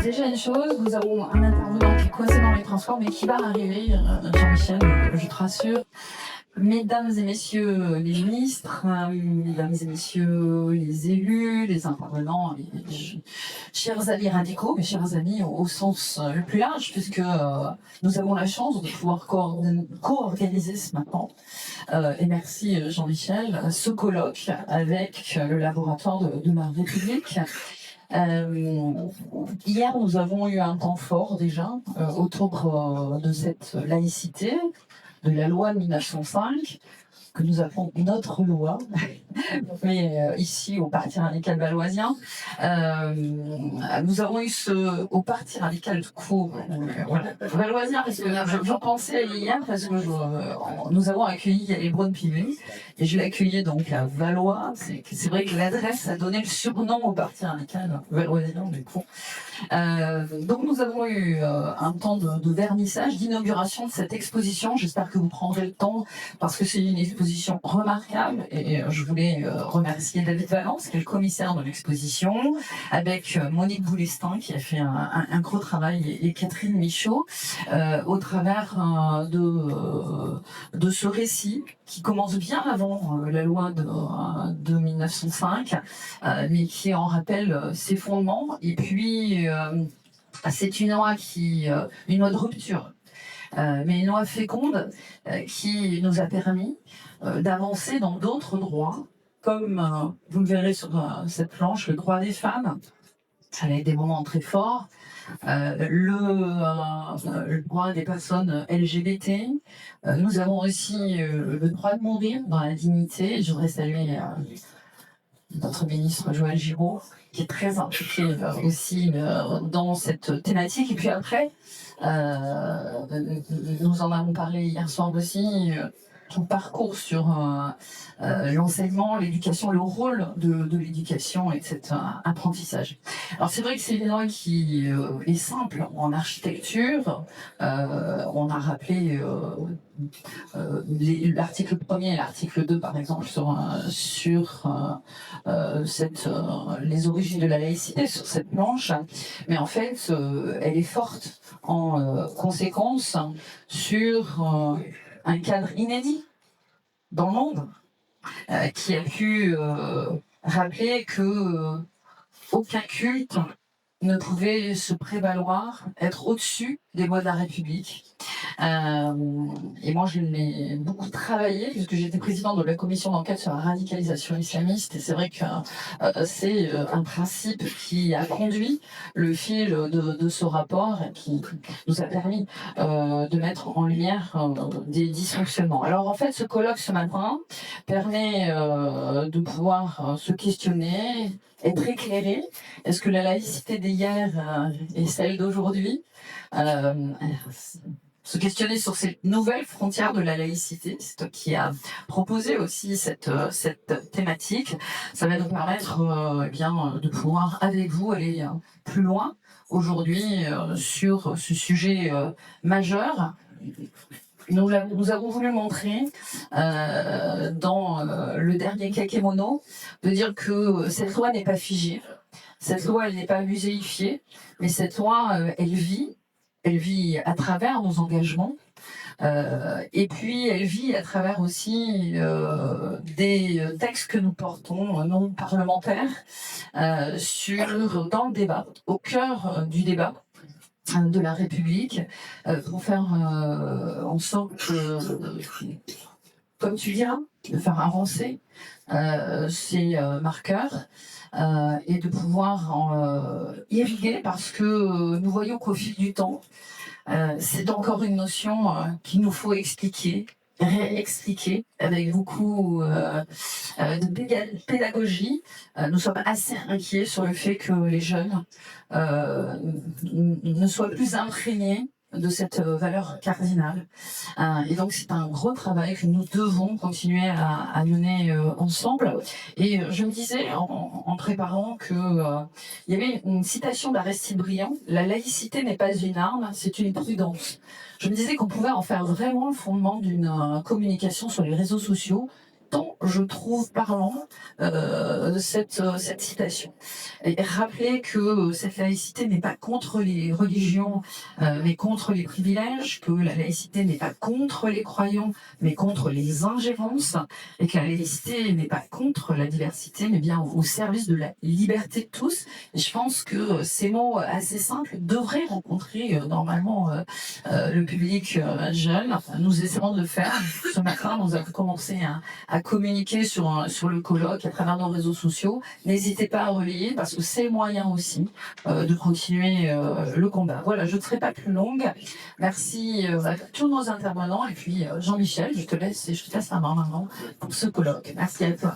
déjà une chose, nous avons un intervenant qui est coincé dans les transports, mais qui va arriver, Jean-Michel, je te rassure. Mesdames et messieurs les ministres, mesdames et messieurs les élus, les intervenants, chers amis radicaux, mes chers amis au sens le plus large, puisque nous avons la chance de pouvoir co-organiser ce matin, et merci Jean-Michel, ce colloque avec le laboratoire de la République. Hier, nous avons eu un temps fort déjà autour de cette laïcité, de la loi de 1905, que nous appelons notre loi, mais ici au Parti radical valoisien. Nous avons eu au Parti radical tout court, valoisien, parce que je pensais hier, parce que nous avons accueilli les Braun-Pivet, et je l'ai accueilli donc à Valois. C'est vrai que l'adresse a donné le surnom au Parti radical valoisien, du coup. Donc nous avons eu un temps de vernissage, d'inauguration de cette exposition. J'espère que vous prendrez le temps, parce que c'est une exposition remarquable, et je voulais remercier David Valence, qui est le commissaire de l'exposition, avec Monique Boulestin, qui a fait un gros travail, et Catherine Michaud, au travers de ce récit qui commence bien avant la loi de 1905, mais qui en rappelle ses fondements. Et puis, c'est une loi une loi de rupture, mais une loi féconde qui nous a permis d'avancer dans d'autres droits, comme vous le verrez sur cette planche, le droit des femmes, avec des moments très forts, le droit des personnes LGBT. Nous avons aussi le droit de mourir dans la dignité. Je voudrais saluer notre ministre Joël Giraud, qui est très impliqué aussi dans cette thématique. Et puis après, nous en avons parlé hier soir aussi, ton parcours sur l'enseignement, l'éducation, le rôle de l'éducation et de cet apprentissage. Alors c'est vrai que c'est une loi qui est simple en architecture. On a rappelé l'article 1er et l'article 2 par exemple sur les origines de la laïcité sur cette planche, mais en fait elle est forte en conséquence sur un cadre inédit dans le monde, qui a pu rappeler que aucun culte ne pouvait se prévaloir, être au-dessus des lois de la République. Et moi, je l'ai beaucoup travaillé, puisque j'étais présidente de la commission d'enquête sur la radicalisation islamiste, et c'est vrai que c'est un principe qui a conduit le fil de ce rapport, et qui nous a permis de mettre en lumière des dysfonctionnements. Alors en fait, ce colloque ce matin permet de pouvoir se questionner, être éclairé. Est-ce que la laïcité d'hier est celle d'aujourd'hui? Se questionner sur ces nouvelles frontières de la laïcité. C'est toi qui as proposé aussi cette thématique. Ça va nous permettre de pouvoir, avec vous, aller plus loin aujourd'hui sur ce sujet majeur. Nous avons voulu montrer dans le dernier kakémono, de dire que cette loi n'est pas figée, cette loi elle n'est pas muséifiée, mais cette loi elle vit à travers nos engagements, et puis elle vit à travers aussi des textes que nous portons non parlementaires dans le débat, au cœur du débat de la République, pour faire en sorte que, comme tu diras, de faire avancer ces marqueurs, et de pouvoir irriguer, parce que nous voyons qu'au fil du temps, c'est encore une notion qu'il nous faut expliquer, réexpliquer avec beaucoup de pédagogie. Nous sommes assez inquiets sur le fait que les jeunes ne soient plus imprégnés de cette valeur cardinale. Et donc c'est un gros travail que nous devons continuer à mener ensemble. Et je me disais en préparant que il y avait une citation d'Aristide Briand: la laïcité n'est pas une arme, c'est une prudence. Je me disais qu'on pouvait en faire vraiment le fondement d'une communication sur les réseaux sociaux, pourtant, je trouve parlant cette citation. Et rappeler que cette laïcité n'est pas contre les religions, mais contre les privilèges, que la laïcité n'est pas contre les croyants, mais contre les ingérences, et que la laïcité n'est pas contre la diversité, mais bien au service de la liberté de tous. Et je pense que ces mots assez simples devraient rencontrer normalement le public jeune. Enfin, nous essaierons de le faire. Ce matin, nous avons commencé à communiquer sur le colloque à travers nos réseaux sociaux. N'hésitez pas à relayer parce que c'est le moyen aussi de continuer le combat. Voilà, je ne serai pas plus longue. Merci à tous nos intervenants et puis Jean-Michel, je te laisse la main maintenant pour ce colloque. Merci à toi.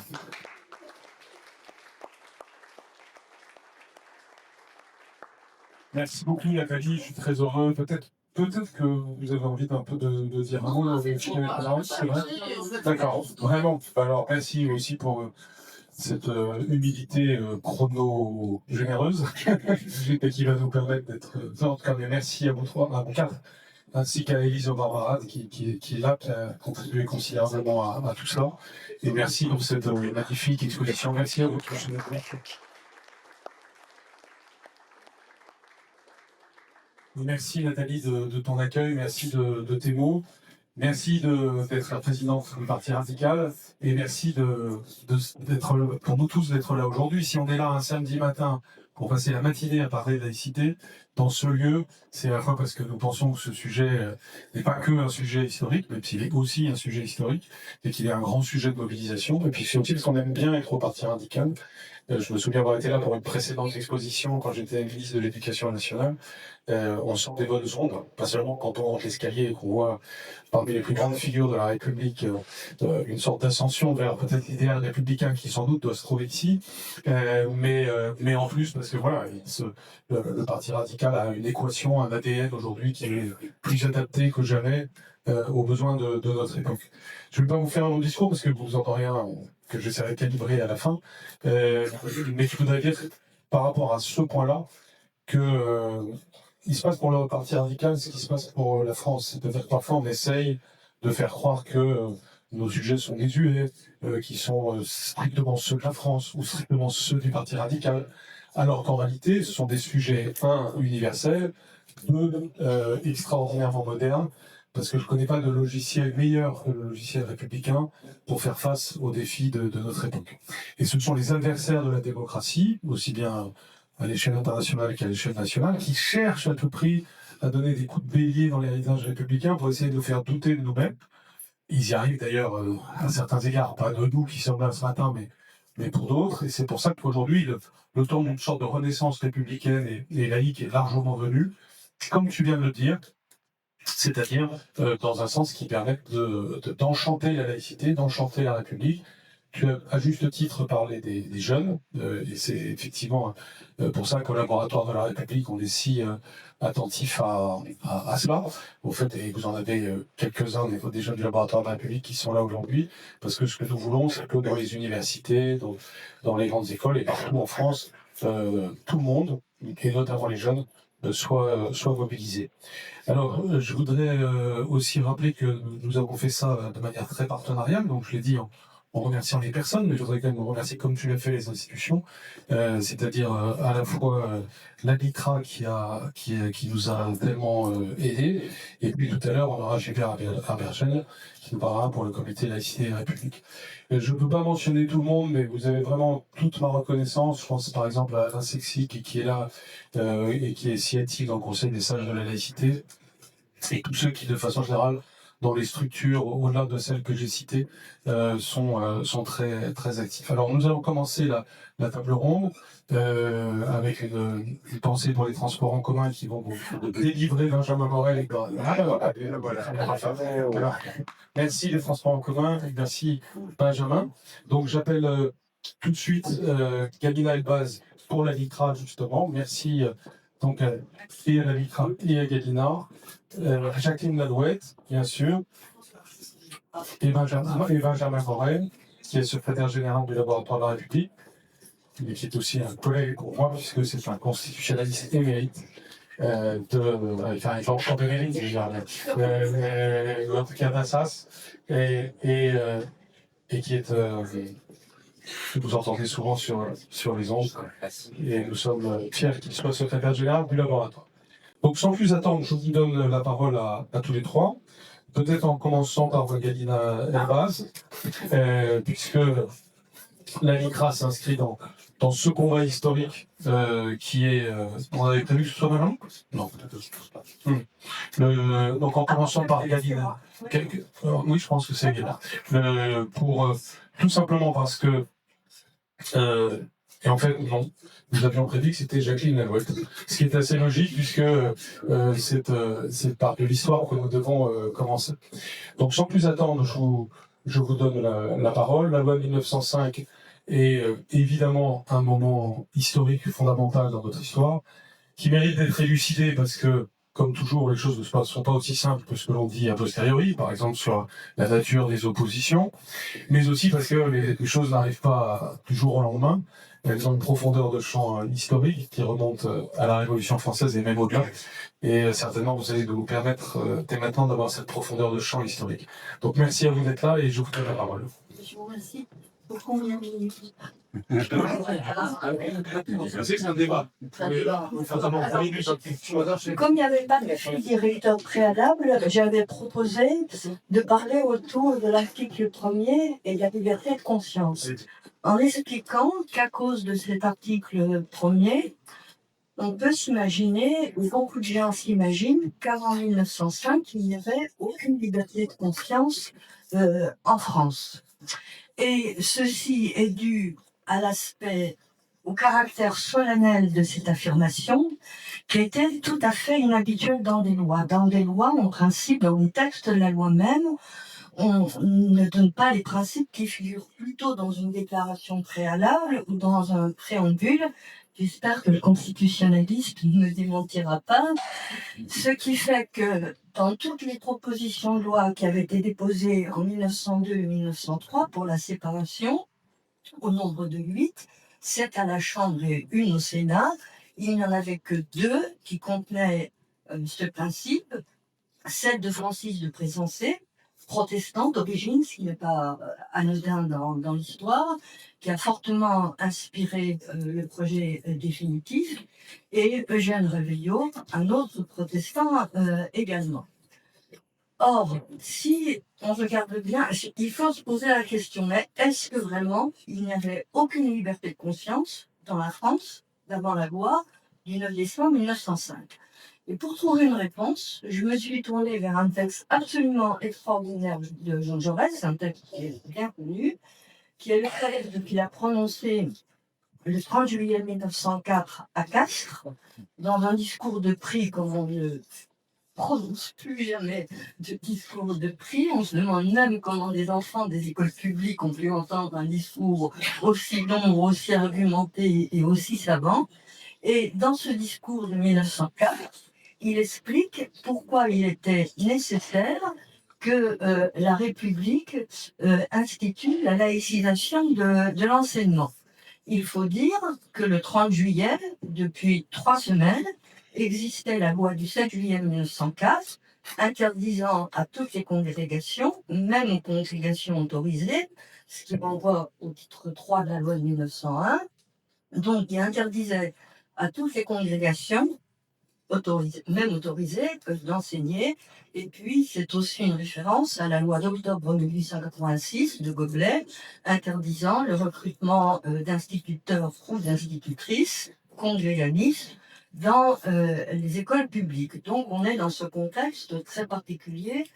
Merci beaucoup Nathalie, je suis très heureux. Peut-être que vous avez envie d'un peu de dire un mot, c'est vrai. D'accord, vraiment. Alors merci aussi pour cette humilité chrono-généreuse et qui va nous permettre d'être forte. Merci à vous trois, à vous quatre, ainsi qu'à Élise Barbara qui est là, qui a contribué considérablement à tout cela. Et merci pour cette magnifique exposition. Merci à vous. Merci Nathalie de ton accueil, merci de tes mots, merci d'être la présidente du Parti radical et merci d'être pour nous tous d'être là aujourd'hui. Si on est là un samedi matin pour passer la matinée à parler de laïcité, dans ce lieu, c'est à la fois parce que nous pensons que ce sujet n'est pas que un sujet historique, même s'il est aussi un sujet historique, et qu'il est un grand sujet de mobilisation, et puis c'est aussi parce qu'on aime bien être au Parti radical. Je me souviens avoir été là pour une précédente exposition quand j'étais ministre de l'Éducation nationale. On sent des bonnes ondes, pas seulement quand on monte l'escalier et qu'on voit parmi les plus grandes figures de la République une sorte d'ascension vers peut-être l'idéal républicain qui sans doute doit se trouver ici, mais en plus parce que voilà, le Parti radical a une équation, un ADN aujourd'hui qui est plus adapté que jamais aux besoins de notre époque. Je ne vais pas vous faire un long discours parce que vous entendrez un que j'essaierai de calibrer à la fin, mais je voudrais dire par rapport à ce point-là que il se passe pour le Parti radical ce qui se passe pour la France. C'est-à-dire que parfois on essaye de faire croire que nos sujets sont désuets, qui sont strictement ceux de la France ou strictement ceux du Parti radical, alors qu'en réalité ce sont des sujets, universels, extraordinairement modernes, parce que je ne connais pas de logiciel meilleur que le logiciel républicain pour faire face aux défis de notre époque. Et ce sont les adversaires de la démocratie, aussi bien à l'échelle internationale qu'à l'échelle nationale, qui cherchent à tout prix à donner des coups de bélier dans l'héritage républicain pour essayer de nous faire douter de nous-mêmes. Ils y arrivent d'ailleurs à certains égards, pas de nous qui sommes là ce matin, mais pour d'autres. Et c'est pour ça qu'aujourd'hui, le temps d'une sorte de renaissance républicaine et laïque est largement venu, comme tu viens de le dire, c'est-à-dire dans un sens qui permette d'enchanter la laïcité, d'enchanter la République. Tu as à juste titre parlé des jeunes, et c'est effectivement pour ça qu'au laboratoire de la République, on est si attentif à cela. Au fait, et vous en avez quelques-uns des jeunes du laboratoire de la République qui sont là aujourd'hui, parce que ce que nous voulons, c'est que dans les universités, dans les grandes écoles et partout en France, tout le monde, et notamment les jeunes, soit mobilisé. Alors, je voudrais aussi rappeler que nous avons fait ça de manière très partenariale, donc je l'ai dit en remerciant les personnes, mais je voudrais quand même remercier, comme tu l'as fait, les institutions, c'est-à-dire à la fois l'ABITRA qui nous a tellement aidés, et puis tout à l'heure, on aura Gilbert Abergel qui nous parlera pour le comité Laïcité et République. Je ne peux pas mentionner tout le monde, mais vous avez vraiment toute ma reconnaissance. Je pense par exemple à Alain Sexy qui est là et qui est si actif dans le Conseil des sages de la laïcité, et tous ceux qui, de façon générale, dans les structures, au-delà de celles que j'ai citées, sont très, très actifs. Alors, nous allons commencer la table ronde avec une pensée pour les transports en commun qui vont vous délivrer Benjamin Morel. Voilà. Merci les transports en commun, merci Benjamin. Donc, j'appelle tout de suite Galina Elbaz pour la LICRA, justement. Merci donc et à la LICRA et à Galina. Jacqueline Lalouette, bien sûr, et Benjamin Morel, qui est secrétaire général du laboratoire de la République, et qui est aussi un collègue pour moi, puisque c'est un constitutionnaliste émérite, enfin, il encore de mérite, je veux dire, en tout cas d'Assas, et et qui est que vous entendez souvent sur les ondes. Et nous sommes fiers qu'il soit secrétaire général du laboratoire. Donc sans plus attendre, je vous donne la parole à tous les trois. Peut-être en commençant par Galina Elbaz, puisque la LICRA s'inscrit dans ce combat historique qui est... on avait prévu que ce soit maintenant ? Non, peut-être pas. Donc en commençant par Galina. Oui, je pense que c'est Galina. Tout simplement parce que... et en fait, non. Nous avions prévu que c'était Jacqueline Lalouette, ce qui est assez logique puisque c'est par de l'histoire que nous devons commencer. Donc sans plus attendre, je vous donne la parole. La loi de 1905 est évidemment un moment historique fondamental dans notre histoire, qui mérite d'être élucidé parce que, comme toujours, les choses ne sont pas aussi simples que ce que l'on dit a posteriori, par exemple sur la nature des oppositions, mais aussi parce que les choses n'arrivent pas du jour au lendemain. Elles ont une profondeur de champ historique qui remonte à la Révolution française et même au-delà. Et certainement, vous allez nous permettre dès maintenant d'avoir cette profondeur de champ historique. Donc merci à vous d'être là et je vous donne la parole. Je vous remercie. Pour combien de minutes? C'est un débat. Comme il n'y avait pas de fil directeur préalable, j'avais proposé de parler autour de l'article 1er et de la liberté de conscience, en expliquant qu'à cause de cet article 1er, on peut s'imaginer, ou beaucoup de gens s'imaginent, qu'avant 1905, il n'y avait aucune liberté de conscience en France. Et ceci est dû à l'aspect, au caractère solennel de cette affirmation, qui était tout à fait inhabituelle dans des lois. Dans des lois, en principe, dans le texte de la loi même, on ne donne pas les principes qui figurent plutôt dans une déclaration préalable ou dans un préambule. J'espère que le constitutionnaliste ne démentira pas. Ce qui fait que dans toutes les propositions de loi qui avaient été déposées en 1902 et 1903 pour la séparation, au nombre de 8, 7 à la Chambre et 1 au Sénat, il n'y en avait que 2 qui contenaient ce principe, celle de Francis de Pressensé, protestant d'origine, ce qui n'est pas anodin dans l'histoire, qui a fortement inspiré le projet définitif, et Eugène Reveillot, un autre protestant également. Or, si on regarde bien, il faut se poser la question, mais est-ce que vraiment il n'y avait aucune liberté de conscience dans la France d'avant la loi du 9 décembre 1905 ? Et pour trouver une réponse, je me suis tournée vers un texte absolument extraordinaire de Jean Jaurès, un texte qui est bien connu, qui est le texte qu'il a prononcé le 30 juillet 1904 à Castres, dans un discours de prix comme on ne prononce plus jamais de discours de prix. On se demande même comment des enfants des écoles publiques ont pu entendre un discours aussi long, aussi argumenté et aussi savant. Et dans ce discours de 1904, il explique pourquoi il était nécessaire que la République institue la laïcisation de l'enseignement. Il faut dire que le 30 juillet, depuis 3 semaines, existait la loi du 7 juillet 1904 interdisant à toutes les congrégations, même aux congrégations autorisées, ce qui renvoie au titre 3 de la loi de 1901, donc il interdisait à toutes les congrégations même autorisées, d'enseigner. Et puis, c'est aussi une référence à la loi d'octobre 1886 de Goblet, interdisant le recrutement d'instituteurs ou d'institutrices congrégalistes dans les écoles publiques. Donc, on est dans ce contexte très particulier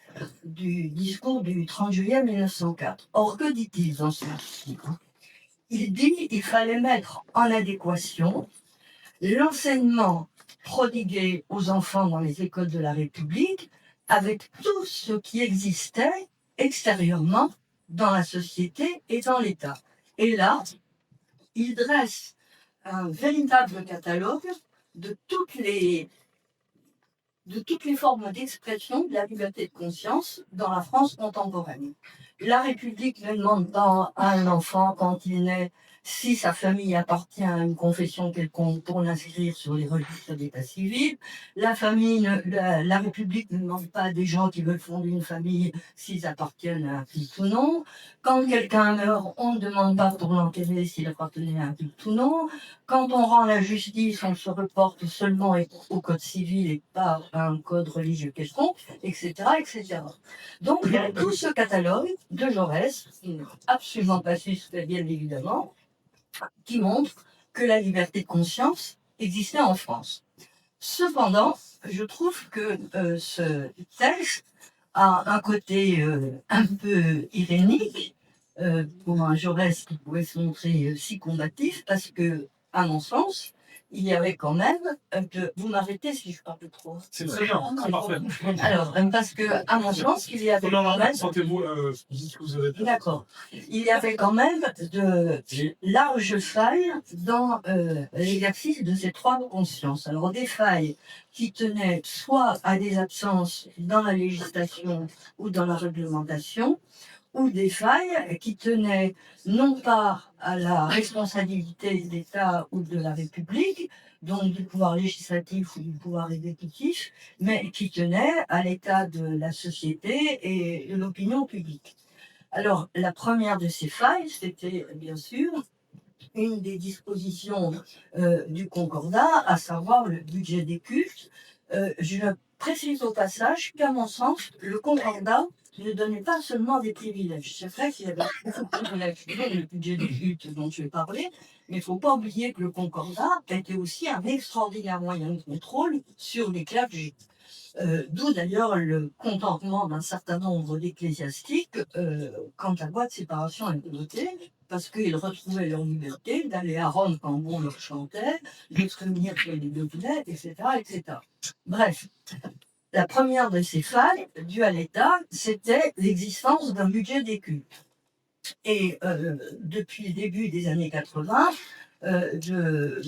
du discours du 30 juillet 1904. Or, que dit-il dans ce article ? Il dit qu'il fallait mettre en adéquation l'enseignement prodigué aux enfants dans les écoles de la République avec tout ce qui existait extérieurement dans la société et dans l'État. Et là, il dresse un véritable catalogue de toutes les formes d'expression de la liberté de conscience dans la France contemporaine. La République ne demande pas à un enfant, quand il naît, si sa famille appartient à une confession quelconque pour l'inscrire sur les registres d'état civil. La République ne demande pas à des gens qui veulent fonder une famille s'ils appartiennent à un culte ou non. Quand quelqu'un meurt, on ne demande pas pour l'enterrer s'il appartenait à un culte ou non. Quand on rend la justice, on se reporte seulement au code civil et pas à un code religieux quelconque, etc., etc. Donc, il y a tout ce catalogue de Jaurès, qui n'est absolument pas suspect, bien évidemment, qui montre que la liberté de conscience existait en France. Cependant, je trouve que ce texte a un côté un peu irénique pour un Jaurès qui pouvait se montrer si combatif, parce que, à mon sens, il y avait quand même vous m'arrêtez si je parle trop. C'est très bien, c'est parfait. Alors, parce que, à mon sens, il y avait quand même... Sentez-vous, dites ce que vous avez dit. D'accord. Il y avait quand même de larges failles dans l'exercice de ces trois consciences. Alors, des failles qui tenaient soit à des absences dans la législation ou dans la réglementation, ou des failles qui tenaient non pas à la responsabilité de l'État ou de la République, donc du pouvoir législatif ou du pouvoir exécutif, mais qui tenaient à l'état de la société et de l'opinion publique. Alors, la première de ces failles, c'était bien sûr une des dispositions du Concordat, à savoir le budget des cultes. Je précise au passage qu'à mon sens, le Concordat ne donnait pas seulement des privilèges. C'est vrai qu'il y avait beaucoup de privilèges dans le budget des cultes dont je vais parler, mais il ne faut pas oublier que le Concordat était aussi un extraordinaire moyen de contrôle sur les clergés. D'où d'ailleurs le contentement d'un certain nombre d'ecclésiastiques quand la loi de séparation a été votée, parce qu'ils retrouvaient leur liberté d'aller à Rome quand bon leur chantait, de se réunir sur les devinettes, etc., etc. Bref, la première de ces failles dues à l'État, c'était l'existence d'un budget des cultes. Et depuis le début des années 80, de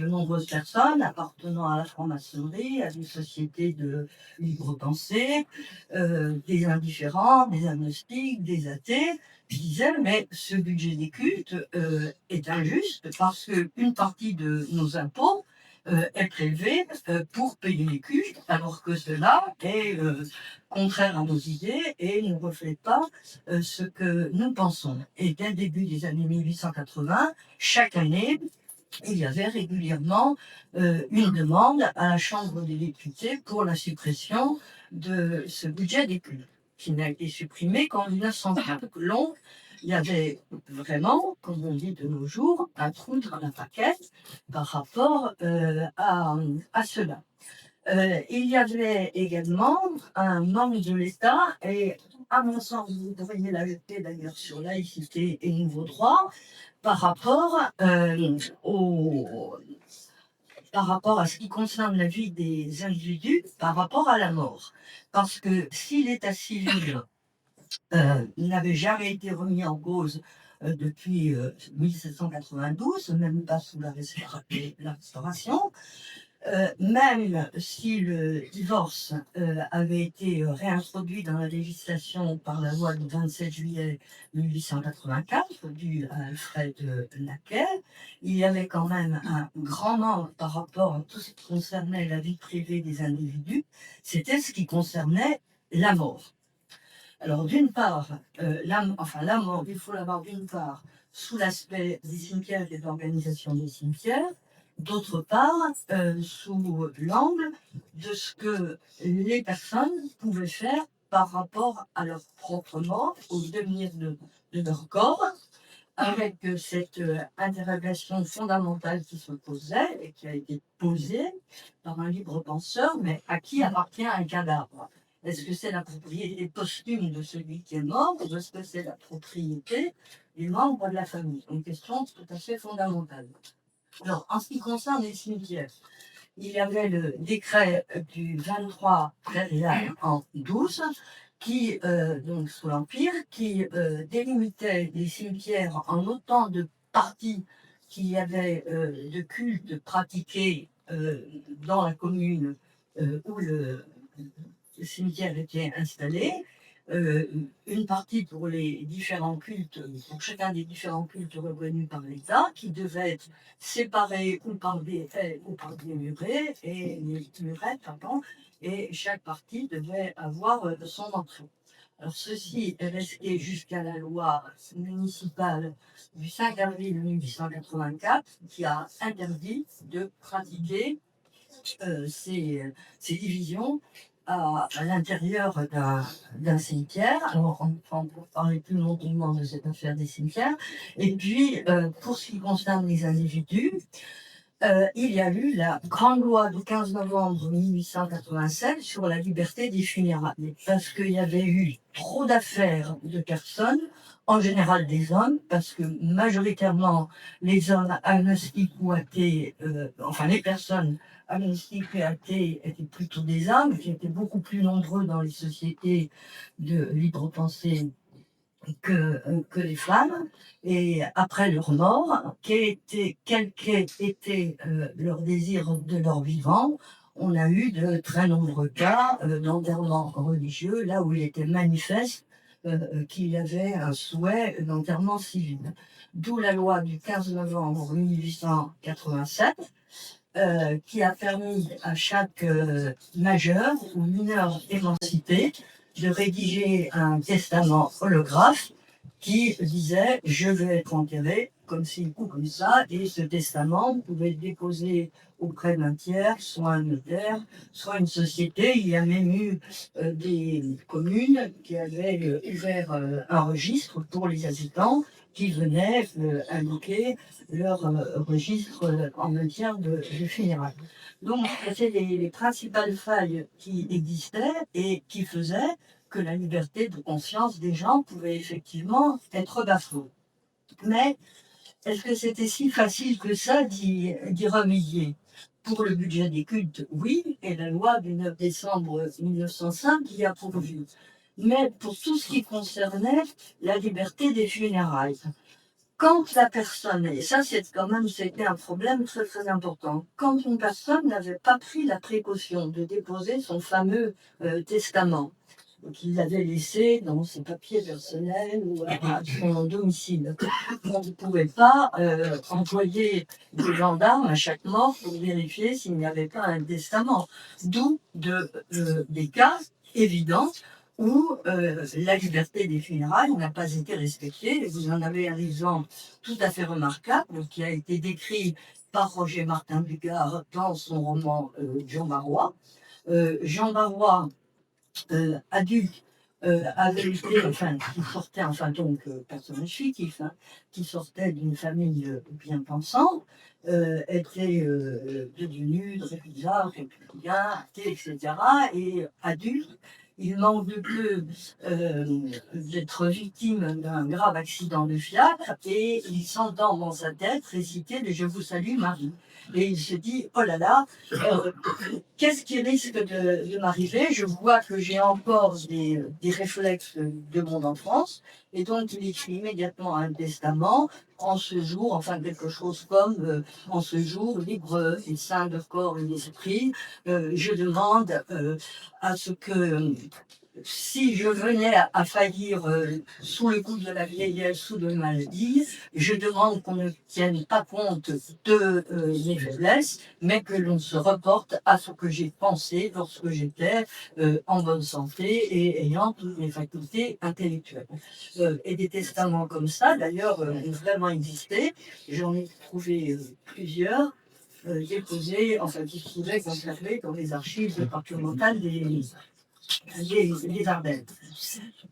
nombreuses personnes appartenant à la franc-maçonnerie, à des sociétés de libre pensée, des indifférents, des agnostiques, des athées, disaient mais ce budget des cultes est injuste parce qu'une partie de nos impôts est prélevée pour payer les cultes, alors que cela est contraire à nos idées et ne reflète pas ce que nous pensons. Et dès le début des années 1880, chaque année, il y avait régulièrement une demande à la Chambre des députés pour la suppression de ce budget des cultes, qui n'a été supprimé qu'en 1930. Donc, il y avait vraiment, comme on dit de nos jours, un trou dans la raquette par rapport à cela. Il y avait également un manque de l'État, et à mon sens, vous devriez l'ajouter d'ailleurs sur laïcité et nouveau droit, par rapport à ce qui concerne la vie des individus, par rapport à la mort. Parce que si l'état civil n'avait jamais été remis en cause depuis 1792, même pas sous la Restauration, même si le divorce avait été réintroduit dans la législation par la loi du 27 juillet 1884, due à Alfred Naquet, il y avait quand même un grand manque par rapport à tout ce qui concernait la vie privée des individus, c'était ce qui concernait la mort. Alors d'une part, la mort, il faut l'avoir d'une part sous l'aspect des cimetières et de l'organisation des cimetières, d'autre part, sous l'angle de ce que les personnes pouvaient faire par rapport à leur propre mort, au devenir de leur corps, avec cette interrogation fondamentale qui se posait et qui a été posée par un libre penseur, mais à qui appartient un cadavre? Est-ce que c'est la propriété posthume de celui qui est mort, ou est-ce que c'est la propriété des membres de la famille? Une question tout à fait fondamentale. Alors, en ce qui concerne les cimetières, il y avait le décret du 23 en 12 qui, donc sous l'Empire, qui délimitait les cimetières en autant de parties qu'il y avait de cultes pratiqués dans la commune où le cimetière était installé, une partie pour les différents cultes, pour chacun des différents cultes reconnus par l'État, qui devaient être séparés ou par des haies ou par des murets, murettes, pardon, et chaque partie devait avoir son entrée. Alors ceci est resté jusqu'à la loi municipale du 5 avril 1884 qui a interdit de pratiquer ces divisions à l'intérieur d'un cimetière. Alors, on peut parler plus longuement de cette affaire des cimetières. Et puis, pour ce qui concerne les individus, il y a eu la grande loi du 15 novembre 1887 sur la liberté des funérailles, parce qu'il y avait eu trop d'affaires de personnes, en général des hommes, parce que majoritairement les hommes agnostiques ou athées, enfin les personnes agnostiques et athées étaient plutôt des hommes, qui étaient beaucoup plus nombreux dans les sociétés de libre pensée que les femmes, et après leur mort, quel qu'ait été leur désir de leur vivant, on a eu de très nombreux cas d'enterrement religieux, là où il était manifeste qu'il y avait un souhait d'enterrement civil. D'où la loi du 15 novembre 1887, qui a permis à chaque majeur ou mineur émancipé de rédiger un testament holographe qui disait « je vais être enterré comme ci ou comme ça » et ce testament pouvait être déposé auprès d'un tiers, soit un notaire, soit une société. Il y a même eu des communes qui avaient ouvert un registre pour les habitants qui venaient indiquer leur registre en matière de funérailles. Donc, c'était les principales failles qui existaient et qui faisaient que la liberté de conscience des gens pouvait effectivement être bafouée. Mais est-ce que c'était si facile que ça d'y remédier? Pour le budget des cultes, oui, et la loi du 9 décembre 1905 y a pourvu. Mais pour tout ce qui concernait la liberté des funérailles, quand la personne, et ça c'est quand même, c'était un problème très très important, quand une personne n'avait pas pris la précaution de déposer son fameux testament, qu'il l'avait laissé dans ses papiers personnels ou à son domicile, on ne pouvait pas employer des gendarmes à chaque mort pour vérifier s'il n'y avait pas un testament. D'où des cas évidents où la liberté des funérailles n'a pas été respectée. Et vous en avez un exemple tout à fait remarquable qui a été décrit par Roger Martin Dugard dans son roman Jean Barrois. Jean Barrois, adulte, avait été, enfin, qui sortait, enfin donc personnage fictif, hein, qui sortait d'une famille bien pensante, était devenu républicain, athée, etc. Et adulte, il manque de peu d'être victime d'un grave accident de fiacre et il s'entend dans sa tête réciter le « Je vous salue Marie ». Et il se dit, oh là là, qu'est-ce qui risque de m'arriver? Je vois que j'ai encore des réflexes de mon enfance. Et donc, il écrit immédiatement un testament en ce jour, enfin quelque chose comme en ce jour, libre et saint de corps et d'esprit, je demande à ce que si je venais à faillir sous le coup de la vieillesse ou de maladie, je demande qu'on ne tienne pas compte de mes faiblesses, mais que l'on se reporte à ce que j'ai pensé lorsque j'étais en bonne santé et ayant toutes mes facultés intellectuelles. Et des testaments comme ça, d'ailleurs, ont vraiment existé. J'en ai trouvé plusieurs déposés, enfin qui se trouvaient conservés dans les archives départementales des Ardennes.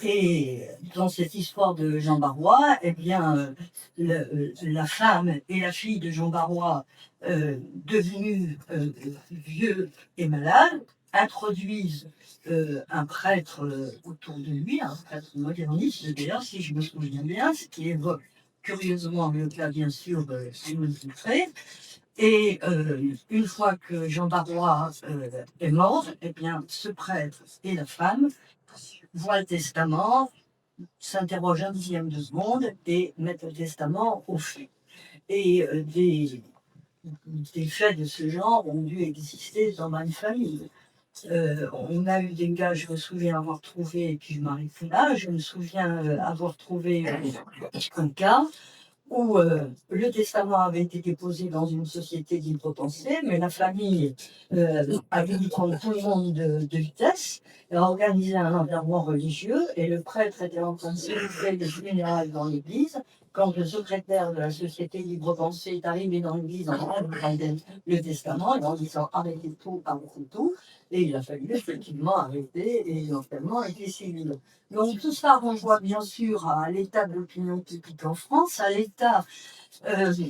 Et dans cette histoire de Jean Barrois, eh bien, la femme et la fille de Jean Barrois, devenus vieux et malades, introduisent un prêtre autour de lui, un prêtre moderniste d'ailleurs, si je me souviens bien, ce qui évoque curieusement le cas bien sûr de Simone Dupré. Et une fois que Jean Barrois est mort, eh bien, ce prêtre et la femme voient le testament, s'interrogent un dixième de seconde et mettent le testament au feu. Et des faits de ce genre ont dû exister dans ma famille. On a eu des gars, je me souviens avoir trouvé, et puis je m'arrête là, je me souviens avoir trouvé un cas où le testament avait été déposé dans une société libre pensée, mais la famille avait dû prendre tout le monde de vitesse et a organisé un enterrement religieux, et le prêtre était en train de célébrer les funérailles dans l'église, quand le secrétaire de la société libre pensée est arrivé dans l'église en train de le testament, et en disant arrêtez tout, et il a fallu effectivement arrêter, et l'enterrement a été civil. Donc tout ça renvoie bien sûr à l'état de l'opinion publique en France, euh,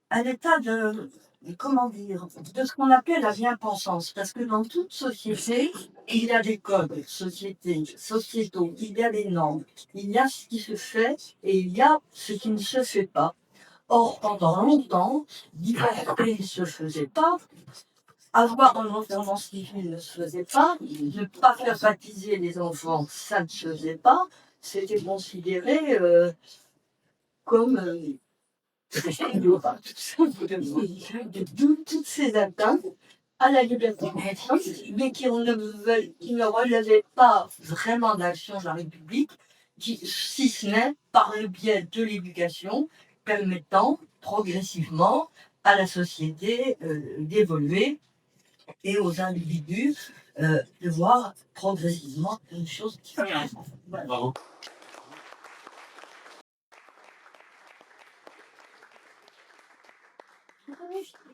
à l'état de, comment dire, de ce qu'on appelle la bien-pensance. Parce que dans toute société, il y a des codes sociétaux, il y a des normes, il y a ce qui se fait et il y a ce qui ne se fait pas. Or, pendant longtemps, divorcer ne se faisait pas, avoir un enterrement civil ne se faisait pas, ne pas faire baptiser les enfants, ça ne se faisait pas, c'était considéré comme toutes ces atteintes à la liberté de conscience, mais qui ne relevaient pas vraiment d'action de la République, si ce n'est par le biais de l'éducation, permettant progressivement à la société d'évoluer et aux individus de voir progressivement une chose différente. Bravo.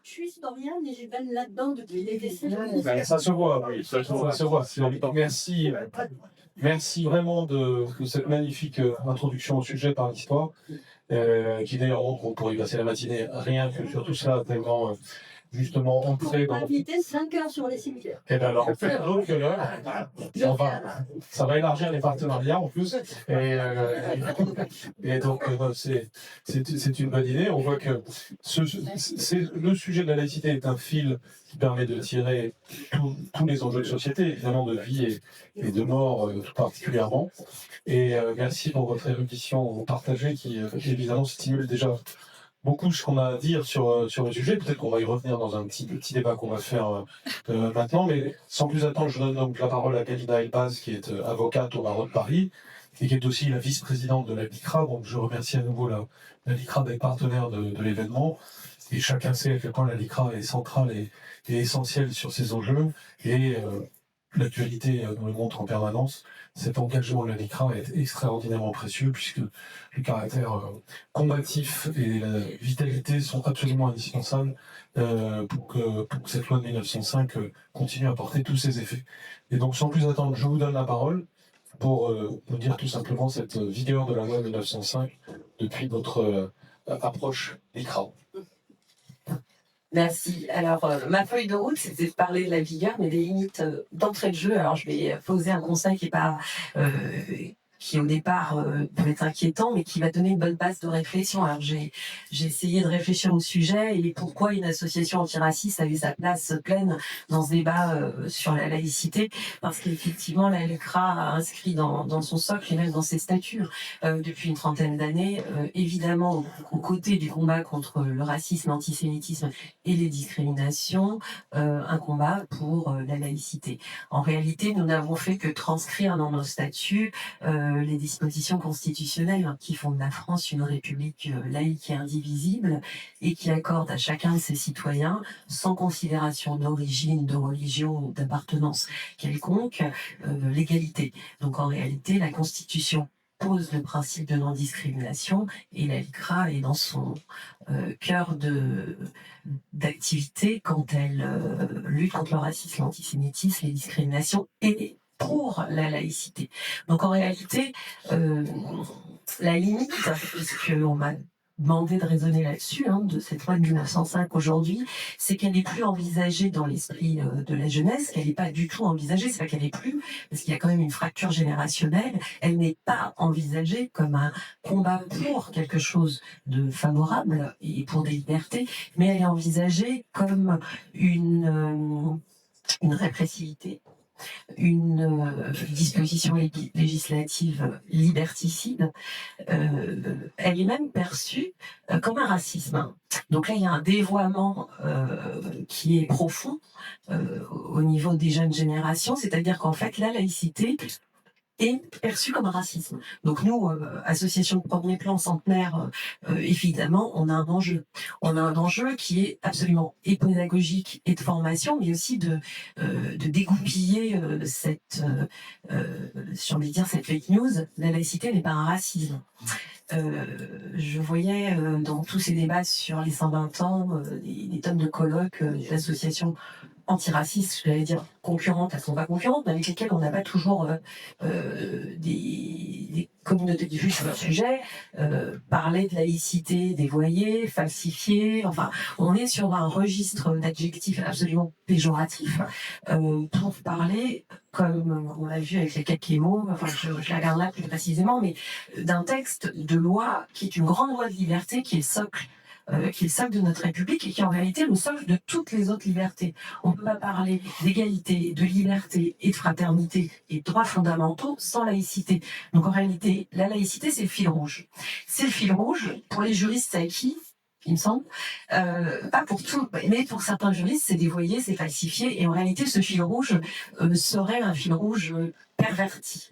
Je suis historienne et j'ai baigné là-dedans depuis des décennies. Ça se voit, oui, ça se voit. Merci, merci vraiment de cette magnifique introduction au sujet par l'histoire, qui d'ailleurs, on pourrait y passer la matinée rien que sur tout ça, tellement justement entré dans... Invité 5 heures sur les cimetières. Et bien alors, donc, ça va élargir les partenariats en plus. Et donc, c'est une bonne idée. On voit que le sujet de la laïcité est un fil qui permet de tirer tous les enjeux de société, évidemment de vie et de mort tout particulièrement. Et merci pour votre érudition partagée qui évidemment stimule déjà beaucoup ce qu'on a à dire sur le sujet. Peut-être qu'on va y revenir dans un petit débat qu'on va faire maintenant, mais sans plus attendre, je donne donc la parole à Galina Elbaz, qui est avocate au barreau de Paris et qui est aussi la vice-présidente de la LICRA. Donc je remercie à nouveau la LICRA d'être partenaire de l'événement. Et chacun sait à quel point la LICRA est centrale et essentielle sur ces enjeux. Et l'actualité nous le montre en permanence. Cet engagement de la LICRA est extraordinairement précieux puisque le caractère combatif et la vitalité sont absolument indispensables pour que cette loi de 1905 continue à porter tous ses effets. Et donc sans plus attendre, je vous donne la parole pour nous dire tout simplement cette vigueur de la loi de 1905 depuis votre approche LICRA. Merci. Alors, ma feuille de route, c'était de parler de la vigueur, mais des limites d'entrée de jeu. Alors, je vais poser un conseil qui est pas, qui au départ peut être inquiétant, mais qui va donner une bonne base de réflexion. Alors, j'ai essayé de réfléchir au sujet et pourquoi une association antiraciste avait sa place pleine dans ce débat sur la laïcité, parce qu'effectivement, la LICRA a inscrit dans son socle et même dans ses statuts depuis une trentaine d'années, évidemment, aux côtés du combat contre le racisme, l'antisémitisme et les discriminations, un combat pour la laïcité. En réalité, nous n'avons fait que transcrire dans nos statuts les dispositions constitutionnelles qui font de la France une république laïque et indivisible et qui accorde à chacun de ses citoyens, sans considération d'origine, de religion ou d'appartenance quelconque, l'égalité. Donc en réalité, la Constitution pose le principe de non-discrimination et la LICRA est dans son cœur d'activité quand elle lutte contre le racisme, l'antisémitisme, les discriminations et pour la laïcité. Donc en réalité, la limite, puisqu'on m'a demandé de raisonner là-dessus, de cette loi de 1905 aujourd'hui, c'est qu'elle n'est plus envisagée dans l'esprit de la jeunesse, qu'elle n'est pas du tout envisagée, c'est pas qu'elle n'est plus, parce qu'il y a quand même une fracture générationnelle, elle n'est pas envisagée comme un combat pour quelque chose de favorable et pour des libertés, mais elle est envisagée comme une répressivité, une disposition législative liberticide, elle est même perçue comme un racisme. Donc là, il y a un dévoiement qui est profond au niveau des jeunes générations, c'est-à-dire qu'en fait, la laïcité est perçue comme un racisme. Donc nous, association de premier plan centenaire, évidemment, on a un enjeu. On a un enjeu qui est absolument et pédagogique et de formation, mais aussi de dégoupiller j'ai envie de dire, cette fake news. La laïcité n'est pas un racisme. Je voyais dans tous ces débats sur les 120 ans des tonnes de colloques d'associations antiracistes, je vais dire concurrentes, elles sont pas concurrentes, mais avec lesquelles on n'a pas toujours des communautés de vues sur le sujet, parler de laïcité dévoyée, falsifiée, enfin, on est sur un registre d'adjectifs absolument péjoratifs pour parler, comme on l'a vu avec les Kakemo, enfin, je la regarde là plus précisément, mais d'un texte de loi qui est une grande loi de liberté, qui est le socle de notre République et qui est en réalité le socle de toutes les autres libertés. On ne peut pas parler d'égalité, de liberté et de fraternité et de droits fondamentaux sans laïcité. Donc en réalité, la laïcité, c'est le fil rouge. C'est le fil rouge. Pour les juristes, c'est acquis, il me semble. Pas pour tout, mais pour certains juristes, c'est dévoyé, c'est falsifié. Et en réalité, ce fil rouge serait un fil rouge perverti.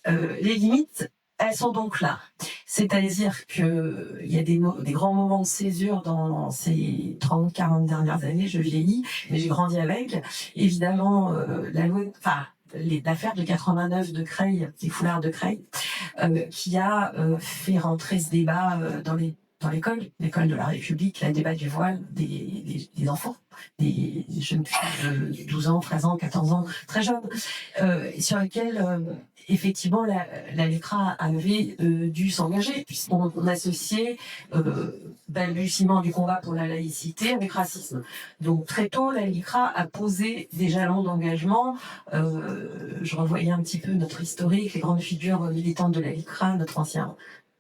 Les limites, elles sont donc là. C'est-à-dire que il y a des grands moments de césure dans ces 30-40 dernières années, je vieillis, mais j'ai grandi avec. Évidemment, l'affaire de 89 de Creil, des foulards de Creil, qui a fait rentrer ce débat dans l'école de la République, le débat du voile des enfants, des jeunes filles de 12 ans, 13 ans, 14 ans, très jeunes, sur lesquels effectivement la LECRA avait dû s'engager, puisqu'on associait balbutiement du combat pour la laïcité avec racisme. Donc très tôt, la LECRA a posé des jalons d'engagement. Je revoyais un petit peu notre historique, les grandes figures militantes de la LECRA, notre ancien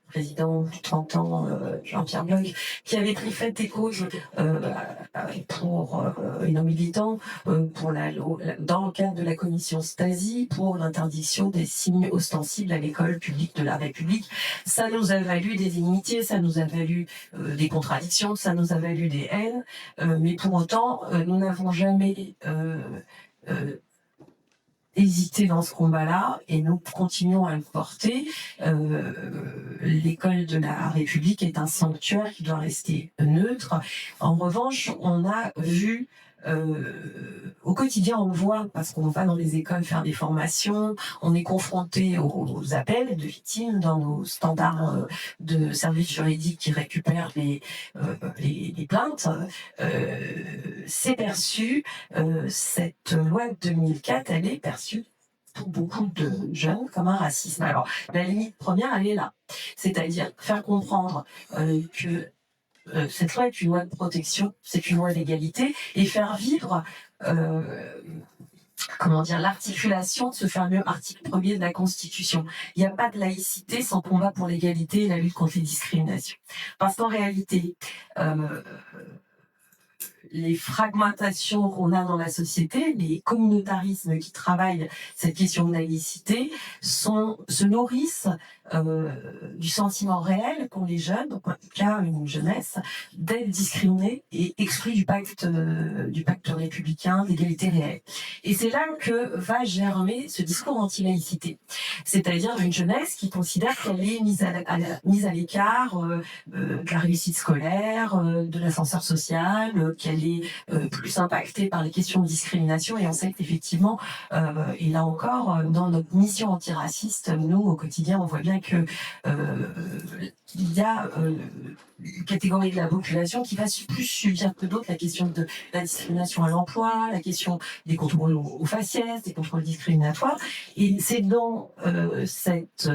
président de 30 ans, Jean-Pierre Bloch, qui avait pris fait et cause pour nos militants dans le cadre de la commission Stasi pour l'interdiction des signes ostensibles à l'école publique de la République. Ça nous a valu des inimitiés, ça nous a valu des contradictions, ça nous a valu des haines, mais pour autant, nous n'avons jamais hésiter dans ce combat-là et nous continuons à le porter. L'école de la République est un sanctuaire qui doit rester neutre. En revanche, on a vu au quotidien, on le voit parce qu'on va dans les écoles faire des formations, on est confronté aux appels de victimes dans nos standards de services juridiques qui récupèrent les plaintes. C'est perçu, cette loi de 2004, elle est perçue pour beaucoup de jeunes comme un racisme. Alors, la limite première, elle est là. C'est-à-dire faire comprendre que cette loi est une loi de protection, c'est une loi d'égalité, et faire vivre l'articulation de ce fameux article 1er de la Constitution. Il n'y a pas de laïcité sans combat pour l'égalité et la lutte contre les discriminations. Parce qu'en réalité, les fragmentations qu'on a dans la société, les communautarismes qui travaillent cette question de laïcité, se nourrissent du sentiment réel qu'ont les jeunes, donc en tout cas une jeunesse, d'être discriminés et exclus du pacte républicain d'égalité réelle. Et c'est là que va germer ce discours anti-laïcité. C'est-à-dire une jeunesse qui considère qu'elle est mise à l'écart de la réussite scolaire, de l'ascenseur social, qu'elle est plus impactée par les questions de discrimination. Et on sait qu'effectivement, et là encore, dans notre mission antiraciste, nous, au quotidien, on voit bien que il y a une catégorie de la population qui va plus subir que d'autres la question de la discrimination à l'emploi, la question des contrôles aux faciès, des contrôles discriminatoires. Et c'est dans cette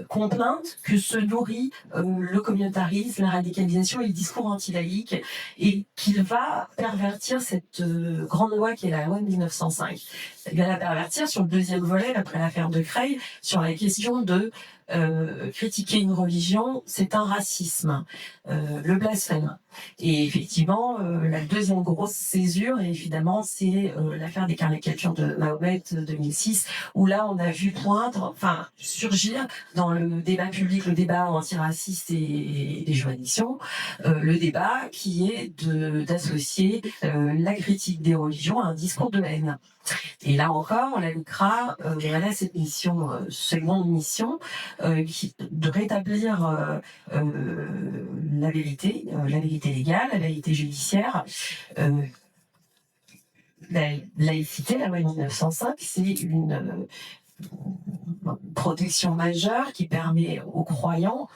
complainte que se nourrit le communautarisme, la radicalisation et le discours anti-laïque, et qu'il va pervertir cette grande loi qui est la loi de 1905. Il va la pervertir sur le deuxième volet, après l'affaire de Creil, sur la question de critiquer une religion, c'est un racisme, le blasphème. Et effectivement, la deuxième grosse césure, évidemment, c'est l'affaire des caricatures de Mahomet 2006, où là, on a vu surgir dans le débat public, le débat antiraciste et des juridictions, le débat qui est d'associer la critique des religions à un discours de haine. Et là encore, la LUCRA a cette mission, seconde mission, de rétablir la vérité légale, la vérité judiciaire. La laïcité, la loi 1905, c'est une protection majeure qui permet aux croyants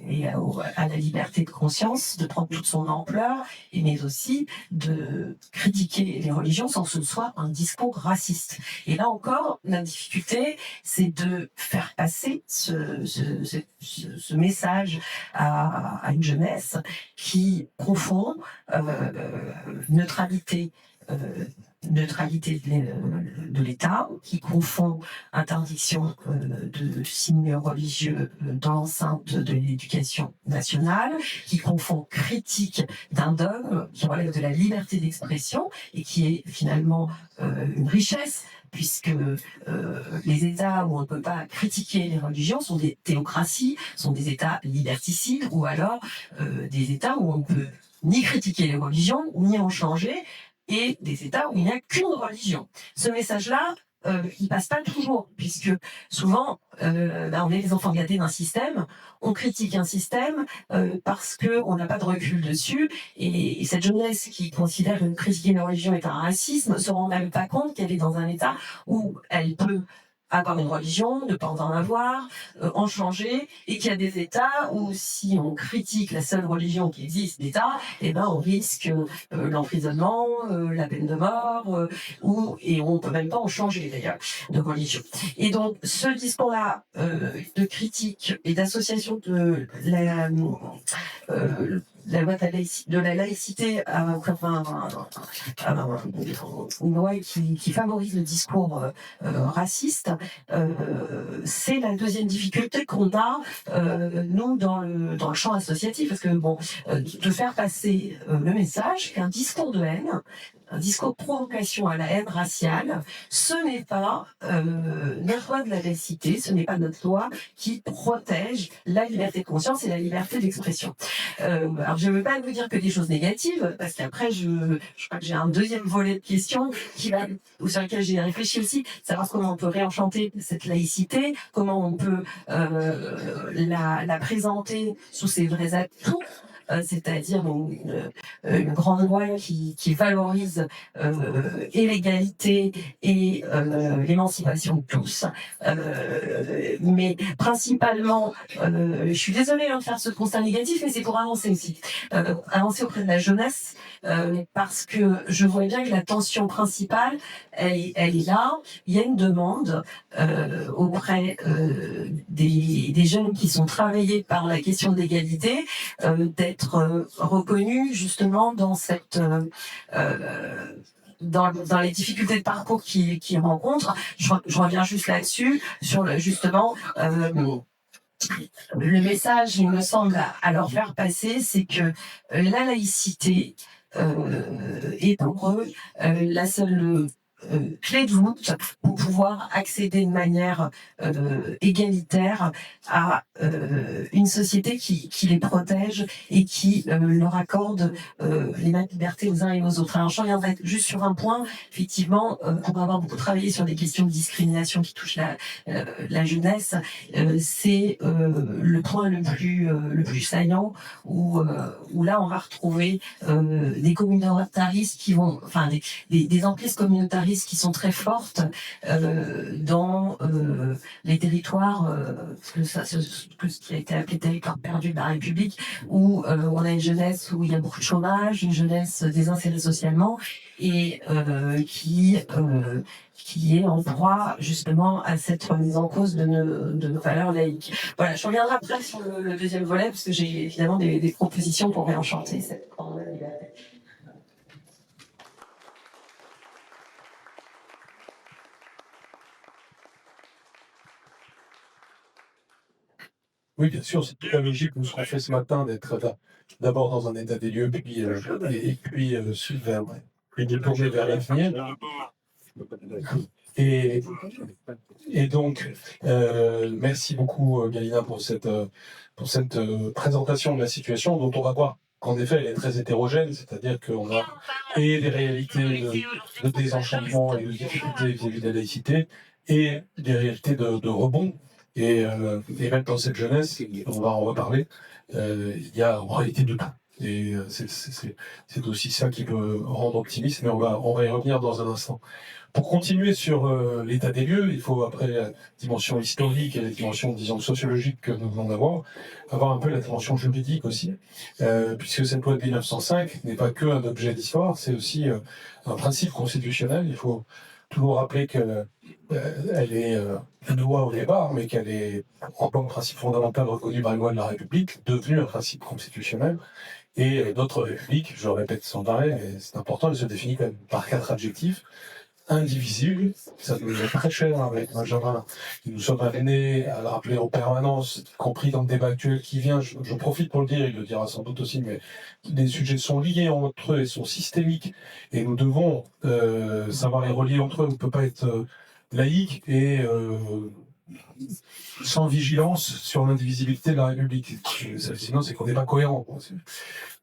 et à la liberté de conscience de prendre toute son ampleur, mais aussi de critiquer les religions sans que ce soit un discours raciste. Et là encore, la difficulté, c'est de faire passer ce message à une jeunesse qui confond neutralité de l'État, qui confond interdiction de signes religieux dans l'enceinte de l'éducation nationale, qui confond critique d'un dogme qui relève de la liberté d'expression et qui est finalement une richesse, puisque les États où on ne peut pas critiquer les religions sont des théocraties, sont des États liberticides, ou alors des États où on ne peut ni critiquer les religions, ni en changer, et des États où il n'y a qu'une religion. Ce message-là, il passe pas toujours, puisque souvent, on est les enfants gâtés d'un système, on critique un système parce que on n'a pas de recul dessus, et cette jeunesse qui considère que critiquer une religion est un racisme se rend même pas compte qu'elle est dans un État où elle peut avoir une religion, ne pas en avoir, en changer, et qu'il y a des États où si on critique la seule religion qui existe d'État, eh ben on risque l'emprisonnement, la peine de mort, et on peut même pas en changer d'ailleurs de religion. Et donc ce discours-là de critique et d'association de la loi de la laïcité une loi qui favorise le discours raciste, c'est la deuxième difficulté qu'on a nous dans le champ associatif, parce que de faire passer le message qu'un discours de haine, un discours de provocation à la haine raciale, ce n'est pas notre loi de la laïcité, ce n'est pas notre loi qui protège la liberté de conscience et la liberté d'expression. Alors je ne veux pas vous dire que des choses négatives, parce qu'après je crois que j'ai un deuxième volet de questions sur lequel j'ai réfléchi aussi, savoir comment on peut réenchanter cette laïcité, comment on peut la présenter sous ses vrais atouts. C'est-à-dire une grande loi qui valorise et l'égalité et l'émancipation de tous. Mais principalement, je suis désolée de faire ce constat négatif, mais c'est pour avancer aussi. Avancer auprès de la jeunesse, parce que je vois bien que la tension principale, elle est là. Il y a une demande auprès des jeunes qui sont travaillés par la question de l'égalité, d'être reconnus justement dans cette dans les difficultés de parcours qu'ils rencontrent. Je reviens juste là-dessus sur justement le message, il me semble, à leur faire passer, c'est que la laïcité est pour eux la seule clé de voûte pour pouvoir accéder de manière égalitaire à une société qui les protège et qui leur accorde les mêmes libertés aux uns et aux autres. Alors je reviendrai juste sur un point, effectivement, pour avoir beaucoup travaillé sur des questions de discrimination qui touchent la jeunesse, c'est le point le plus saillant où là on va retrouver des communautaristes qui vont, enfin des emprises communautaristes qui sont très fortes dans les territoires, ce qui a été appelé territoire perdu de la République, où on a une jeunesse où il y a beaucoup de chômage, une jeunesse désinsérée socialement, et qui est en proie justement à cette remise en cause de nos valeurs laïques. Voilà, je reviendrai après sur le deuxième volet, parce que j'ai évidemment des propositions pour réenchanter cette grande liberté. Oui, bien sûr, c'est toute la logique de ce qu'on fait ce matin, d'être d'abord dans un état des lieux, puis puis de plonger vers l'avenir. Et, et donc, merci beaucoup, Galina, pour cette présentation de la situation dont on va voir qu'en effet, elle est très hétérogène, c'est-à-dire qu'on a et des réalités de désenchantement et de difficultés vis-à-vis de la laïcité, et des réalités de rebond. Et même dans cette jeunesse, on va en reparler, il y a en réalité de tout. Et c'est aussi ça qui peut rendre optimiste, mais on va y revenir dans un instant. Pour continuer sur l'état des lieux, il faut, après la dimension historique et la dimension, disons, sociologique que nous venons avoir un peu la dimension juridique aussi, puisque cette loi de 1905 n'est pas que un objet d'histoire, c'est aussi un principe constitutionnel. Il faut toujours rappeler que elle est une loi au départ, mais qu'elle est, en tant que principe fondamental reconnu par les lois de la République, devenue un principe constitutionnel. Et notre République, je le répète sans arrêt, mais c'est important, elle se définit quand même par 4 adjectifs. Indivisible, ça nous est très cher avec Benjamin, qui nous sommes amenés à le rappeler en permanence, y compris dans le débat actuel qui vient. Je profite pour le dire, il le dira sans doute aussi, mais les sujets sont liés entre eux et sont systémiques, et nous devons savoir les relier entre eux. On ne peut pas être laïque et sans vigilance sur l'indivisibilité de la République. Sinon, c'est qu'on n'est pas cohérent.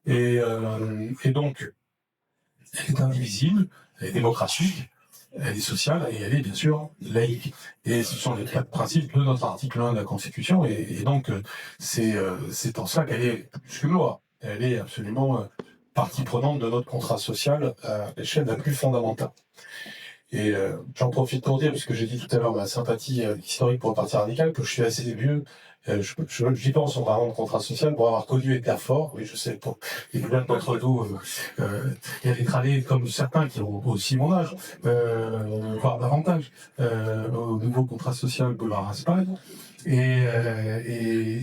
Et donc, elle est indivisible, elle est démocratique, elle est sociale et elle est bien sûr laïque. Et ce sont les 4 principes de notre article 1 de la Constitution. Et donc, c'est en cela qu'elle est plus qu'une loi. Elle est absolument partie prenante de notre contrat social à l'échelle la plus fondamentale. Et j'en profite pour dire, puisque j'ai dit tout à l'heure ma sympathie historique pour le Parti radical, que je suis assez vieux. J'y pense en parlant de contrat social pour avoir connu État-fort. Oui, je sais, pour les plus jeunes d'entre nous, il y a des tralés comme certains qui ont aussi mon âge, voire davantage, au nouveau contrat social Boulard-Raspail. Et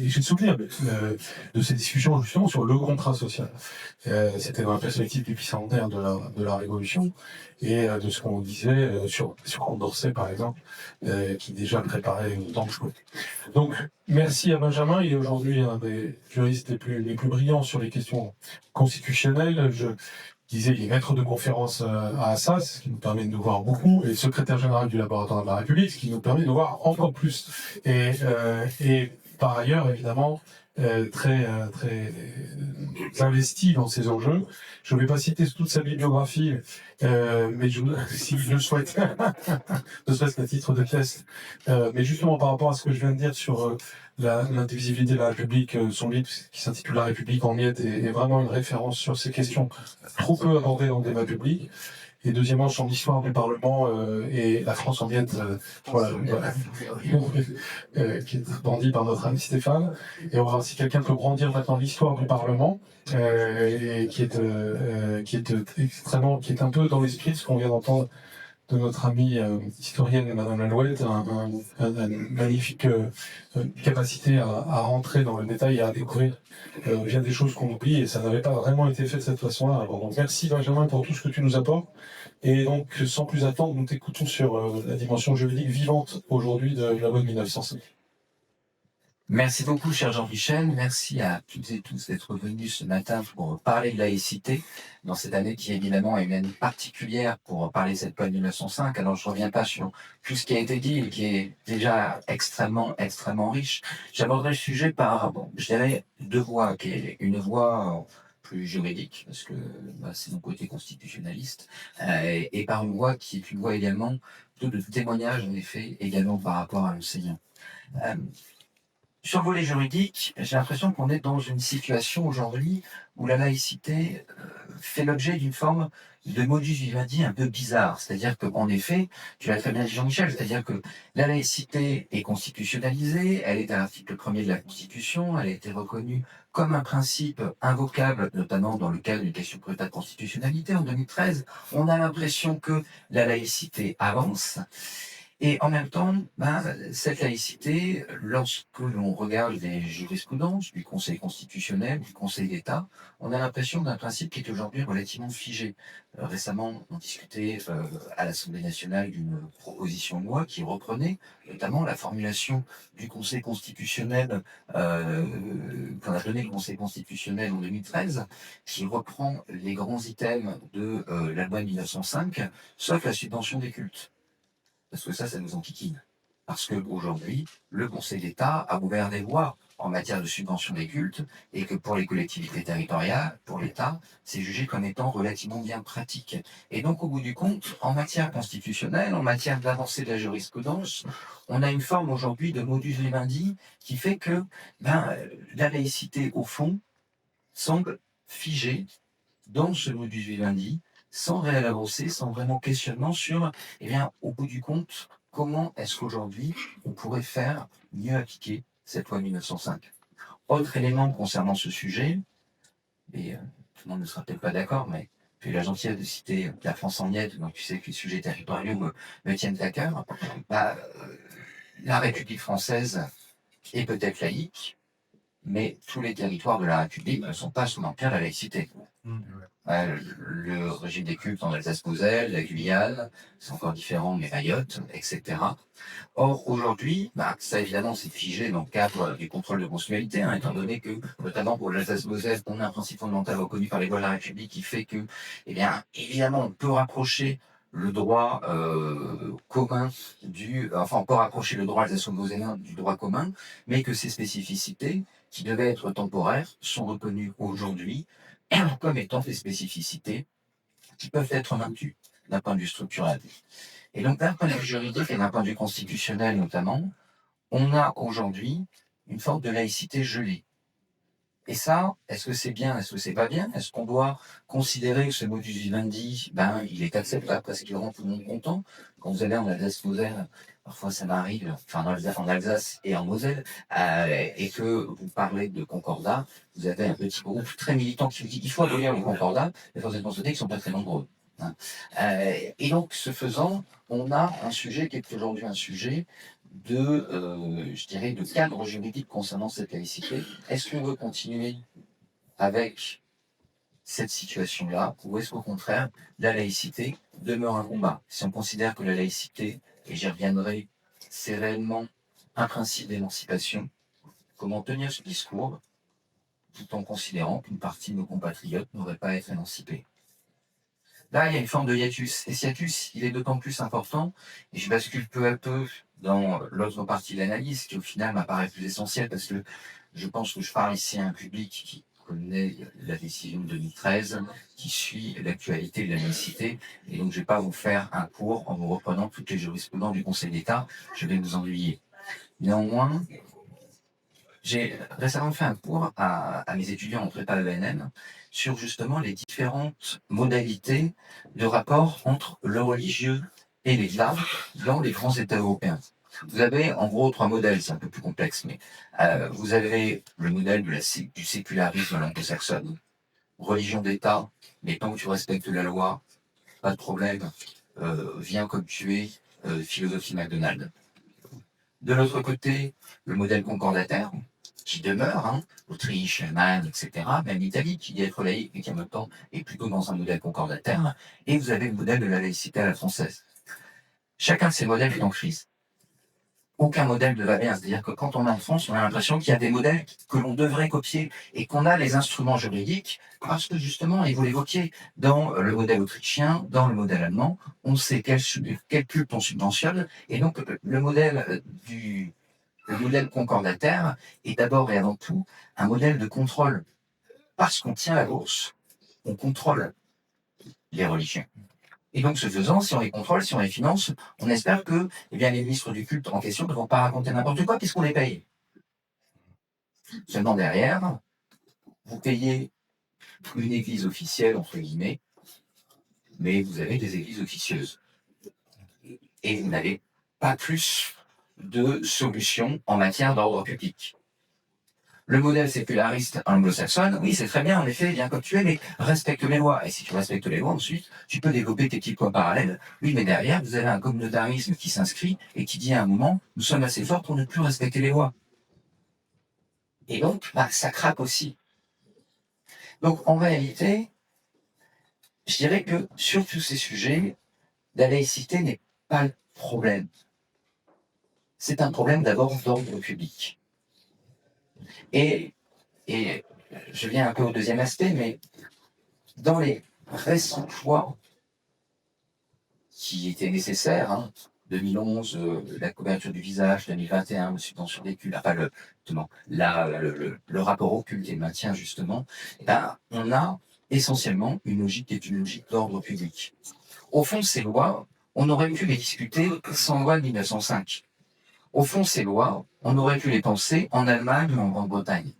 j'ai le souvenir de ces discussions justement sur le contrat social. C'était dans la perspective du bicentenaire de la Révolution et de ce qu'on disait sur Condorcet par exemple, qui déjà préparait autant de choses. Donc merci à Benjamin, il est aujourd'hui un des juristes les plus brillants sur les questions constitutionnelles. Je disais, il est maître de conférence à Assas, ce qui nous permet de nous voir beaucoup, et secrétaire général du laboratoire de la République, ce qui nous permet de nous voir encore plus. Et par ailleurs, évidemment, très investi dans ces enjeux. Je ne vais pas citer toute sa bibliographie, mais si je le souhaite, ne serait-ce qu'à titre de test. Mais justement, par rapport à ce que je viens de dire sur l'indivisibilité de la République, son livre qui s'intitule La République en miettes est vraiment une référence sur ces questions trop peu abordées dans le débat public. Et deuxièmement, son histoire du Parlement et la France en miettes, qui est brandie par notre ami Stéphane. Et on va voir si quelqu'un peut brandir maintenant l'histoire du Parlement, et qui est un peu dans l'esprit de ce qu'on vient d'entendre de notre amie historienne Madame Lalouette, une magnifique capacité à rentrer dans le détail et à découvrir bien des choses qu'on oublie, et ça n'avait pas vraiment été fait de cette façon-là avant. Donc merci Benjamin pour tout ce que tu nous apportes, et donc sans plus attendre, nous t'écoutons sur la dimension juridique vivante aujourd'hui de la loi de 1905. Merci beaucoup, cher Jean-Michel. Merci à toutes et tous d'être venus ce matin pour parler de laïcité dans cette année qui, évidemment, est une année particulière pour parler de cette loi de 1905. Alors, je ne reviens pas sur tout ce qui a été dit et qui est déjà extrêmement riche. J'aborderai le sujet par, je dirais, 2 voies, qui est une voie plus juridique, parce que c'est mon côté constitutionnaliste, et par une voie qui est une voie également plutôt de témoignage, en effet, également par rapport à l'enseignant. Sur le volet juridique, j'ai l'impression qu'on est dans une situation aujourd'hui où la laïcité fait l'objet d'une forme de modus vivendi un peu bizarre. C'est-à-dire qu'en effet, tu l'as très bien dit Jean-Michel, c'est-à-dire que la laïcité est constitutionnalisée, elle est à l'article 1er de la Constitution, elle a été reconnue comme un principe invocable, notamment dans le cadre d'une question pour l'état de constitutionnalité en 2013. On a l'impression que la laïcité avance. Et en même temps, cette laïcité, lorsque l'on regarde les jurisprudences du Conseil constitutionnel, du Conseil d'État, on a l'impression d'un principe qui est aujourd'hui relativement figé. Récemment, on discutait à l'Assemblée nationale d'une proposition de loi qui reprenait notamment la formulation du Conseil constitutionnel qu'on a donné le Conseil constitutionnel en 2013, qui reprend les grands items de la loi de 1905, sauf la subvention des cultes. Parce que ça nous enquiquine. Parce qu'aujourd'hui, le Conseil d'État a ouvert des voies en matière de subvention des cultes et que pour les collectivités territoriales, pour l'État, c'est jugé comme étant relativement bien pratique. Et donc, au bout du compte, en matière constitutionnelle, en matière d'avancée de la jurisprudence, on a une forme aujourd'hui de modus vivendi qui fait que la laïcité, au fond, semble figée dans ce modus vivendi, sans réelle avancée, sans vraiment questionnement sur, au bout du compte, comment est-ce qu'aujourd'hui on pourrait faire mieux appliquer cette loi 1905. Autre élément concernant ce sujet, et tout le monde ne sera peut-être pas d'accord, mais j'ai eu la gentillesse de citer la France en miettes, donc tu sais que les sujets territoriaux me tiennent à cœur. La République française est peut-être laïque, mais tous les territoires de la République ne sont pas sous l'empire de la laïcité. Le régime des cultes en Alsace-Moselle, la Guyane, c'est encore différent, mais Mayotte, etc. Or, aujourd'hui, ça évidemment c'est figé dans le cadre du contrôle de constitutionnalité, étant donné que, notamment pour l'Alsace-Moselle, on a un principe fondamental reconnu par les lois de la République qui fait que, évidemment, on peut rapprocher le droit commun on peut rapprocher le droit alsace-mosellan du droit commun, mais que ces spécificités, qui devaient être temporaires, sont reconnues aujourd'hui comme étant des spécificités qui peuvent être maintenues d'un point de vue structurel. Et donc, d'un point de vue juridique et d'un point de vue constitutionnel notamment, on a aujourd'hui une forme de laïcité gelée. Et ça, est-ce que c'est bien, est-ce que c'est pas bien? Est-ce qu'on doit considérer que ce modus vivendi, il est acceptable parce qu'il rend tout le monde content? Quand vous allez en Alsace-Moselle, parfois ça m'arrive, en Alsace et en Moselle, et que vous parlez de concordat, vous avez un petit groupe très militant qui dit qu'il faut abolir le concordat, mais vous êtes constaté qu'ils sont pas très nombreux. Et donc, ce faisant, on a un sujet qui est aujourd'hui un sujet de cadre juridique concernant cette laïcité. Est-ce qu'on veut continuer avec cette situation-là, ou est-ce qu'au contraire, la laïcité demeure un combat? Si on considère que la laïcité, et j'y reviendrai, c'est réellement un principe d'émancipation, comment tenir ce discours tout en considérant qu'une partie de nos compatriotes n'aurait pas à être émancipée? Là, il y a une forme de hiatus. Et ce hiatus, il est d'autant plus important, et je bascule peu à peu dans l'autre partie de l'analyse, qui au final m'apparaît plus essentielle, parce que je pense que je parle ici à un public qui connaît la décision de 2013, qui suit l'actualité de la laïcité, et donc je ne vais pas vous faire un cours en vous reprenant toutes les jurisprudences du Conseil d'État, je vais vous ennuyer. Néanmoins, j'ai récemment fait un cours à mes étudiants en prépa ENM sur justement les différentes modalités de rapport entre le religieux et l'État dans les grands États européens. Vous avez en gros 3 modèles, c'est un peu plus complexe, mais vous avez le modèle du sécularisme anglo-saxonne, religion d'État, mais tant que tu respectes la loi, pas de problème, viens comme tu es, philosophie McDonald's. De l'autre côté, le modèle concordataire, qui demeure, Autriche, Allemagne, etc., même l'Italie, qui dit être laïque, mais qui en même temps est plutôt dans un modèle concordataire, et vous avez le modèle de la laïcité à la française. Chacun de ces modèles est en crise. Aucun modèle ne va bien, c'est-à-dire que quand on est en France, on a l'impression qu'il y a des modèles que l'on devrait copier, et qu'on a les instruments juridiques, parce que justement, et vous l'évoquiez, dans le modèle autrichien, dans le modèle allemand, on sait quel culte on subventionne, et donc le modèle concordataire est d'abord et avant tout un modèle de contrôle. Parce qu'on tient la bourse, on contrôle les religions. Et donc, ce faisant, si on les contrôle, si on les finance, on espère que les ministres du culte en question ne vont pas raconter n'importe quoi puisqu'on les paye. Seulement derrière, vous payez une église officielle, entre guillemets, mais vous avez des églises officieuses. Et vous n'avez pas plus de solutions en matière d'ordre public. Le modèle séculariste anglo-saxon, oui, c'est très bien, en effet, bien comme tu es, mais respecte les lois. Et si tu respectes les lois, ensuite, tu peux développer tes petits points parallèles. Oui, mais derrière, vous avez un communautarisme qui s'inscrit et qui dit à un moment, nous sommes assez forts pour ne plus respecter les lois. Et donc, ça craque aussi. Donc, en réalité, je dirais que sur tous ces sujets, la laïcité n'est pas le problème. C'est un problème d'abord d'ordre public. Et je viens un peu au deuxième aspect, mais dans les récents choix qui étaient nécessaires, 2011, la couverture du visage, 2021, la subvention des cultes, enfin le rapport au culte et le maintien justement, on a essentiellement une logique qui est une logique d'ordre public. Au fond, ces lois, on aurait pu les discuter sans loi de 1905. Au fond, ces lois, on aurait pu les penser en Allemagne ou en Grande-Bretagne.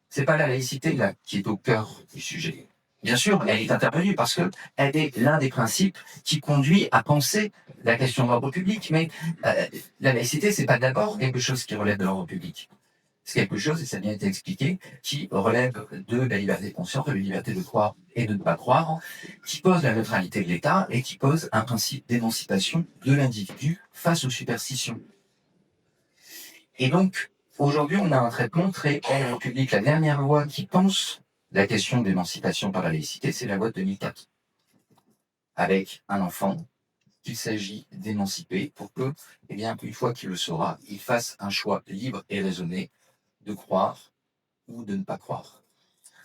C'est pas la laïcité là qui est au cœur du sujet. Bien sûr, elle est intervenue parce que elle est l'un des principes qui conduit à penser la question de l'ordre public. Mais la laïcité, c'est pas d'abord quelque chose qui relève de l'ordre public. C'est quelque chose, et ça a bien été expliqué, qui relève de la liberté de conscience, de la liberté de croire et de ne pas croire, qui pose la neutralité de l'État et qui pose un principe d'émancipation de l'individu face aux superstitions. Et donc, aujourd'hui, on a un traitement très ordre public. La dernière loi qui pense la question d'émancipation par la laïcité, c'est la loi de 2004. Avec un enfant qu'il s'agit d'émanciper pour que, une fois qu'il le saura, il fasse un choix libre et raisonné de croire ou de ne pas croire.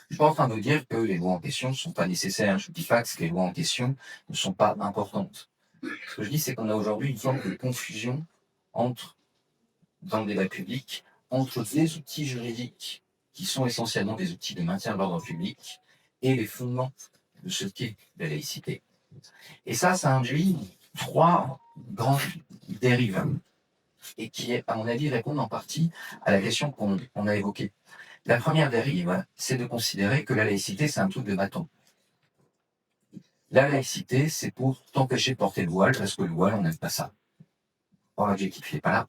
Je suis pas en train de dire que les lois en question ne sont pas nécessaires. Je ne dis pas que les lois en question ne sont pas importantes. Ce que je dis, c'est qu'on a aujourd'hui une forme de confusion dans le débat public, entre les outils juridiques qui sont essentiellement des outils de maintien de l'ordre public et les fondements de ce qu'est la laïcité. Et ça induit 3 grandes dérives et qui, à mon avis, répondent en partie à la question qu'on a évoquée. La première dérive, c'est de considérer que la laïcité, c'est un truc de bâton. La laïcité, c'est pour t'empêcher de porter le voile, parce que le voile, on n'aime pas ça. Or, l'objectif, il n'est pas là.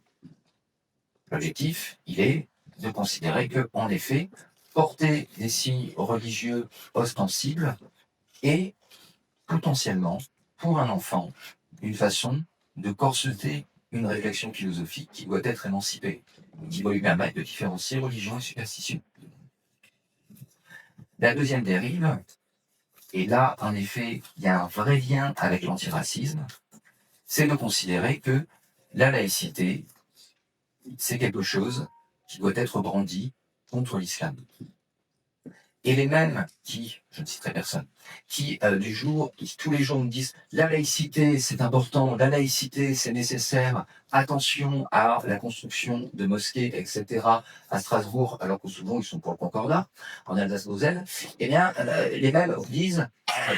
L'objectif, il est de considérer que, en effet, porter des signes religieux ostensibles est potentiellement, pour un enfant, une façon de corseter une réflexion philosophique qui doit être émancipée, qui doit lui permettre de différencier religion et superstition. La deuxième dérive, et là, en effet, il y a un vrai lien avec l'antiracisme, c'est de considérer que la laïcité, c'est quelque chose qui doit être brandi contre l'islam. Et les mêmes qui, je ne citerai personne, qui tous les jours nous disent la laïcité c'est important, la laïcité c'est nécessaire, attention à la construction de mosquées, etc. à Strasbourg, alors que souvent ils sont pour le Concordat, en Alsace-Moselle, les mêmes vous disent,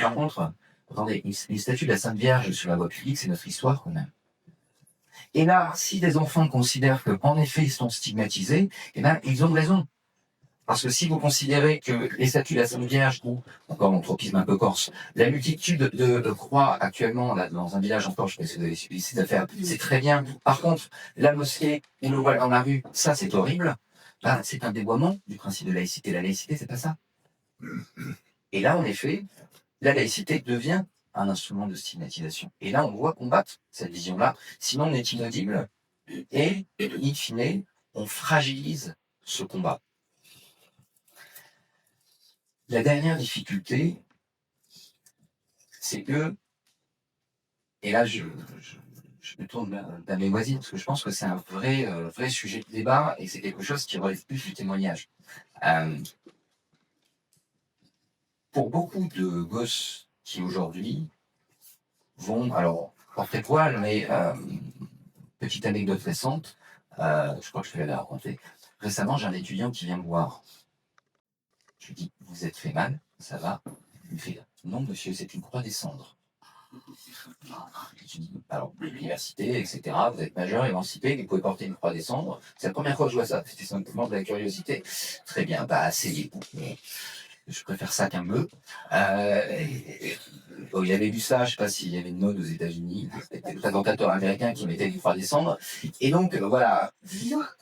par contre, attendez, une statue de la Sainte Vierge sur la voie publique, c'est notre histoire quand même. Et là, si des enfants considèrent qu'en effet ils sont stigmatisés, ils ont raison. Parce que si vous considérez que les statues de la Sainte Vierge, ou encore mon tropisme un peu corse, la multitude de croix actuellement là, dans un village en Corse, je sais pas si vous avez suivi cette affaire, c'est très bien. Par contre, la mosquée, on le voit dans la rue, ça c'est horrible. C'est un dévoiement du principe de laïcité. La laïcité, c'est pas ça. Et là, en effet, la laïcité devient un instrument de stigmatisation. Et là, on doit combattre cette vision-là, sinon on est inaudible et, in fine, on fragilise ce combat. La dernière difficulté, c'est que, et là je me tourne vers mes voisines, parce que je pense que c'est un vrai sujet de débat, et c'est quelque chose qui relève plus du témoignage. Pour beaucoup de gosses qui aujourd'hui vont, alors, porter poil, mais petite anecdote récente, je crois que je vais la raconter. Récemment, j'ai un étudiant qui vient me voir. Je lui dis, vous êtes fait mal, ça va? Il me fait, non monsieur, c'est une croix des cendres. Je dis, alors, l'université, etc., vous êtes majeur, émancipé, vous pouvez porter une croix des cendres. C'est la première fois que je vois ça, c'était simplement de la curiosité. Très bien, asseyez-vous. Je préfère ça qu'un me. Bon, il avait vu ça, je sais pas s'il y avait une mode aux États-Unis, c'était le présentateur américain qui mettait du 3 décembre. Et donc, voilà,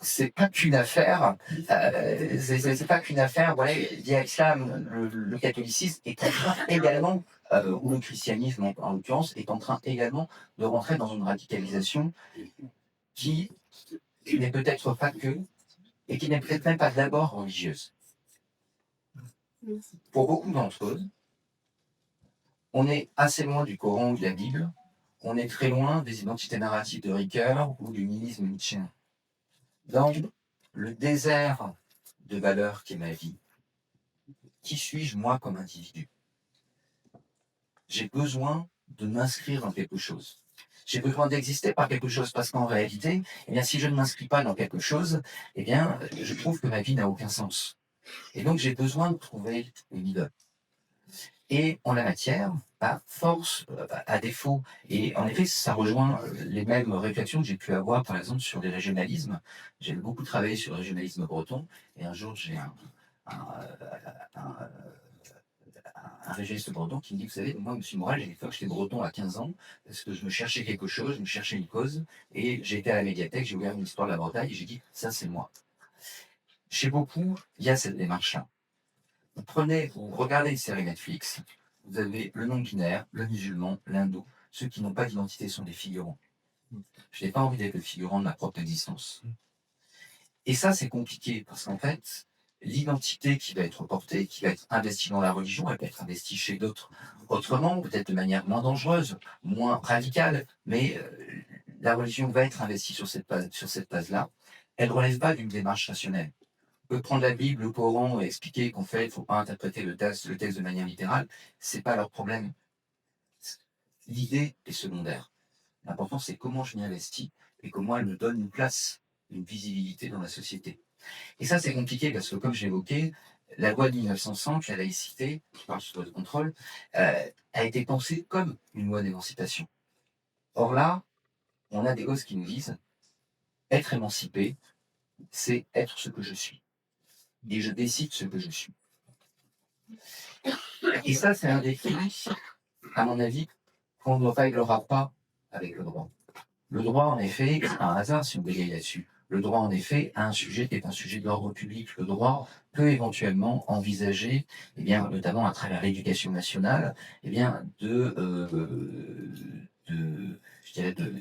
c'est pas qu'une affaire, c'est pas qu'une affaire, voilà, via l'islam, le catholicisme est en train également, ou le christianisme en l'occurrence, est en train également de rentrer dans une radicalisation qui n'est peut-être pas que, et qui n'est peut-être même pas d'abord religieuse. Pour beaucoup d'entre eux, on est assez loin du Coran ou de la Bible, on est très loin des identités narratives de Ricoeur ou du nihilisme nietzschéen. Dans le désert de valeurs qu'est ma vie, qui suis-je moi comme individu? J'ai besoin de m'inscrire dans quelque chose. J'ai besoin d'exister par quelque chose parce qu'en réalité, eh bien, si je ne m'inscris pas dans quelque chose, eh bien, je trouve que ma vie n'a aucun sens. Et donc, j'ai besoin de trouver une idole. Et en la matière, à force, à défaut, et en effet, ça rejoint les mêmes réflexions que j'ai pu avoir, par exemple, sur les régionalismes. J'ai beaucoup travaillé sur le régionalisme breton, et un jour, j'ai un régionaliste breton qui me dit, vous savez, moi, M. Morel, j'ai fait que j'étais breton à 15 ans, parce que je me cherchais quelque chose, je me cherchais une cause, et j'ai été à la médiathèque, j'ai ouvert une histoire de la Bretagne, et j'ai dit, ça, c'est moi. Chez beaucoup, il y a cette démarche-là. Vous regardez une série Netflix, vous avez le non-binaire, le musulman, l'hindou. Ceux qui n'ont pas d'identité sont des figurants. Je n'ai pas envie d'être le figurant de ma propre existence. Et ça, c'est compliqué, parce qu'en fait, l'identité qui va être portée, qui va être investie dans la religion, elle peut être investie chez d'autres autrement, peut-être de manière moins dangereuse, moins radicale, mais la religion va être investie sur cette base-là. Elle ne relève pas d'une démarche rationnelle. On peut prendre la Bible, le Coran et expliquer qu'en fait, il ne faut pas interpréter le texte de manière littérale. Ce n'est pas leur problème. L'idée est secondaire. L'important, c'est comment je m'y investis et comment elle me donne une place, une visibilité dans la société. Et ça, c'est compliqué parce que, comme j'évoquais, la loi de 1905, la laïcité, qui parle sur le contrôle, a été pensée comme une loi d'émancipation. Or là, on a des gosses qui nous disent être émancipé, c'est être ce que je suis. Et je décide ce que je suis. Et ça, c'est un défi, à mon avis, qu'on ne réglera pas avec le droit. Le droit, en effet, c'est un hasard si on bégaye là-dessus. Le droit, en effet, a un sujet qui est un sujet de l'ordre public. Le droit peut éventuellement envisager, eh bien, notamment à travers l'éducation nationale, eh bien, de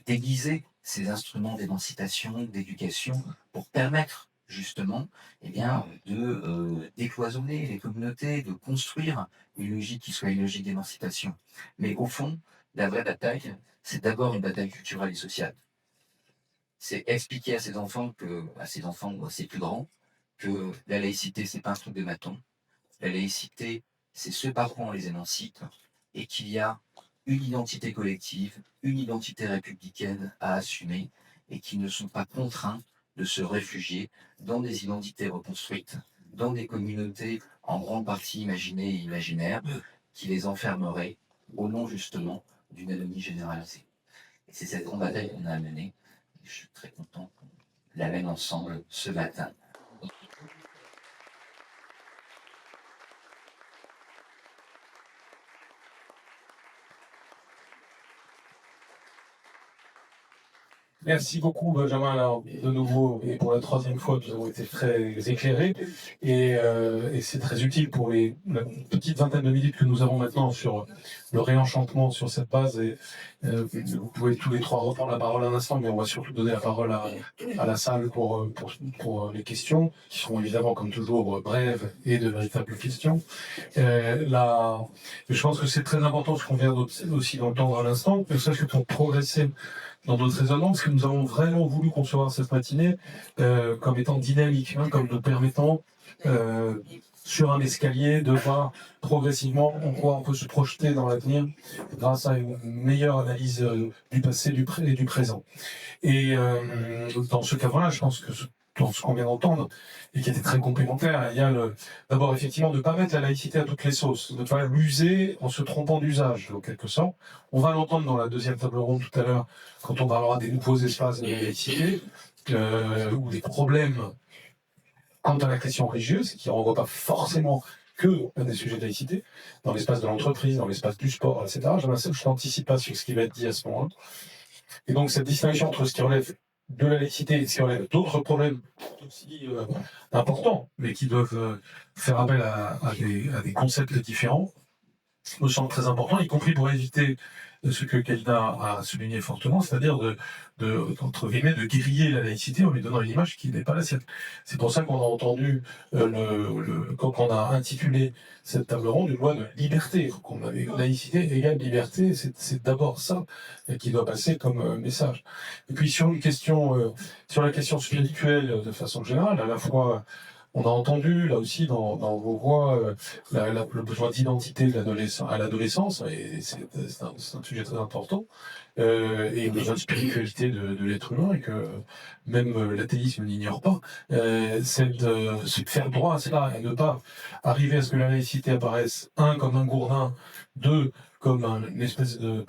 déguiser ces instruments d'émancipation, d'éducation, pour permettre justement, eh bien, de décloisonner les communautés, de construire une logique qui soit une logique d'émancipation. Mais au fond, la vraie bataille, c'est d'abord une bataille culturelle et sociale. C'est expliquer à ses enfants ou à ses plus grands, que la laïcité, c'est pas un truc de maton. La laïcité, c'est ce par quoi on les émancipe, et qu'il y a une identité collective, une identité républicaine à assumer, et qu'ils ne sont pas contraints de se réfugier dans des identités reconstruites, dans des communautés en grande partie imaginées et imaginaires, qui les enfermeraient au nom justement d'une anomie généralisée. Et c'est cette grande bataille qu'on a à mener. Je suis très content qu'on la mène ensemble ce matin. Merci beaucoup, Benjamin. Alors, de nouveau, et pour la troisième fois, nous avons été très éclairés. Et c'est très utile pour la petite vingtaine de minutes que nous avons maintenant sur le réenchantement sur cette base. Et vous pouvez tous les trois reprendre la parole un instant, mais on va surtout donner la parole à la salle pour les questions, qui seront évidemment, comme toujours, brèves et de véritables questions. Je pense que c'est très important ce qu'on vient aussi d'entendre à l'instant, que sache que pour progresser dans notre raisonnement, parce que nous avons vraiment voulu concevoir cette matinée comme étant dynamique, comme nous permettant, sur un escalier, de voir progressivement en quoi on peut se projeter dans l'avenir grâce à une meilleure analyse du passé, et du présent. Et dans ce cadre-là, je pense que dans ce qu'on vient d'entendre, et qui était très complémentaire, il y a d'abord effectivement de ne pas mettre la laïcité à toutes les sauces, de ne pas l'user en se trompant d'usage, en quelque sorte. On va l'entendre dans la deuxième table ronde tout à l'heure, quand on parlera des nouveaux espaces de laïcité, ou des problèmes quant à la question religieuse, qui ne renvoie pas forcément que des sujets de laïcité, dans l'espace de l'entreprise, dans l'espace du sport, etc. Je n'anticipe pas sur ce qui va être dit à ce moment-là. Et donc cette distinction entre ce qui relève de la laïcité et ce qui relève d'autres problèmes aussi importants, mais qui doivent faire appel à des concepts différents, me semble très important, y compris pour éviter ce que Kalina a souligné fortement, c'est-à-dire entre guillemets, de griller la laïcité en lui donnant une image qui n'est pas la sienne. C'est pour ça qu'on a entendu, quand on a intitulé cette table ronde, une loi de liberté. Qu'on avait laïcité égale liberté, c'est d'abord ça qui doit passer comme message. Et puis sur la question spirituelle de façon générale, à la fois on a entendu, là aussi, dans vos voix, le besoin d'identité à l'adolescence, et c'est un sujet très important, et le besoin de spiritualité de l'être humain, et que même l'athéisme n'ignore pas, c'est de faire droit à cela, et ne pas arriver à ce que la laïcité apparaisse, comme un gourdin, deux, comme une espèce de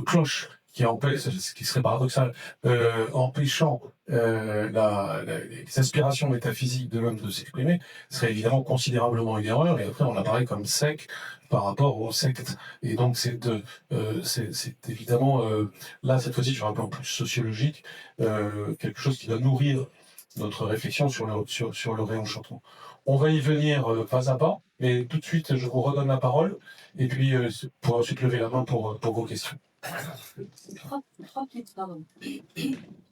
cloche qui empêche, ce qui serait paradoxal, empêchant les aspirations métaphysiques de l'homme de s'exprimer, serait évidemment considérablement une erreur, et après on apparaît comme sec par rapport aux sectes. Et donc c'est évidemment, là cette fois-ci sur un plan plus sociologique, quelque chose qui doit nourrir notre réflexion sur le réenchantement. On va y venir pas à pas, mais tout de suite je vous redonne la parole, et puis pour ensuite lever la main pour vos questions.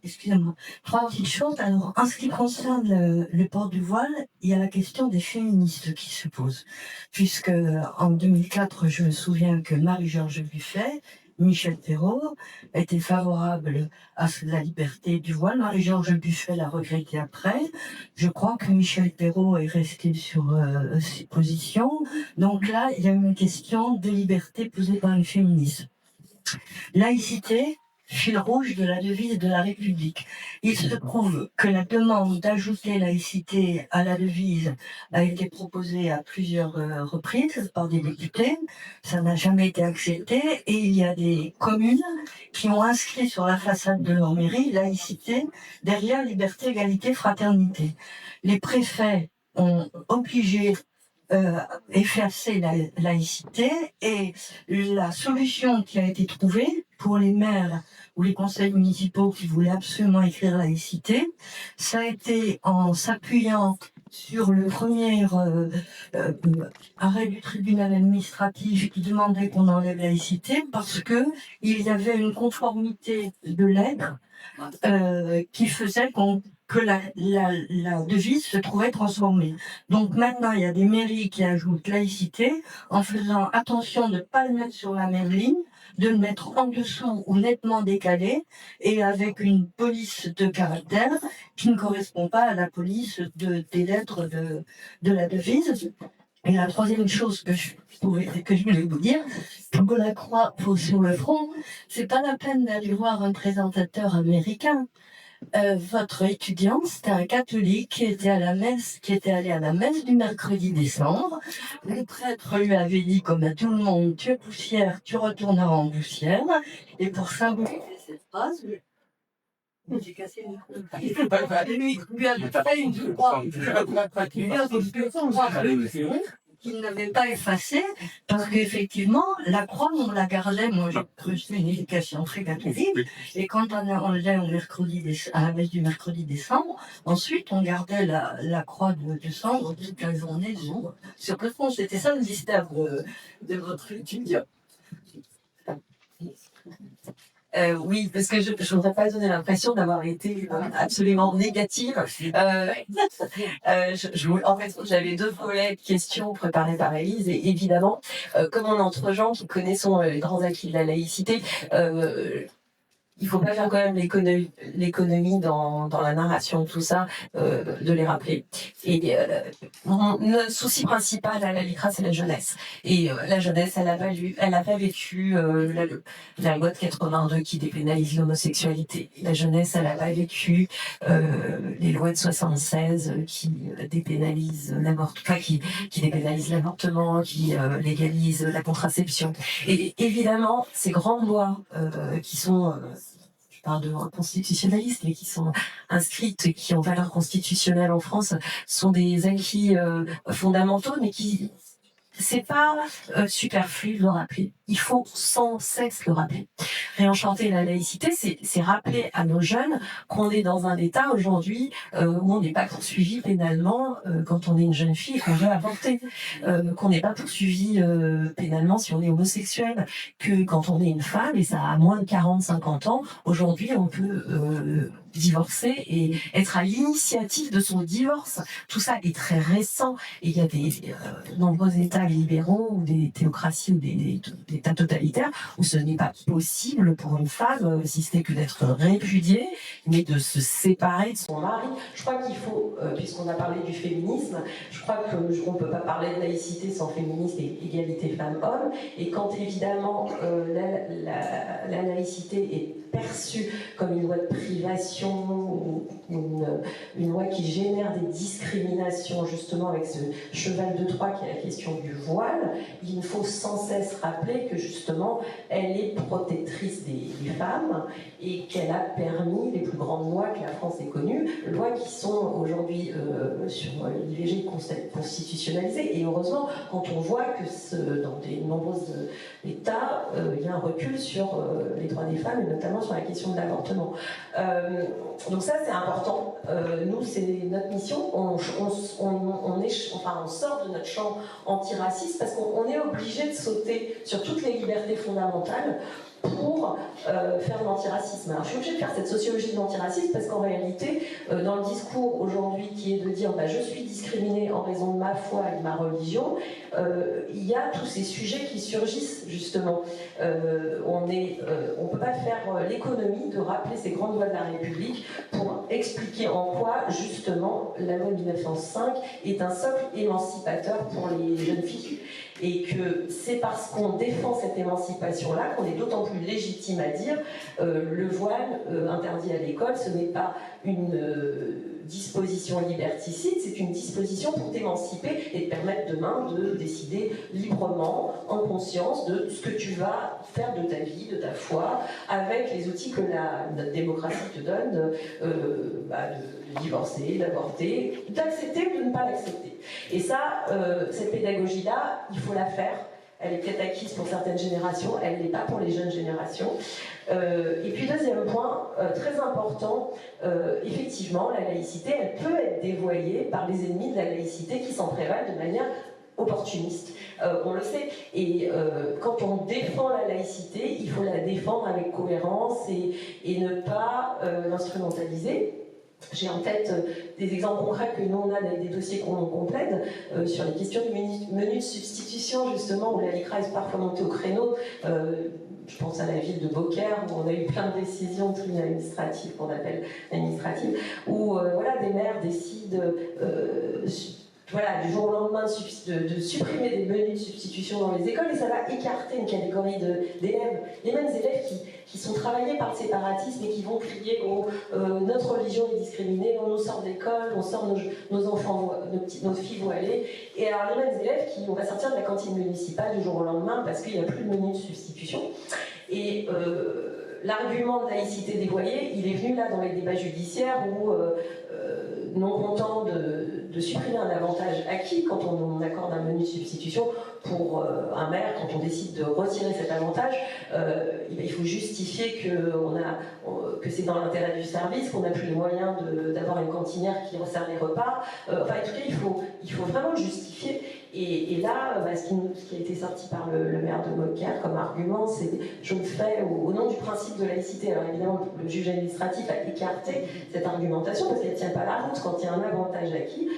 Excusez-moi. Trois petites choses. Alors, en ce qui concerne le port du voile, il y a la question des féministes qui se pose. Puisque, en 2004, je me souviens que Marie-Georges Buffet, Michel Perrault étaient favorables à la liberté du voile. Marie-Georges Buffet l'a regretté après. Je crois que Michel Perrault est resté sur ses positions. Donc là, il y a une question de liberté posée par une féministe. Laïcité, fil rouge de la devise de la République. Il se trouve que la demande d'ajouter laïcité à la devise a été proposée à plusieurs reprises par des députés. Ça n'a jamais été accepté et il y a des communes qui ont inscrit sur la façade de leur mairie laïcité derrière liberté, égalité, fraternité. Les préfets ont obligé effacer la laïcité et la solution qui a été trouvée pour les maires ou les conseils municipaux qui voulaient absolument écrire laïcité, ça a été en s'appuyant sur le premier arrêt du tribunal administratif qui demandait qu'on enlève laïcité parce que il y avait une conformité de lettres qui faisait que la devise se trouvait transformée. Donc maintenant, il y a des mairies qui ajoutent laïcité en faisant attention de ne pas le mettre sur la même ligne, de le mettre en dessous ou nettement décalé et avec une police de caractère qui ne correspond pas à la police des lettres de la devise. Et la troisième chose que je voulais vous dire, que la croix pose sur le front, c'est pas la peine d'aller voir un présentateur américain. Votre étudiant, c'était un catholique qui était allé à la messe du mercredi décembre. Le prêtre lui avait dit, comme à tout le monde, tu es poussière, tu retourneras en poussière. Et pour symboliser cette phrase, j'ai cassé le micro. Lui a fait une croix. Qu'il n'avait pas effacé, parce qu'effectivement, la croix, on la gardait, moi j'ai reçu une éducation très catholique, et quand on allait à la messe du mercredi décembre, ensuite on gardait la croix de cendre toute la journée sur le front. C'était ça le mystère de votre étudiant. Oui, parce que je ne voudrais pas donner l'impression d'avoir été absolument négative. En fait, j'avais deux volets de questions préparées par Élise, et évidemment, comme on est entre gens qui connaissons les grands acquis de la laïcité, il faut pas faire quand même l'économie dans la narration de tout ça, de les rappeler. Et le souci principal à la LICRA, c'est la jeunesse. Et la jeunesse, elle a pas vécu la loi de 82 qui dépénalise l'homosexualité. La jeunesse, elle a pas vécu les lois de 76 qui dépénalisent qui dépénalisent l'avortement, qui légalisent la contraception. Et évidemment, ces grandes lois qui sont je parle de constitutionnalistes, mais qui sont inscrites et qui ont valeur constitutionnelle en France, sont des acquis fondamentaux, mais qui c'est pas superflu de le rappeler. Il faut sans cesse le rappeler. Réenchanter la laïcité, c'est rappeler à nos jeunes qu'on est dans un état aujourd'hui où on n'est pas poursuivi pénalement quand on est une jeune fille et qu'on veut avorter, qu'on n'est pas poursuivi pénalement si on est homosexuel, que quand on est une femme et ça a moins de 40-50 ans, aujourd'hui on peut divorcer et être à l'initiative de son divorce. Tout ça est très récent et il y a des nombreux États libéraux ou des théocraties ou des États totalitaires où ce n'est pas possible pour une femme, si ce n'est que d'être répudiée, mais de se séparer de son mari. Je crois qu'il faut, puisqu'on a parlé du féminisme, je crois qu'on ne peut pas parler de laïcité sans féminisme et égalité femmes-hommes. Et quand évidemment la laïcité est perçue comme une loi de privation ou une loi qui génère des discriminations, justement avec ce cheval de Troie qui est la question du voile, il faut sans cesse rappeler que justement elle est protectrice des femmes et qu'elle a permis les plus grandes lois que la France ait connues, lois qui sont aujourd'hui sur l'IVG constitutionnalisées. Et heureusement, quand on voit que dans de nombreux États, il y a un recul sur les droits des femmes et notamment sur la question de l'avortement. Donc ça c'est important. Nous c'est notre mission. On sort de notre champ antiraciste parce qu'on est obligé de sauter sur toutes les libertés fondamentales pour faire de l'antiracisme. Alors je suis obligée de faire cette sociologie de l'antiracisme parce qu'en réalité, dans le discours aujourd'hui qui est de dire je suis discriminée en raison de ma foi et de ma religion, il y a tous ces sujets qui surgissent justement. On ne peut pas faire l'économie de rappeler ces grandes lois de la République pour expliquer en quoi justement la loi de 1905 est un socle émancipateur pour les jeunes filles. Et que c'est parce qu'on défend cette émancipation-là qu'on est d'autant plus légitime à dire le voile interdit à l'école, ce n'est pas une disposition liberticide, c'est une disposition pour t'émanciper et te permettre demain de décider librement, en conscience, de ce que tu vas faire de ta vie, de ta foi, avec les outils que notre démocratie te donne, de divorcer, d'avorter, d'accepter ou de ne pas l'accepter. Et ça, cette pédagogie-là, il faut la faire. Elle est peut-être acquise pour certaines générations, elle n'est pas pour les jeunes générations. Et puis deuxième point, très important, effectivement, la laïcité, elle peut être dévoyée par les ennemis de la laïcité qui s'en prévalent de manière opportuniste. On le sait. Et quand on défend la laïcité, il faut la défendre avec cohérence et ne pas l'instrumentaliser. J'ai en tête des exemples concrets que nous on a dans des dossiers qu'on plaide sur les questions du menu de substitution, justement, où la LICRA est parfois montée au créneau. Je pense à la ville de Beaucaire, où on a eu plein de décisions de tribunal administratif, qu'on appelle administratives, où des maires décident du jour au lendemain de supprimer des menus de substitution dans les écoles, et ça va écarter une catégorie d'élèves, les mêmes élèves qui sont travaillés par le séparatisme et qui vont crier notre religion est discriminée, on nous sort d'école, on sort nos enfants, nos filles voilées, et alors les mêmes élèves on va sortir de la cantine municipale du jour au lendemain parce qu'il n'y a plus de menu de substitution. Et l'argument de laïcité dévoyée, il est venu là dans les débats judiciaires où, non content de supprimer un avantage acquis quand on accorde un menu de substitution pour un maire, quand on décide de retirer cet avantage, il faut justifier que c'est dans l'intérêt du service, qu'on n'a plus les moyens d'avoir une cantinière qui resserre les repas. En tout cas, il faut vraiment le justifier. Et là, ce qui a été sorti par le maire de Beaucaire comme argument, c'est je le fais au nom du principe de laïcité. Alors évidemment, le juge administratif a écarté cette argumentation parce qu'elle ne tient pas la route quand il y a un avantage acquis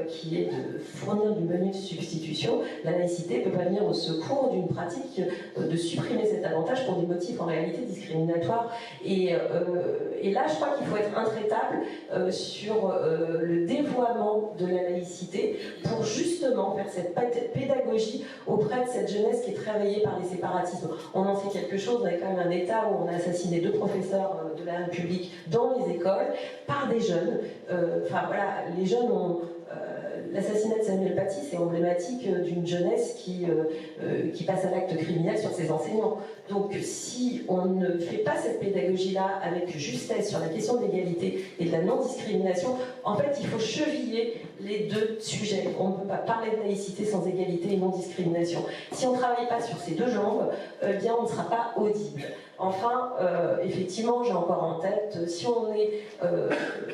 qui est de fournir du menu de substitution. La laïcité ne peut pas venir au secours d'une pratique de supprimer cet avantage pour des motifs en réalité discriminatoires. Et là, je crois qu'il faut être intraitable sur le dévoiement de la laïcité pour justement faire cette pédagogie auprès de cette jeunesse qui est travaillée par les séparatismes. On en sait quelque chose, on a quand même un État où on a assassiné 2 professeurs de la République dans les écoles par des jeunes. Les jeunes ont l'assassinat de Samuel Paty, c'est emblématique d'une jeunesse qui passe à l'acte criminel sur ses enseignants. Donc si on ne fait pas cette pédagogie-là avec justesse sur la question de l'égalité et de la non-discrimination, en fait, il faut cheviller les deux sujets. On ne peut pas parler de laïcité sans égalité et non-discrimination. Si on ne travaille pas sur ces deux jambes, eh bien, on ne sera pas audible. Enfin, effectivement, j'ai encore en tête, si on est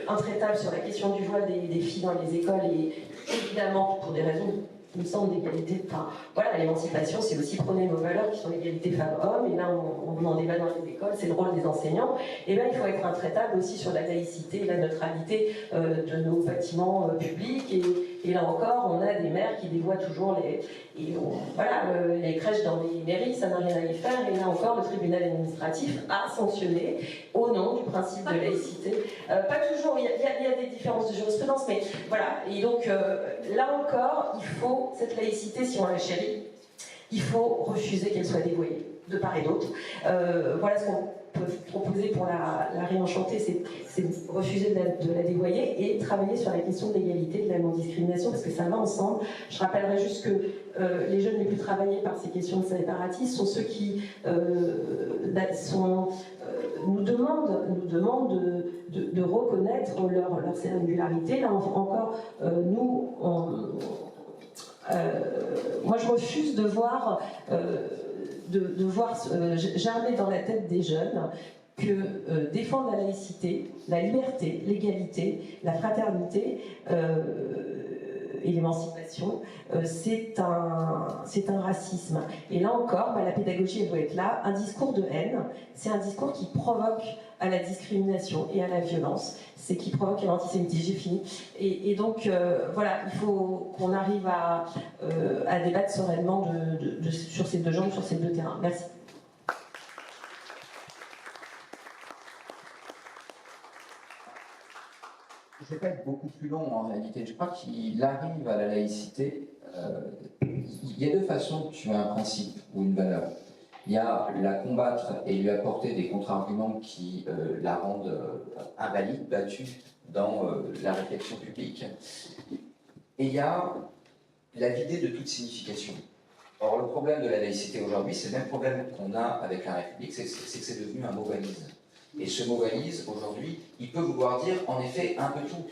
intraitable sur la question du voile des filles dans les écoles, et évidemment, pour des raisons, il me semble, d'égalité, enfin, voilà, l'émancipation, c'est aussi prôner nos valeurs qui sont l'égalité femmes-hommes, et là, on en débat dans les écoles, c'est le rôle des enseignants, et bien, il faut être intraitable aussi sur la laïcité et la neutralité de nos bâtiments publics, et là encore, on a des maires qui dévoient toujours les crèches dans les mairies, ça n'a rien à y faire, et là encore, le tribunal administratif a sanctionné au nom du principe de laïcité. Pas toujours, il y a des différences de jurisprudence, mais voilà, et donc là encore, il faut, cette laïcité, si on la chérit, il faut refuser qu'elle soit dévoyée, de part et d'autre. Voilà ce qu'on peut proposer pour la réenchanter, c'est refuser de la dévoyer et travailler sur la question de l'égalité, de la non-discrimination, parce que ça va ensemble. Je rappellerai juste que les jeunes les plus travaillés par ces questions de séparatisme sont ceux qui nous demandent de reconnaître leur singularité. Là encore, moi je refuse de voir germer dans la tête des jeunes que défendre la laïcité, la liberté, l'égalité, la fraternité et l'émancipation, c'est un racisme. Et là encore, la pédagogie elle doit être là. Un discours de haine, c'est un discours qui provoque à la discrimination et à la violence. C'est qui provoque à l'antisémitisme. J'ai fini. Et donc, voilà, il faut qu'on arrive à débattre sereinement sur ces deux jambes, sur ces deux terrains. Merci. Je ne vais pas être beaucoup plus long en réalité. Je crois qu'il arrive à la laïcité. Il y a deux façons de tuer un principe ou une valeur. Il y a la combattre et lui apporter des contre-arguments qui la rendent invalide, battue dans la réflexion publique. Et il y a la vider de toute signification. Or, le problème de la laïcité aujourd'hui, c'est le même problème qu'on a avec la République, c'est que c'est devenu un mot valise. Et ce mot valise, aujourd'hui, il peut vouloir dire, en effet, un peu tout.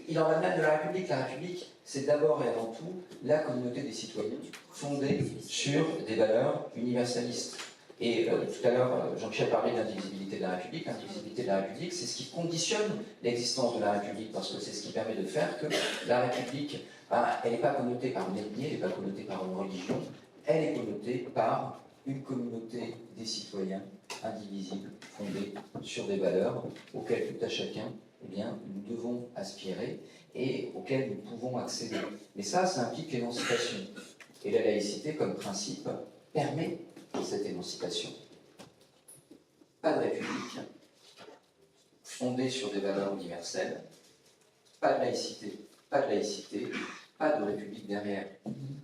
Il en va de même de la République. La République, c'est d'abord et avant tout la communauté des citoyens, fondée sur des valeurs universalistes. Et tout à l'heure, Jean-Michel parlait d'indivisibilité de la République. L'indivisibilité de la République, c'est ce qui conditionne l'existence de la République, parce que c'est ce qui permet de faire que la République, elle n'est pas connotée par une ethnie, elle n'est pas connotée par une religion, elle est connotée par une communauté des citoyens indivisibles, fondée sur des valeurs auxquelles tout à chacun, eh bien, nous devons aspirer et auxquelles nous pouvons accéder. Mais ça implique l'émancipation. Et la laïcité, comme principe, permet cette émancipation. Pas de république fondée sur des valeurs universelles, pas de laïcité, pas de république derrière.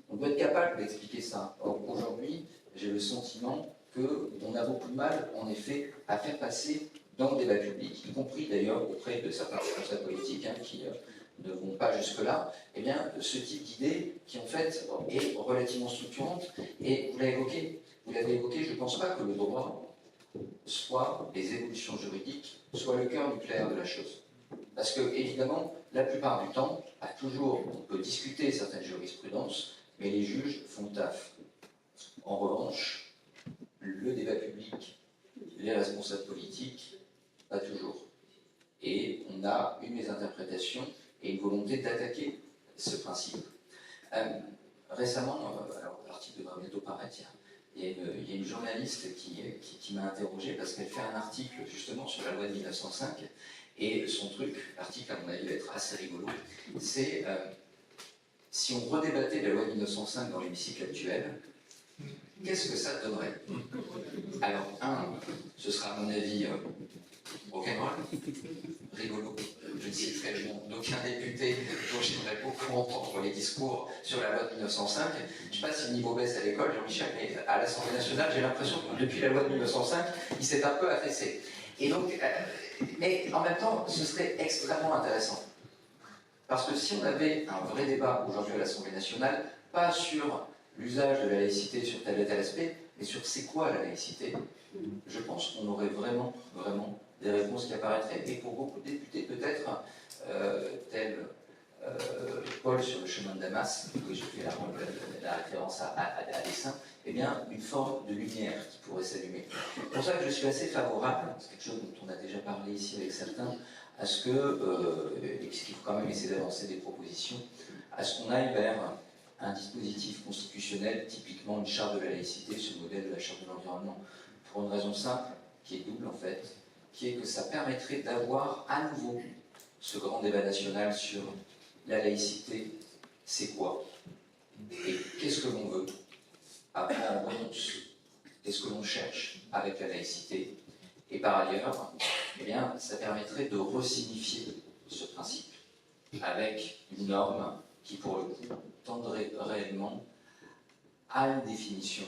On doit être capable d'expliquer ça. Or, aujourd'hui, j'ai le sentiment qu'on a beaucoup de mal, en effet, à faire passer dans le débat public, y compris d'ailleurs auprès de certains responsables politiques qui ne vont pas jusque-là, eh bien, ce type d'idée qui, en fait, est relativement structurante. Et vous l'avez évoqué, je ne pense pas que le droit soit, les évolutions juridiques, soit le cœur nucléaire de la chose. Parce que, évidemment, la plupart du temps, on peut discuter certaines jurisprudences, mais les juges font taf. En revanche, le débat public, les responsables politiques, pas toujours. Et on a une mésinterprétation et une volonté d'attaquer ce principe. Récemment, alors l'article devrait bientôt paraître, il y a une journaliste qui m'a interrogé parce qu'elle fait un article justement sur la loi de 1905 et son truc, l'article à mon avis va être assez rigolo, c'est si on redébattait la loi de 1905 dans l'hémicycle actuel, qu'est-ce que ça donnerait? Alors, ce sera à mon avis rock'n'roll, rigolo. Je ne citerai le nom d'aucun député dont j'aimerais beaucoup entendre les discours sur la loi de 1905. Je ne sais pas si le niveau baisse à l'école, Jean-Michel, mais à l'Assemblée nationale, j'ai l'impression que depuis la loi de 1905, il s'est un peu affaissé. Et donc, mais en même temps, ce serait extrêmement intéressant. Parce que si on avait un vrai débat aujourd'hui à l'Assemblée nationale, pas sur l'usage de la laïcité sur tel et tel aspect, mais sur c'est quoi la laïcité, je pense qu'on aurait vraiment, vraiment des réponses qui apparaîtraient. Et pour beaucoup de députés, peut-être, tel Paul sur le chemin de Damas, où je fais la référence à dessin, eh bien, une forme de lumière qui pourrait s'allumer. C'est pour ça que je suis assez favorable, c'est quelque chose dont on a déjà parlé ici avec certains, à ce que, et qu'il faut quand même essayer d'avancer des propositions, à ce qu'on aille vers un dispositif constitutionnel, typiquement une charte de la laïcité, sur le modèle de la charte de l'environnement, pour une raison simple, qui est double en fait, qui est que ça permettrait d'avoir à nouveau ce grand débat national sur la laïcité, c'est quoi? Et qu'est-ce que l'on veut? Après, on renonce. Qu'est-ce que l'on cherche avec la laïcité? Et par ailleurs, eh bien, ça permettrait de resignifier ce principe avec une norme qui, pour le coup, tendrait réellement à une définition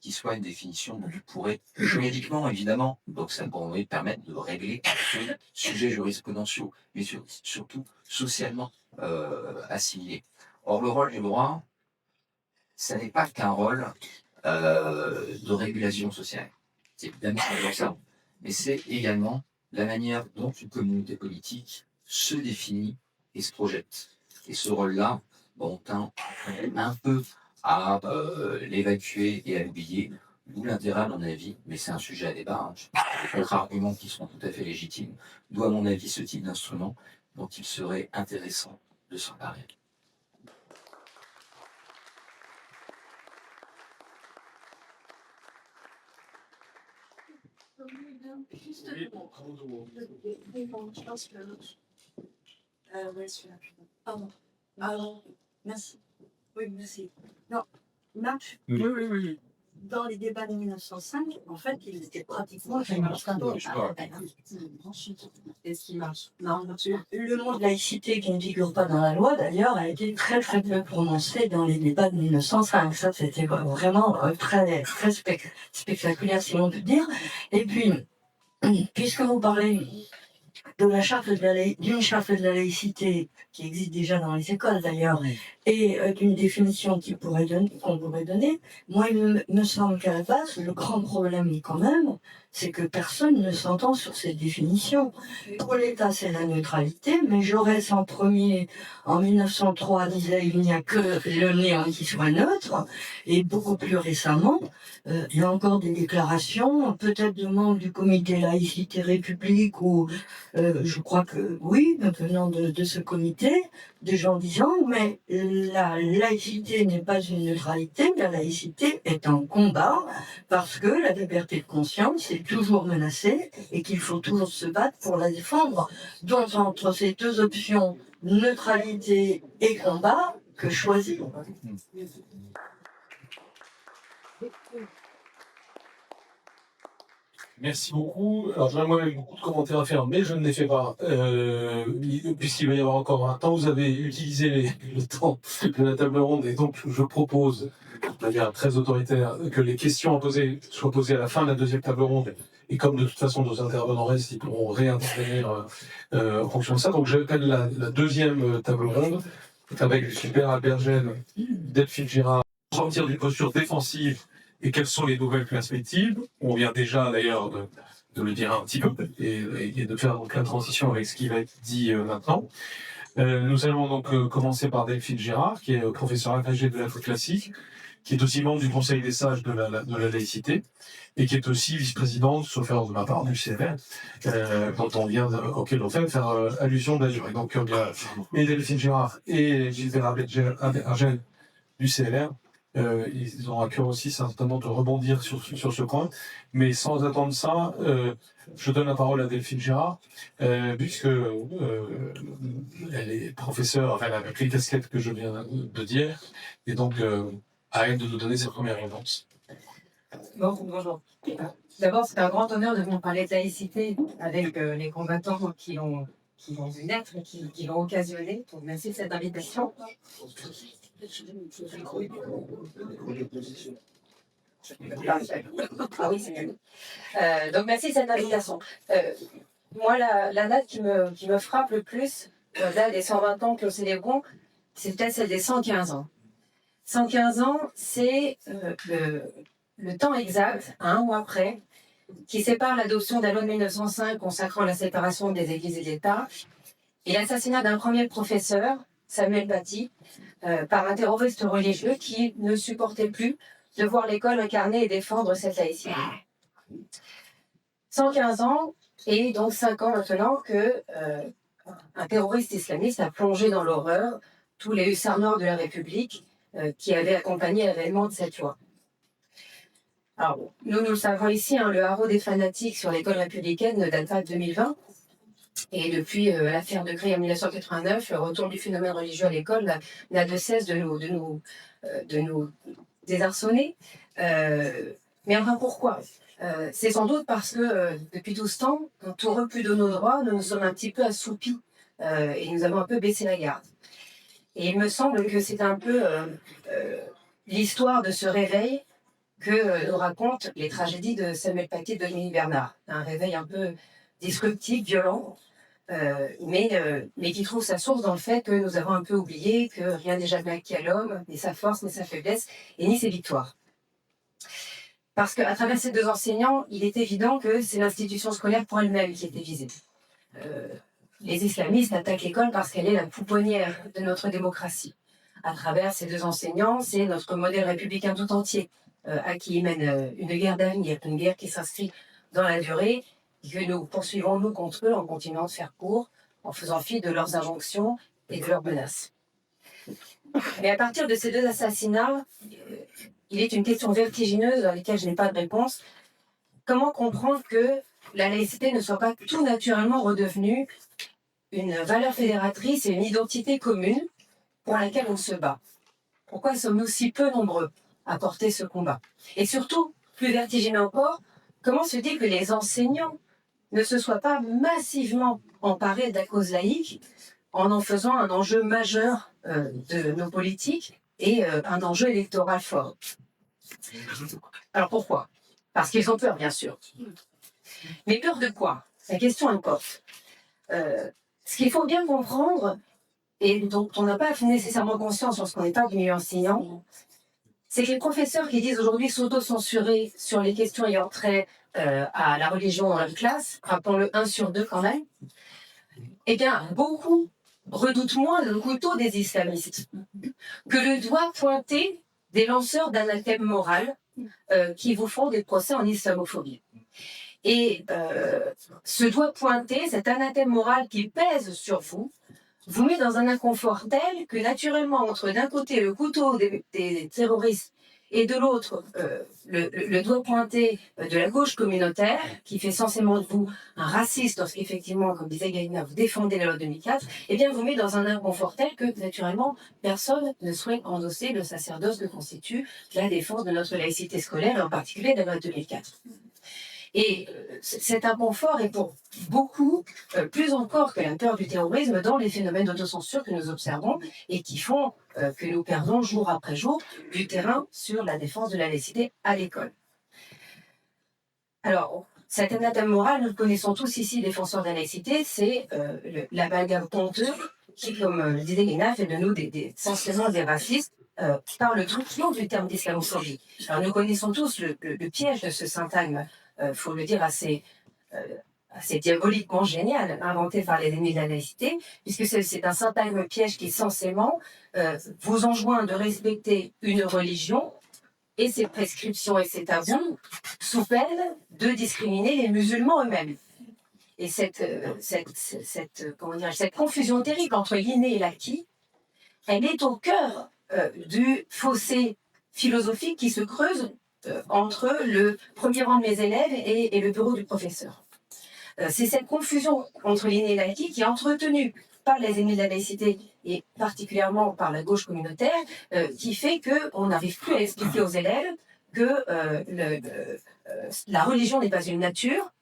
qui soit une définition qui pourrait, juridiquement évidemment, donc ça pourrait permettre de régler ces sujets jurisprudentiaux, mais surtout socialement assimilés. Or, le rôle du droit, ça n'est pas qu'un rôle de régulation sociale. C'est évidemment ça, mais c'est également la manière dont une communauté politique se définit et se projette. Et ce rôle-là, bon, on tend un peu à l'évacuer et à l'oublier, d'où l'intérêt à mon avis, mais c'est un sujet à débat, d'autres arguments qui seront tout à fait légitimes, d'où à mon avis ce type d'instrument dont il serait intéressant de s'emparer. Juste Oui, je pense que... ouais, celui-là. Pardon. Alors, merci. Oui, merci. Non, Marc, oui. dans les débats de 1905, en fait, il était pratiquement... Est-ce qu'il marche? Non, Le mot de laïcité qui ne figure pas dans la loi, d'ailleurs, a été très très peu prononcé dans les débats de 1905. Ça, c'était vraiment très, très spectaculaire, si l'on peut dire. Et puis, puisque vous parlez de la charte d'une charte de la laïcité qui existe déjà dans les écoles d'ailleurs, et d'une définition qu'on pourrait donner, moi il me semble qu'à la base, le grand problème quand même, c'est que personne ne s'entend sur cette définition. Pour l'État, c'est la neutralité, mais Jaurès en premier, en 1903, disait il n'y a que le néant qui soit neutre, et beaucoup plus récemment, il y a encore des déclarations, peut-être de membres du comité laïcité république, ou je crois que oui, venant de ce comité, des gens disant, mais la laïcité n'est pas une neutralité, la laïcité est un combat, parce que la liberté de conscience est toujours menacée, et qu'il faut toujours se battre pour la défendre. Donc entre ces deux options, neutralité et combat, que choisir? Merci beaucoup. Alors, j'aurais moi-même beaucoup de commentaires à faire, mais je ne les fais pas, puisqu'il va y avoir encore un temps. Vous avez utilisé le temps de la table ronde, et donc je propose, de manière très autoritaire, que les questions à poser soient posées à la fin de la deuxième table ronde. Et comme de toute façon nos intervenants restent, ils pourront réintervenir en fonction de ça. Donc j'appelle la deuxième table ronde, avec Gilbert Albergel, Delphine Girard, sortir d'une posture défensive. Et quelles sont les nouvelles perspectives? On vient déjà d'ailleurs de le dire un petit peu et de faire donc la transition avec ce qui va être dit maintenant. Nous allons donc commencer par Delphine Girard, qui est professeure agrégée de la faute classique, qui est aussi membre du Conseil des sages de la laïcité, et qui est aussi vice-présidente, sauf erreur de ma part, du CNR, auquel on vient de faire allusion d'ailleurs. Et donc, il y a et Delphine Girard et Gilbert Argel du CLR. Ils auront à cœur aussi certainement de rebondir sur ce point. Mais sans attendre ça, je donne la parole à Delphine Girard, puisque elle est professeure, enfin, avec les casquettes que je viens de dire, et donc à elle de nous donner sa première réponse. Bonjour. D'abord, c'est un grand honneur de venir parler de laïcité avec les combattants qui ont vu naître et qui l'ont occasionné. Donc, merci de cette invitation. Ah oui, c'est mieux. Donc merci de cette invitation. Moi, la date qui me frappe le plus, au-delà des 120 ans que nous célébrons, c'est peut-être celle des 115 ans. 115 ans, c'est le temps exact, à un mois près, qui sépare l'adoption de la loi de 1905 consacrant la séparation des églises et de l'État et l'assassinat d'un premier professeur, Samuel Paty, par un terroriste religieux qui ne supportait plus de voir l'école incarner et défendre cette laïcité. 115 ans, et donc 5 ans maintenant que un terroriste islamiste a plongé dans l'horreur tous les hussards noirs de la République qui avaient accompagné l'avènement de cette loi. Alors, nous le savons ici, hein, le haro des fanatiques sur l'école républicaine ne date pas de 2020. Et depuis l'affaire de Gray en 1989, le retour du phénomène religieux à l'école n'a de cesse de nous désarçonner. Mais enfin, pourquoi c'est sans doute parce que depuis tout ce temps, quand on repus de nos droits, nous nous sommes un petit peu assoupis et nous avons un peu baissé la garde. Et il me semble que c'est un peu l'histoire de ce réveil que nous racontent les tragédies de Samuel Paty et de Dominique Bernard. Un réveil un peu disruptif, violent, mais qui trouve sa source dans le fait que nous avons un peu oublié que rien n'est jamais acquis à l'homme, ni sa force, ni sa faiblesse, et ni ses victoires. Parce qu'à travers ces deux enseignants, il est évident que c'est l'institution scolaire pour elle-même qui était visée. Les islamistes attaquent l'école parce qu'elle est la pouponnière de notre démocratie. À travers ces deux enseignants, c'est notre modèle républicain tout entier à qui mène une guerre d'avenir, une guerre qui s'inscrit dans la durée, et que nous poursuivons, nous, contre eux, en continuant de faire court, en faisant fi de leurs injonctions et de leurs menaces. Mais à partir de ces deux assassinats, il est une question vertigineuse à laquelle je n'ai pas de réponse. Comment comprendre que la laïcité ne soit pas tout naturellement redevenue une valeur fédératrice et une identité commune pour laquelle on se bat? Pourquoi sommes-nous si peu nombreux à porter ce combat? Et surtout, plus vertigineux encore, comment se dit que les enseignants ne se soient pas massivement emparés de la cause laïque en faisant un enjeu majeur de nos politiques et un enjeu électoral fort? Alors pourquoi? Parce qu'ils ont peur, bien sûr. Mais peur de quoi? La question importe. Ce qu'il faut bien comprendre, et dont on n'a pas nécessairement conscience lorsqu'on n'est pas du milieu enseignant, c'est que les professeurs qui disent aujourd'hui s'auto-censurer sur les questions ayant trait à la religion dans la classe, rappelons-le 1 sur 2 quand même, eh bien, beaucoup redoutent moins le couteau des islamistes que le doigt pointé des lanceurs d'anathème moral qui vous font des procès en islamophobie. Et ce doigt pointé, cet anathème moral qui pèse sur vous, vous met dans un inconfort tel que naturellement, entre d'un côté le couteau des terroristes et de l'autre le doigt pointé de la gauche communautaire, qui fait censément de vous un raciste lorsqu'effectivement, comme disait Galina, vous défendez la loi 2004, eh bien vous met dans un inconfort tel que naturellement personne ne souhaite endosser le sacerdoce que constitue la défense de notre laïcité scolaire, et en particulier de la loi 2004. Et cet inconfort est pour beaucoup, plus encore que la peur du terrorisme, dans les phénomènes d'autocensure que nous observons et qui font que nous perdons jour après jour du terrain sur la défense de la laïcité à l'école. Alors, cet anathème moral, nous le connaissons tous ici, défenseurs de la laïcité, c'est l'amalgame ponteux qui, comme le disait Guéna, fait de nous essentiellement des racistes, par le truchement du terme d'islamophobie. Alors, nous connaissons tous le piège de ce syntagme, faut le dire, assez diaboliquement génial, inventé par les ennemis de la laïcité, puisque c'est un syntagme piège qui, censément, vous enjoint de respecter une religion et ses prescriptions et ses tabous, sous peine de discriminer les musulmans eux-mêmes. Et cette confusion terrible entre l'inné et l'acquis, elle est au cœur du fossé philosophique qui se creuse entre le premier rang de mes élèves et le bureau du professeur. C'est cette confusion entre l'inné et l'acquis qui est entretenue par les ennemis de la laïcité et particulièrement par la gauche communautaire qui fait qu'on n'arrive plus à expliquer aux élèves que la religion n'est pas une nature,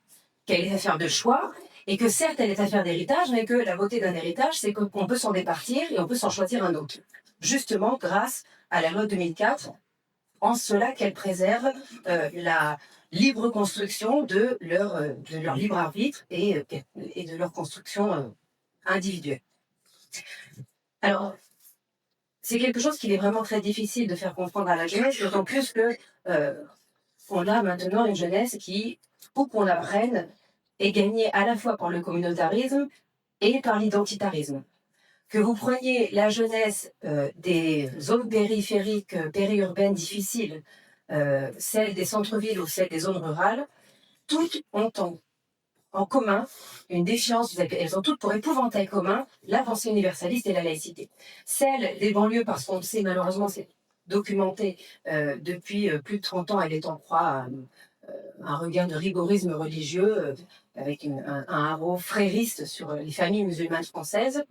qu'elle est affaire de choix, et que certes elle est affaire d'héritage, mais que la beauté d'un héritage, c'est qu'on peut s'en départir et on peut s'en choisir un autre. Justement grâce à la loi 2004, en cela qu'elle préserve la libre construction de leur libre arbitre et de leur construction individuelle. Alors, c'est quelque chose qu'il est vraiment très difficile de faire comprendre à la jeunesse, d'autant plus que on a maintenant une jeunesse qui, pour qu'on l'apprenne, est gagnée à la fois par le communautarisme et par l'identitarisme. Que vous preniez la jeunesse des zones périphériques, périurbaines difficiles, celle des centres-villes ou celle des zones rurales, toutes ont en commun une défiance, elles ont toutes pour épouvantail commun la pensée universaliste et la laïcité. Celle des banlieues, parce qu'on le sait malheureusement, c'est documenté depuis plus de 30 ans, elle est en proie à un regain de rigorisme religieux avec un haro frériste sur les familles musulmanes françaises.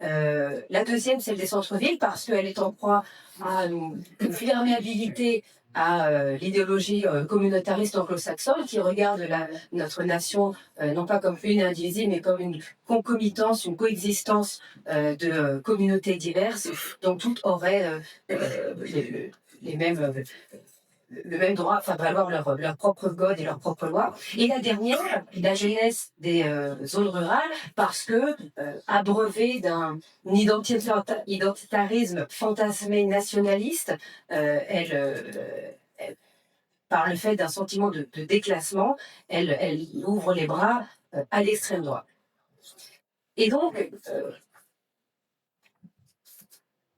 La deuxième, celle des centres-villes, parce qu'elle est en proie à une perméabilité à l'idéologie communautariste anglo-saxonne qui regarde notre nation non pas comme une indivisible, mais comme une concomitance, une coexistence de communautés diverses, dont toutes auraient les mêmes... le même droit, enfin valoir leur propre code et leur propre loi. Et la dernière, la jeunesse des zones rurales, parce que abreuvée d'un identitarisme fantasmé nationaliste, par le fait d'un sentiment de déclassement, elle ouvre les bras à l'extrême droite. Et donc,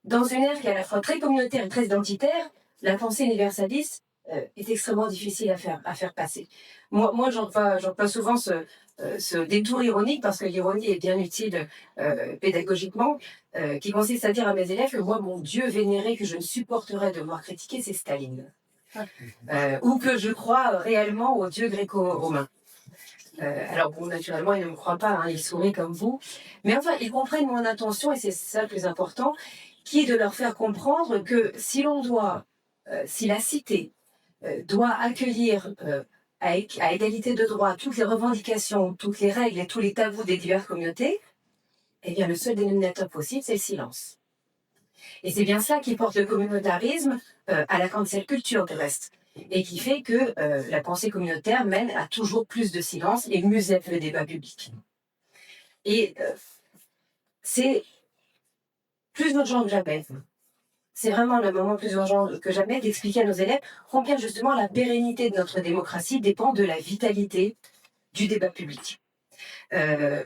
dans une ère qui est à la fois très communautaire et très identitaire, la pensée universaliste est extrêmement difficile à faire passer. Moi j'emploie souvent ce détour ironique, parce que l'ironie est bien utile pédagogiquement, qui consiste à dire à mes élèves que moi, mon Dieu vénéré que je ne supporterais de voir critiquer, c'est Staline. Ou que je crois réellement au Dieu gréco-romain. Alors bon, naturellement, ils ne me croient pas, hein, ils sourient comme vous. Mais enfin, ils comprennent mon intention, et c'est ça le plus important, qui est de leur faire comprendre que si l'on doit, si la cité doit accueillir à égalité de droit toutes les revendications, toutes les règles et tous les tabous des diverses communautés, eh bien le seul dénominateur possible, c'est le silence. Et c'est bien ça qui porte le communautarisme à la cancel culture terrestre, et qui fait que la pensée communautaire mène à toujours plus de silence et musette le débat public. Et c'est plus urgent que jamais. C'est vraiment le moment plus urgent que jamais d'expliquer à nos élèves combien justement la pérennité de notre démocratie dépend de la vitalité du débat public.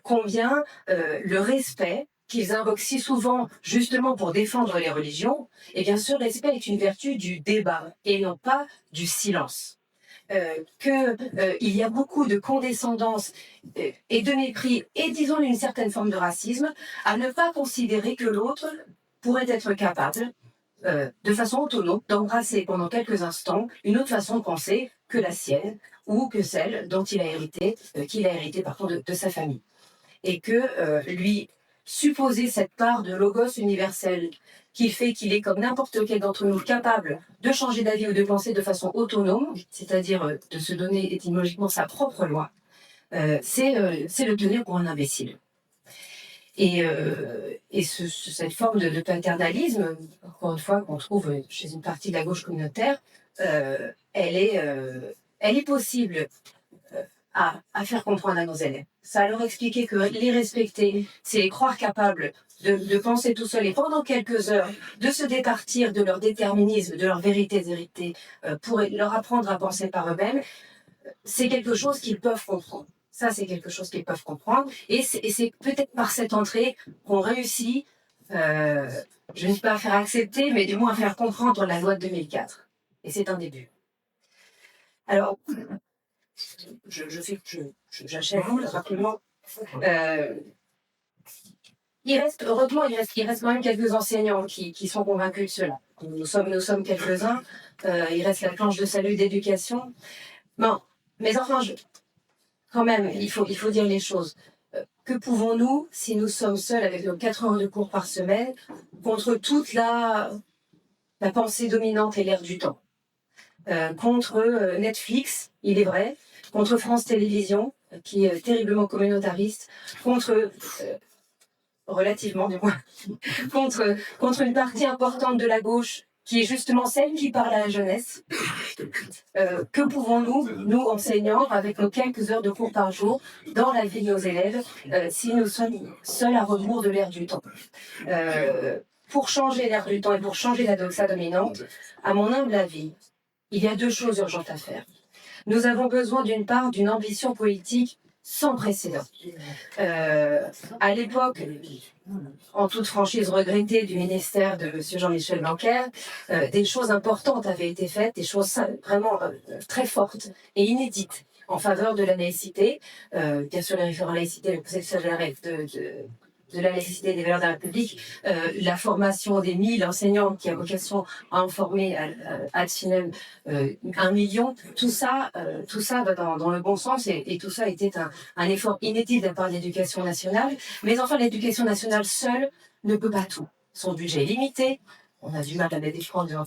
Combien le respect qu'ils invoquent si souvent justement pour défendre les religions, et bien sûr, le respect est une vertu du débat et non pas du silence. Il y a beaucoup de condescendance et de mépris, et disons une certaine forme de racisme, à ne pas considérer que l'autre pourrait être capable, de façon autonome, d'embrasser pendant quelques instants une autre façon de penser que la sienne, ou que celle dont il a hérité, de sa famille. Et que lui supposer cette part de logos universel qui fait qu'il est comme n'importe lequel d'entre nous capable de changer d'avis ou de penser de façon autonome, c'est-à-dire de se donner étymologiquement sa propre loi, c'est le tenir pour un imbécile. Et cette forme de paternalisme, encore une fois, qu'on trouve chez une partie de la gauche communautaire, elle est possible à faire comprendre à nos élèves. Ça leur expliquer que les respecter, c'est les croire capables de penser tout seul et pendant quelques heures, de se départir de leur déterminisme, de leurs vérités héritées, pour leur apprendre à penser par eux-mêmes, c'est quelque chose qu'ils peuvent comprendre. Ça, c'est quelque chose qu'ils peuvent comprendre. Et c'est peut-être par cette entrée qu'on réussit, je ne dis pas à faire accepter, mais du moins à faire comprendre la loi de 2004. Et c'est un début. Alors, j'achève rapidement. Heureusement, il reste quand même quelques enseignants qui sont convaincus de cela. Nous sommes quelques-uns. Il reste la planche de salut d'éducation. Bon, mais enfin, quand même, il faut dire les choses. Que pouvons-nous, si nous sommes seuls avec nos 4 heures de cours par semaine, contre toute la pensée dominante et l'air du temps, contre Netflix, il est vrai, contre France Télévisions, qui est terriblement communautariste, contre, relativement du moins, contre une partie importante de la gauche qui est justement celle qui parle à la jeunesse. Que pouvons-nous, nous enseignants, avec nos quelques heures de cours par jour, dans la vie de nos élèves, si nous sommes seuls à rebours de l'ère du temps? Pour changer l'ère du temps et pour changer la doxa dominante, à mon humble avis, il y a deux choses urgentes à faire. Nous avons besoin d'une part d'une ambition politique sans précédent. À l'époque, en toute franchise regrettée du ministère de M. Jean-Michel Blanquer, des choses importantes avaient été faites, des choses vraiment très fortes et inédites en faveur de la laïcité. Bien sûr, les référents à la laïcité, le Conseil de la laïcité et des valeurs de la République, la formation des 1000 enseignants qui a vocation à en former à Tsinem 1 million, tout ça va dans le bon sens et tout ça était un effort inédit de la part de l'éducation nationale. Mais enfin, l'éducation nationale seule ne peut pas tout. Son budget est limité. On a du mal à la défendre devant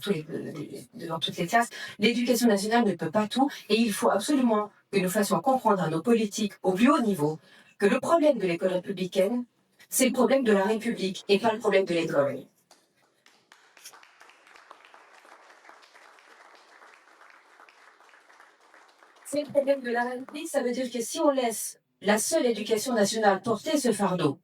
toutes les classes. L'éducation nationale ne peut pas tout et il faut absolument que nous fassions comprendre à nos politiques au plus haut niveau que le problème de l'école républicaine, c'est le problème de la République et pas le problème de l'école. C'est le problème de la République, ça veut dire que si on laisse la seule éducation nationale porter ce fardeau,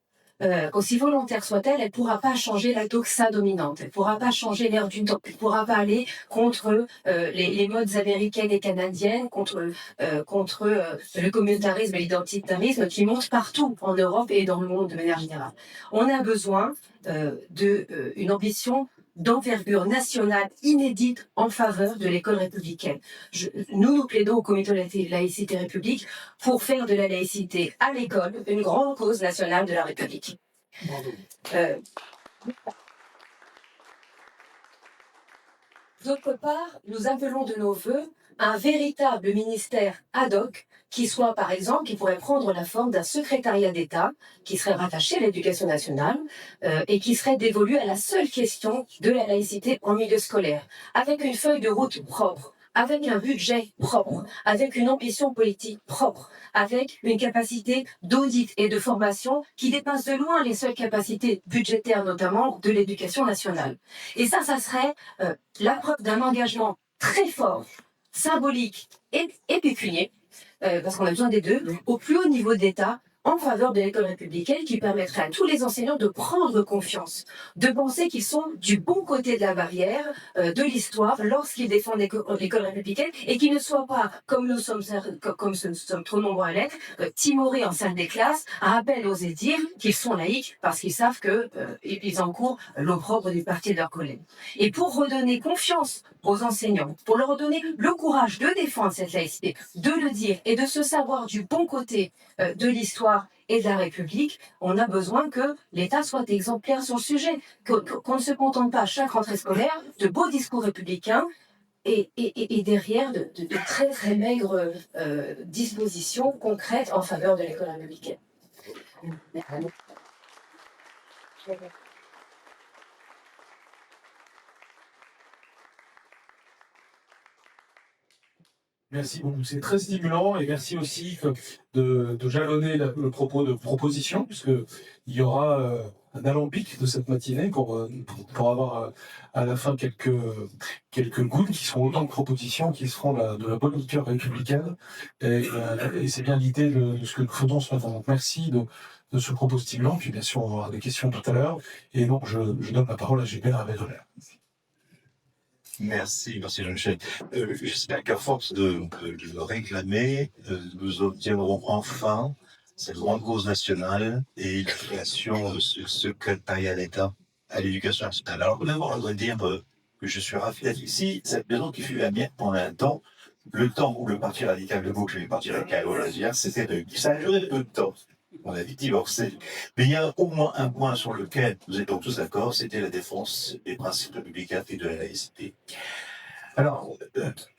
aussi volontaire soit-elle, elle ne pourra pas changer la doxa dominante, elle ne pourra pas changer l'ère du temps, elle ne pourra pas aller contre les modes américaines et canadiennes, contre le communautarisme et l'identitarisme qui montent partout en Europe et dans le monde de manière générale. On a besoin d'une ambition d'envergure nationale inédite en faveur de l'école républicaine. Nous plaidons au comité de laïcité république pour faire de la laïcité à l'école une grande cause nationale de la République. D'autre part, nous appelons de nos vœux un véritable ministère ad hoc qui soit, par exemple, qui pourrait prendre la forme d'un secrétariat d'État qui serait rattaché à l'éducation nationale et qui serait dévolu à la seule question de la laïcité en milieu scolaire, avec une feuille de route propre, avec un budget propre, avec une ambition politique propre, avec une capacité d'audit et de formation qui dépasse de loin les seules capacités budgétaires, notamment de l'éducation nationale. Et ça serait la preuve d'un engagement très fort, symbolique et pécunier, parce qu'on a besoin des deux, au plus haut niveau de l'État, en faveur de l'école républicaine qui permettrait à tous les enseignants de prendre confiance, de penser qu'ils sont du bon côté de la barrière de l'histoire lorsqu'ils défendent l'école républicaine et qu'ils ne soient pas, comme nous sommes trop nombreux à l'être, timorés en salle des classes, à à peine oser dire qu'ils sont laïcs parce qu'ils savent qu'ils encourent l'opprobre du parti de leurs collègues. Et pour redonner confiance aux enseignants, pour leur redonner le courage de défendre cette laïcité, de le dire et de se savoir du bon côté de l'histoire et de la République, on a besoin que l'État soit exemplaire sur le sujet, qu'on ne se contente pas à chaque rentrée scolaire de beaux discours républicains et derrière de très très maigres dispositions concrètes en faveur de l'école républicaine. Merci beaucoup, c'est très stimulant et merci aussi de jalonner le propos de proposition, puisque il y aura un alambic de cette matinée pour avoir à la fin quelques gouttes qui seront autant de propositions qui seront de la bonne culture républicaine et c'est bien l'idée de ce que nous faisons ce matin. Donc merci de ce propos stimulant, puis bien sûr on aura des questions tout à l'heure et donc je donne la parole à Gilbert Abedolaire. Merci Jean-Michel. J'espère qu'à force de le réclamer, nous obtiendrons enfin cette grande cause nationale et la création de ce secrétariat d'État à l'éducation nationale. Alors d'abord, je voudrais dire que je suis ravi d'être ici. Cette maison qui fut la mienne pendant un temps, le temps où le Parti radical de gauche et le Parti radical au ça a duré peu de temps. On a vite divorcé. Mais il y a au moins un point sur lequel nous étions tous d'accord, c'était la défense des principes républicains et de la laïcité. Alors,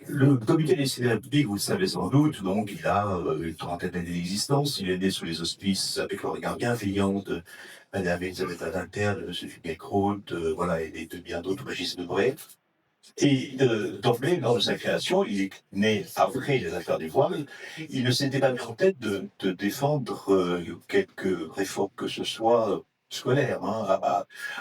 le comité de laïcité de la République, vous le savez sans doute, donc il a une trentaine d'années d'existence. Il est né sous les auspices avec le regard bienveillant de Madame Elisabeth Badinter, de M. Philippe Groth, voilà, et de bien d'autres, Régis Debray. Et d'emblée, lors de sa création, il est né après les affaires des voiles. Il ne s'était pas mis en tête de défendre quelque réforme que ce soit scolaire.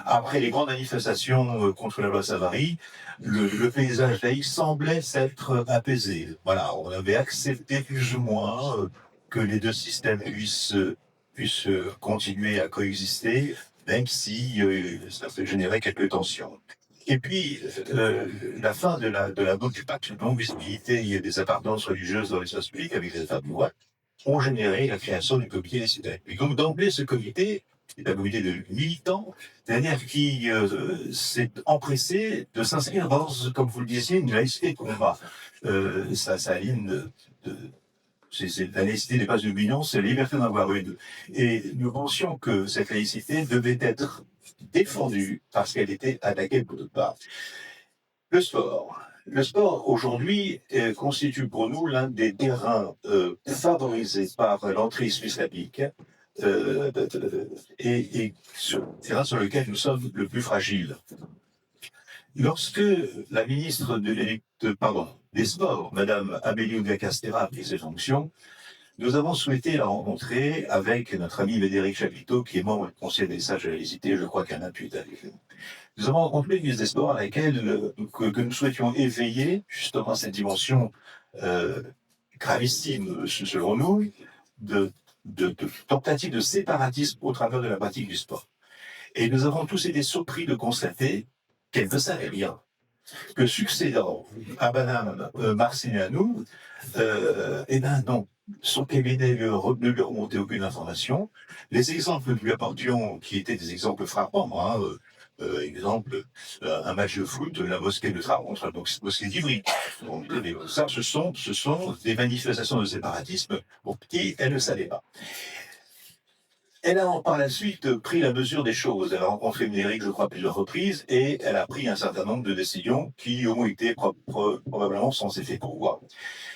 Après les grandes manifestations contre la loi Savary, le paysage laïque semblait s'être apaisé. Voilà, on avait accepté plus ou moins que les deux systèmes puissent continuer à coexister, même si ça peut générer quelques tensions. Et puis, la fin de la du pacte de non-visibilité des appartenances religieuses dans l'espace public avec les femmes voix ont généré la création du comité des citoyens. Et donc, d'emblée, ce comité est un comité de militants, c'est-à-dire qui s'est empressé de s'inscrire dans, comme vous le disiez, une laïcité de combat. Ça aligne la laïcité n'est pas une opinion, c'est la liberté d'en avoir une. Et nous pensions que cette laïcité devait être défendue parce qu'elle était attaquée de toutes parts. Le sport. Le sport, aujourd'hui, constitue pour nous l'un des terrains favorisés par l'entrisme islamique et terrain sur lequel nous sommes le plus fragiles. Lorsque la ministre des Sports, Madame Amélie Oudéa-Castéra, a pris ses fonctions, nous avons souhaité la rencontrer avec notre ami Médéric Chapiteau, qui est membre du Conseil des sages de la laïcité, je crois qu'un appui avec nous. Nous avons rencontré une ministre des Sports à laquelle que nous souhaitions éveiller justement cette dimension gravissime, selon nous, de tentative de séparatisme au travers de la pratique du sport. Et nous avons tous été surpris de constater qu'elle ne savait rien. Que succédant à Madame Marcignano, eh ben non, son cabinet ne lui remontait aucune information. Les exemples que nous lui apportions, qui étaient des exemples frappants, exemple, un match de foot, la mosquée de Trarn contre la mosquée d'Ivry. Ça, ce sont des manifestations de séparatisme pour qui elle ne savait pas. Elle a par la suite pris la mesure des choses. Elle a rencontré Médéric, je crois, plusieurs reprises, et elle a pris un certain nombre de décisions qui ont été probablement sans effet pour voir.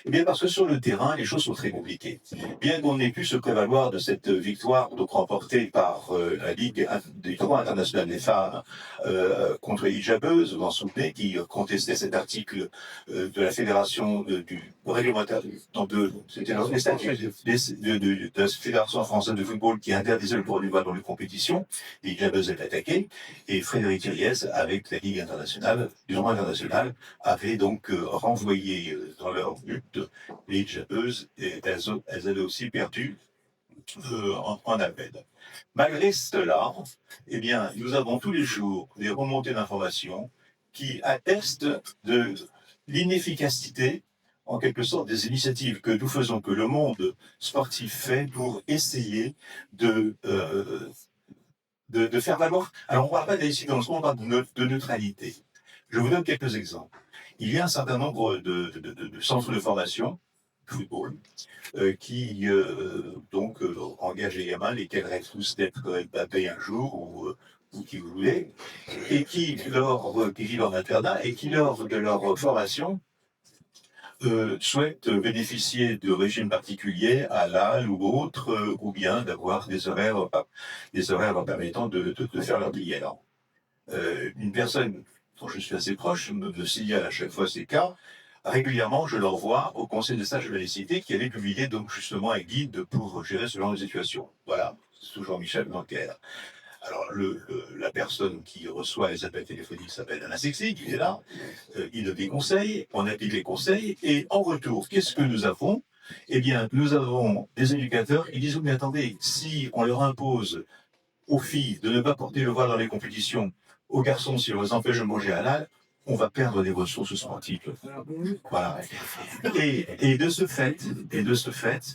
Eh bien, parce que sur le terrain, les choses sont très compliquées. Bien qu'on ait pu se prévaloir de cette victoire donc remportée par la Ligue du droit international des femmes contre les hijabeuses, vous vous en souvenez, qui contestait cet article de la fédération du réglementaire c'était les statuts de la Fédération française de football qui interdisait le port du voile dans les compétitions. Les hijabeuses étaient attaquées, et Frédéric Thiriez, avec la Ligue internationale, du droit international, avait donc renvoyé dans leur lutte les hijabeuses, et elles avaient aussi perdu en appel. Malgré cela, eh bien, nous avons tous les jours des remontées d'informations qui attestent de l'inefficacité, en quelque sorte, des initiatives que nous faisons, que le monde sportif fait pour essayer de faire valoir. Alors, on ne parle pas d'incidence, dans ce monde, on parle de neutralité. Je vous donne quelques exemples. Il y a un certain nombre de centres de formation, football, qui engagent les gamins, lesquels rêvent tous d'être Mbappé un jour, ou qui vous voulez, et qui vivent en internat, et qui, lors de leur formation, souhaitent bénéficier de régimes particuliers, halal ou autres, ou bien d'avoir des horaires leur permettant de faire leur prière. Une personne dont je suis assez proche me signale à chaque fois ces cas. Régulièrement, je leur vois au Conseil des sages de la laïcité qui avait publié donc justement un guide pour gérer ce genre de situation. Voilà, c'est toujours Michel Blanquer. Alors, la personne qui reçoit les appels téléphoniques s'appelle Alain Sexy, qui est là. Il donne des conseils, on applique les conseils, et en retour, qu'est-ce que nous avons? Eh bien, nous avons des éducateurs qui disent, mais attendez, si on leur impose aux filles de ne pas porter le voile dans les compétitions, aux garçons, si on les empêche de manger halal, on va perdre des ressources sportives. Voilà. Et de ce fait,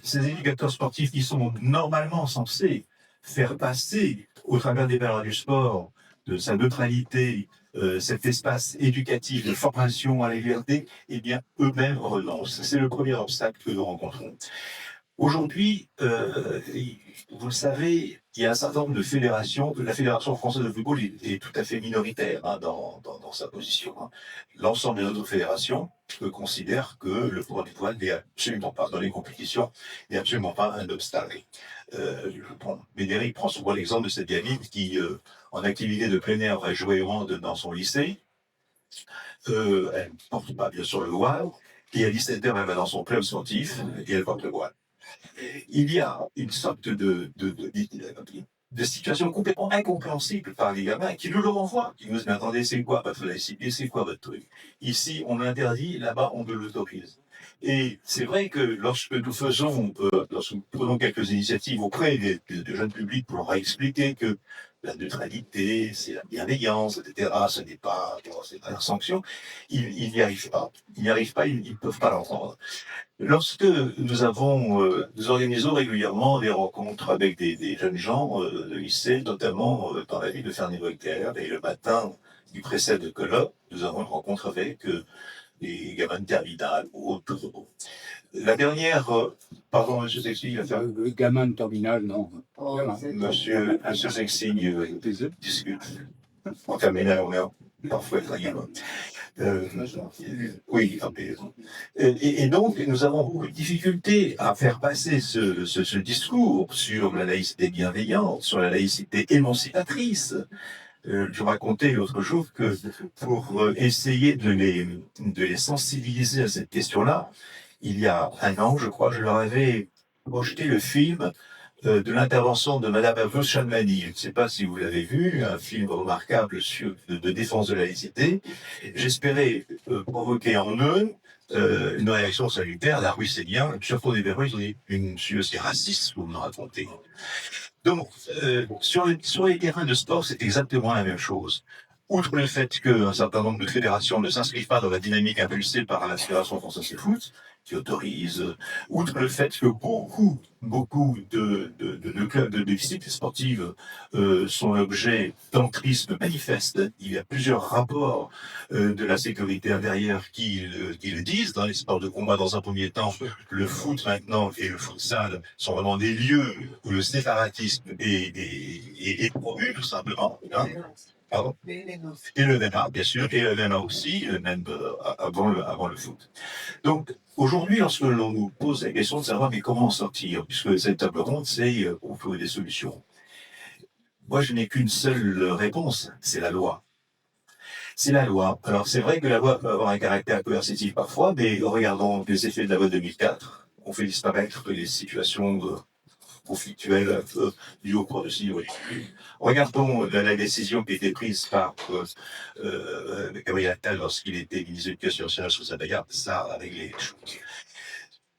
ces éducateurs sportifs qui sont normalement censés faire passer, au travers des valeurs du sport, de sa neutralité, cet espace éducatif de formation à la liberté, eh bien, eux-mêmes renoncent. C'est le premier obstacle que nous rencontrons. Aujourd'hui, vous le savez, il y a un certain nombre de fédérations. La Fédération française de football est tout à fait minoritaire dans sa position. L'ensemble des autres fédérations considèrent que le port du voile n'est absolument pas, dans les compétitions, n'est absolument pas un obstacle. Médéric prend souvent l'exemple de cette gamine qui, en activité de plein air, va jouer au hand dans son lycée. Elle ne porte pas, bien sûr, le voile. Et à 17h, elle va dans son club sportif et elle porte le voile. Il y a une sorte de situations complètement incompréhensibles par les gamins qui nous le renvoient, qui nous disent, mais attendez, c'est quoi votre laïcité, c'est quoi votre truc? Ici, on l'interdit, là-bas, on nous l'autorise. Et c'est vrai que lorsque nous lorsque nous prenons quelques initiatives auprès des jeunes publics pour leur expliquer que la neutralité, c'est la bienveillance, etc., c'est pas la sanction, ils n'y arrivent pas. Ils n'y arrivent pas, ils ne peuvent pas l'entendre. Lorsque nous organisons régulièrement des rencontres avec des jeunes gens de lycée, notamment dans la ville de Ferney-Voltaire, et le matin qui précède le colloque, nous avons une rencontre avec des gamins de terminale ou autres. La dernière, pardon, monsieur Sexy, Le gamin de terminale, non. monsieur Sexy discute. En terminale, on est parfois très gamin. Oui, et donc nous avons beaucoup de difficultés à faire passer ce discours sur la laïcité bienveillante, sur la laïcité émancipatrice. Je racontais l'autre jour que pour essayer de les sensibiliser à cette question-là, il y a un an, je crois, je leur avais projeté le film de l'intervention de Madame Avlos Chalmani. Je ne sais pas si vous l'avez vu, un film remarquable de défense de la laïcité. J'espérais provoquer en eux une réaction salutaire. Là, oui, c'est bien. Sur fond des verrous, ils ont dit, monsieur, c'est raciste, vous me racontez. Donc, sur les terrains de sport, c'est exactement la même chose. Outre le fait qu'un certain nombre de fédérations ne s'inscrivent pas dans la dynamique impulsée par la Fédération française de foot, qui autorise, outre le fait que beaucoup de clubs, de disciplines sportives sont l'objet d'entrisme manifeste. Il y a plusieurs rapports de la sécurité intérieure qui le disent. Dans les sports de combat, dans un premier temps, le foot maintenant et le futsal sont vraiment des lieux où le séparatisme est promu, tout simplement. Hein. Pardon. Et le MMA, bien sûr, et le MMA aussi, même avant le foot. Donc, aujourd'hui, lorsque l'on nous pose la question de savoir mais comment en sortir, puisque cette table ronde, c'est pour trouver des solutions. Moi, je n'ai qu'une seule réponse, c'est la loi. C'est la loi. Alors, c'est vrai que la loi peut avoir un caractère coercitif parfois, mais regardons les effets de la loi 2004. On fait disparaître les situations conflictuelles dues au progressisme. Regardons la décision qui a été prise par Gabriel Attal lorsqu'il était ministre de l'Éducation nationale sous sa bagarre, ça a réglé les choses.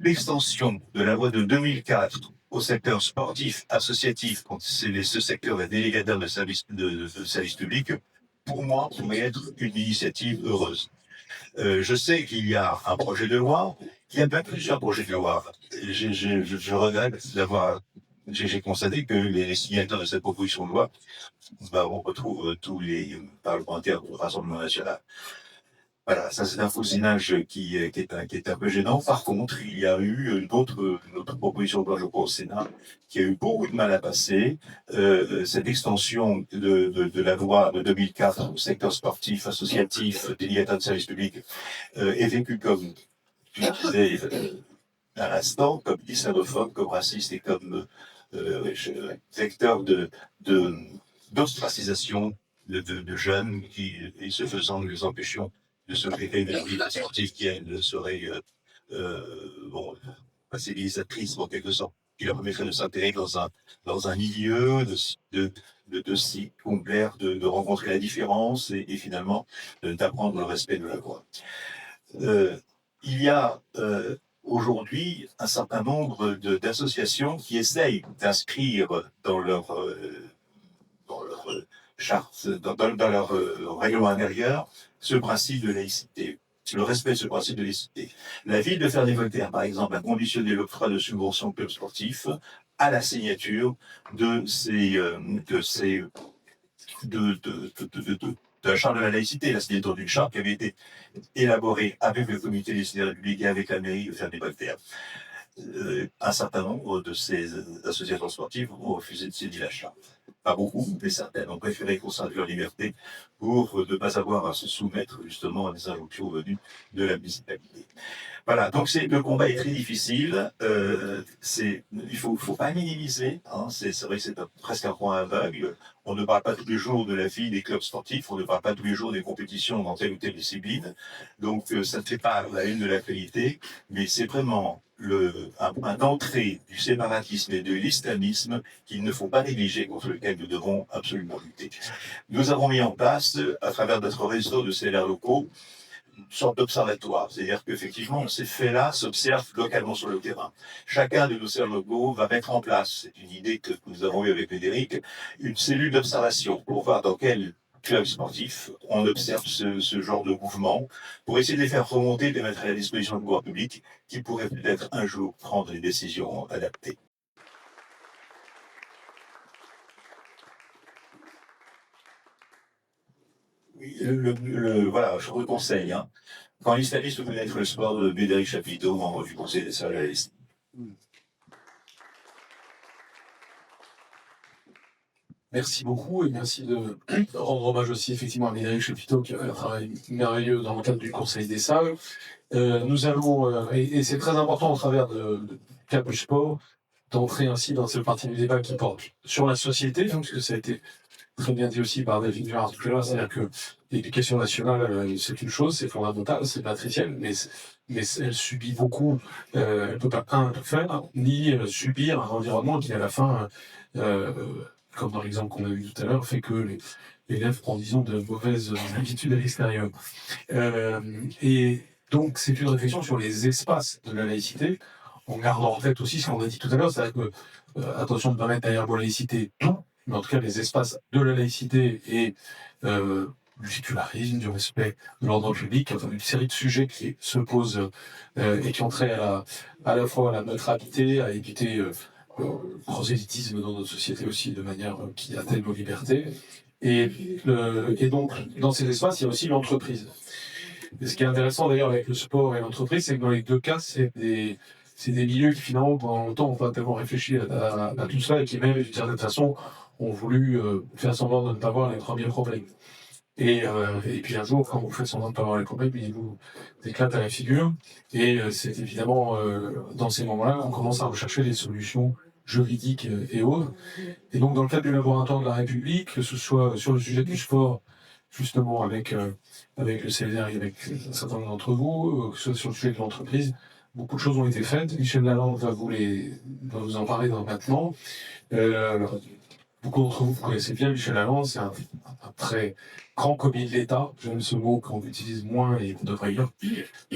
L'extension de la loi de 2004 au secteur sportif, associatif, quand c'est ce secteur est délégataire de service public, pour moi, pourrait être une initiative heureuse. Je sais qu'il y a un projet de loi, il y a bien plusieurs projets de loi. Je regrette d'avoir... J'ai constaté que les signataires de cette proposition de loi, on retrouve tous les parlementaires du Rassemblement national. Voilà, ça c'est un fousinage qui est un peu gênant. Par contre, il y a eu une autre proposition de loi, je crois, au Sénat, qui a eu beaucoup de mal à passer. Cette extension de la loi de 2004 au secteur sportif, associatif, délégataire de service public, est vécue comme, je disais à l'instant, comme islamophobe, comme raciste et comme vecteur d'ostracisation de jeunes et ce faisant, nous les empêchions de se créer une vie sportive qui, elle, serait civilisatrice en quelque sorte, qui leur permettrait de s'intégrer dans un milieu de cycle complet, de rencontrer la différence et finalement d'apprendre le respect de la loi. Il y a aujourd'hui un certain nombre d'associations qui essayent d'inscrire dans leur charte, dans leur règlement intérieur, ce principe de laïcité, le respect de ce principe de laïcité. La ville de Ferney-Voltaire, par exemple, a conditionné l'octroi de subventions clubs sportifs à la signature de la charte de la laïcité, la signature d'une charte qui avait été élaborée avec le comité des laïcité république et avec la mairie de Ferney-Voltaire. Un certain nombre de ces associations sportives ont refusé de signer la charte. Pas beaucoup, mais certaines ont préféré conserver leur liberté pour ne pas avoir à se soumettre justement à des injonctions venues de la municipalité. Voilà, donc le combat est très difficile. Il faut pas minimiser. Hein, c'est vrai que c'est presque un point aveugle. On ne parle pas tous les jours de la vie des clubs sportifs. On ne parle pas tous les jours des compétitions dans telle ou telle discipline. Donc ça ne fait pas la une de l'actualité, mais c'est vraiment un entrée du séparatisme et de l'islamisme qu'il ne faut pas négliger, contre lequel nous devons absolument lutter. Nous avons mis en place, à travers notre réseau de CLR locaux, une sorte d'observatoire. C'est-à-dire qu'effectivement, ces faits-là s'observent localement sur le terrain. Chacun de nos CLR locaux va mettre en place, c'est une idée que nous avons eue avec Frédéric, une cellule d'observation pour voir dans quel club sportif on observe ce genre de mouvement, pour essayer de les faire remonter, de les mettre à la disposition du pouvoir public, qui pourrait peut-être un jour prendre des décisions adaptées. Oui, voilà, je vous conseille. Hein. Quand l'islamisme peut être le sport de Bédéric Chapiteau, membre du conseil des salariés. Merci beaucoup et merci de rendre hommage aussi effectivement à Bédéric Chapiteau qui a fait un travail merveilleux dans le cadre du Conseil des salles. Nous allons, et c'est très important au travers de Cap du Sport, d'entrer ainsi dans cette partie du débat qui porte sur la société, parce que ça a été très bien dit aussi par David Gérard tout à l'heure, c'est-à-dire que l'éducation nationale, c'est une chose, c'est fondamental, c'est patriciel, mais elle subit beaucoup, elle ne peut pas, tout faire, ni subir un environnement qui, à la fin, comme dans l'exemple qu'on a vu tout à l'heure, fait que les élèves prennent, disons, de mauvaises habitudes à l'extérieur. Et donc, c'est une réflexion sur les espaces de la laïcité, en gardant en tête aussi ce qu'on a dit tout à l'heure, c'est-à-dire que, attention de ne pas mettre derrière la laïcité tout, mais en tout cas les espaces de la laïcité et du sécularisme, du respect de l'ordre public, enfin une série de sujets qui se posent et qui ont trait à la fois à la neutralité, à éviter le prosélytisme dans notre société aussi de manière qui atteigne nos libertés. Et donc, dans ces espaces, il y a aussi l'entreprise. Et ce qui est intéressant d'ailleurs avec le sport et l'entreprise, c'est que dans les deux cas, c'est des milieux qui finalement pendant longtemps n'ont pas tellement réfléchi à tout ça et qui même d'une certaine façon ont voulu faire semblant de ne pas voir les premiers problèmes. Et puis un jour, quand vous faites semblant de ne pas voir les problèmes, ils vous éclatent à la figure. Et c'est évidemment dans ces moments-là qu'on commence à rechercher des solutions juridiques et autres. Et donc dans le cadre du laboratoire de la République, que ce soit sur le sujet du sport, justement avec le CLR et avec un certain nombre d'entre vous, que ce soit sur le sujet de l'entreprise, beaucoup de choses ont été faites. Michel Lalande va vous en parler maintenant. Beaucoup d'entre vous connaissez bien Michel Lalande, c'est un très grand commis de l'État. J'aime ce mot qu'on utilise moins et on devrait dire.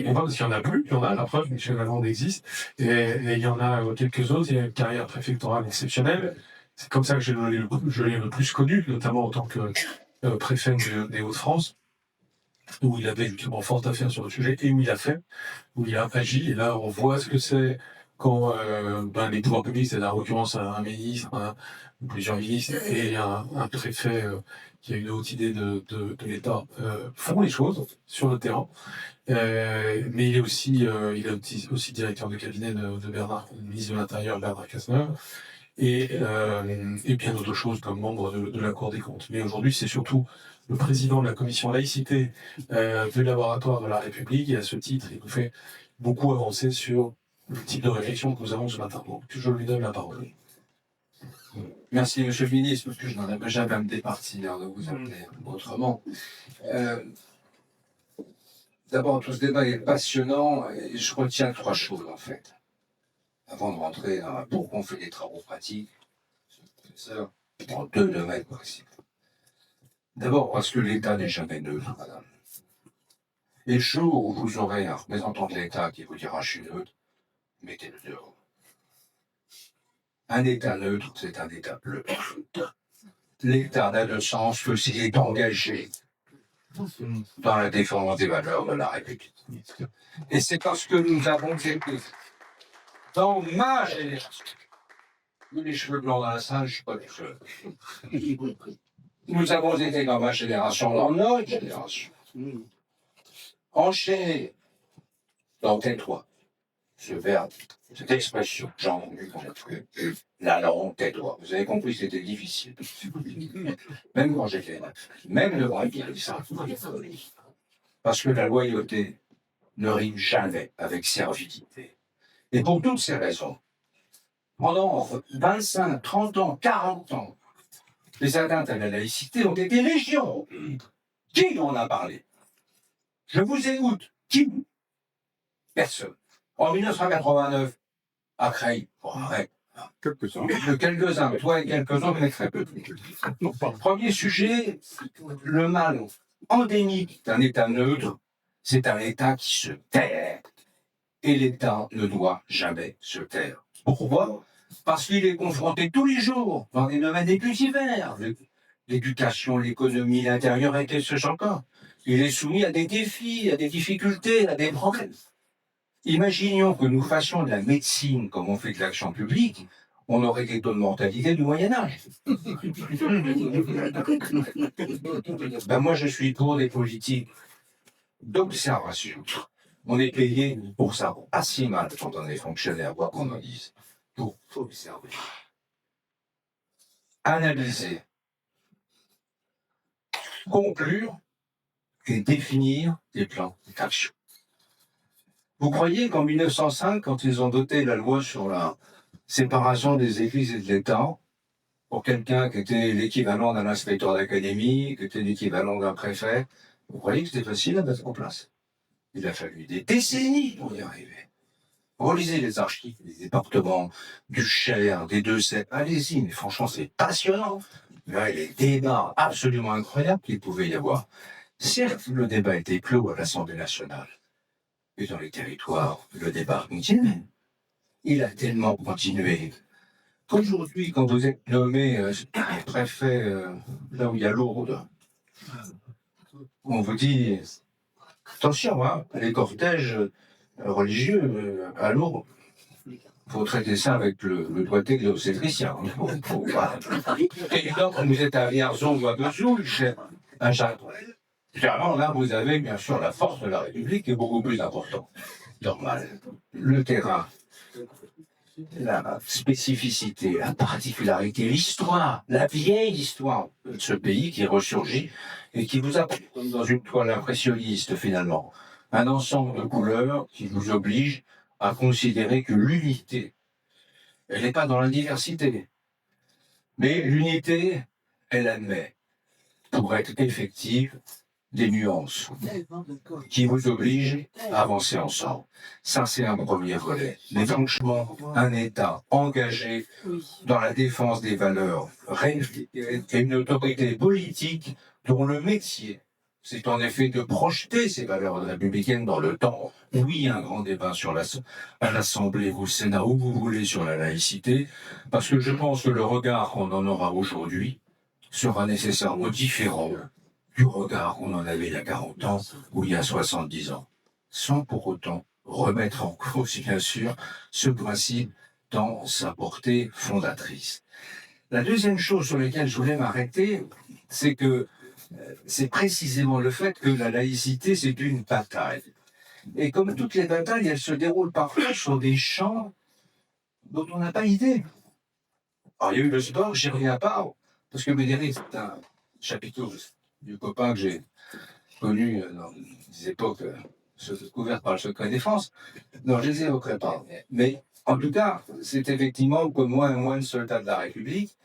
On va parce qu'il n'y en a plus, il y en a, la preuve, Michel Lalande existe. Et il y en a quelques autres, il a une carrière préfectorale exceptionnelle. C'est comme ça que je l'ai le plus connu, notamment en tant que préfet des Hauts-de-France, où il avait justement fort à faire sur le sujet et où il a fait, où il a agi. Et là, on voit ce que c'est quand les pouvoirs publics, c'est en l'occurrence un ministre, plusieurs ministres et un préfet qui a une haute idée de l'État, font les choses sur le terrain. Mais il est aussi directeur de cabinet de Bernard, le ministre de l'Intérieur, Bernard Cazeneuve, et bien d'autres choses comme membre de la Cour des comptes. Mais aujourd'hui, c'est surtout le président de la commission laïcité du laboratoire de la République, et à ce titre, il nous fait beaucoup avancer sur le type de réflexion que nous avons ce matin. Donc, je lui donne la parole. Merci, Monsieur le Ministre, parce que je n'en avais jamais à me départir de vous appeler autrement. D'abord, tout ce débat est passionnant et je retiens trois choses, en fait. Avant de rentrer dans pourquoi on fait des travaux pratiques, ça, dans deux domaines précis. D'abord, parce que l'État n'est jamais neutre, madame. Et le jour où vous aurez un représentant de l'État qui vous dira « je suis neutre », mettez-le dehors. Un État neutre, c'est un État bleu. L'État n'a de sens que s'il est engagé dans la défense des valeurs de la République. Et c'est parce que nous avons été, dans ma génération, les cheveux blancs dans la salle, je ne suis pas du seul. Nous avons été dans ma génération, dans notre génération, enchaînés dans tais-toi. Ce verbe, cette expression, j'ai entendu qu'on a trouvé la langue, tais-toi. Vous avez compris, c'était difficile. Même quand j'étais là, même le vrai qui a dit ça. Parce que la loyauté ne rime jamais avec servilité. Et pour toutes ces raisons, pendant 25, 30 ans, 40 ans, les atteintes à la laïcité ont été légion. Qui en a parlé? Je vous écoute. Qui? Personne. En 1989, à Creil, quelques-uns, toi et quelques-uns, mais très peu. Premier sujet, le mal endémique d'un État neutre, c'est un État qui se tait. Et l'État ne doit jamais se taire. Pourquoi? Parce qu'il est confronté tous les jours dans des domaines les plus divers. L'éducation, l'économie, l'intérieur et ce encore. Il est soumis à des défis, à des difficultés, à des problèmes. Imaginons que nous fassions de la médecine comme on fait de l'action publique, on aurait des taux de mortalité du Moyen-Âge. Ben moi, je suis pour des politiques d'observation. On est payé pour ça, assez mal quand on est fonctionnaire, quoi qu'on en dise, pour observer, analyser, conclure et définir des plans d'action. Vous croyez qu'en 1905, quand ils ont voté la loi sur la séparation des églises et de l'État, pour quelqu'un qui était l'équivalent d'un inspecteur d'académie, qui était l'équivalent d'un préfet, vous croyez que c'était facile à mettre en place? Il a fallu des décennies pour y arriver. Relisez les archives des départements du Cher, des Deux-Sèvres, allez-y, mais franchement c'est passionnant. Là, les débats absolument incroyables qu'il pouvait y avoir. Certes, le débat était clos à l'Assemblée nationale. Et dans les territoires, le débat continue. Il a tellement continué qu'aujourd'hui, quand vous êtes nommé préfet là où il y a Lourdes, on vous dit attention, hein, les cortèges religieux à Lourdes, faut traiter ça avec le doigté de l'obstétricien. Et donc, vous êtes à Vierzon ou à Vesoul, à Châtelet. Alors là, vous avez bien sûr la force de la République qui est beaucoup plus importante. Normal. Le terrain, la spécificité, la particularité, l'histoire, la vieille histoire de ce pays qui ressurgit et qui vous apporte, comme dans une toile impressionniste finalement, un ensemble de couleurs qui vous oblige à considérer que l'unité, elle n'est pas dans la diversité. Mais l'unité, elle admet, pour être effective, des nuances qui vous obligent à avancer ensemble. Ça, c'est un premier volet. Mais franchement, un État engagé dans la défense des valeurs républicaines et une autorité politique dont le métier, c'est en effet de projeter ces valeurs républicaines dans le temps. Oui, un grand débat à l'Assemblée ou au Sénat, où vous voulez, sur la laïcité, parce que je pense que le regard qu'on en aura aujourd'hui sera nécessairement différent du regard qu'on en avait il y a 40 ans ou il y a 70 ans, sans pour autant remettre en cause, bien sûr, ce principe dans sa portée fondatrice. La deuxième chose sur laquelle je voulais m'arrêter, c'est que c'est précisément le fait que la laïcité, c'est une bataille. Et comme toutes les batailles, elles se déroulent parfois sur des champs dont on n'a pas idée. Alors, il y a eu le sport, j'y reviens pas, parce que Médéric, c'est un chapiteau du copain que j'ai connu dans des époques couvertes par le secret défense. Non, je les évoquerai pas. Mais en tout cas, c'est effectivement comme moi un moine soldat de la République,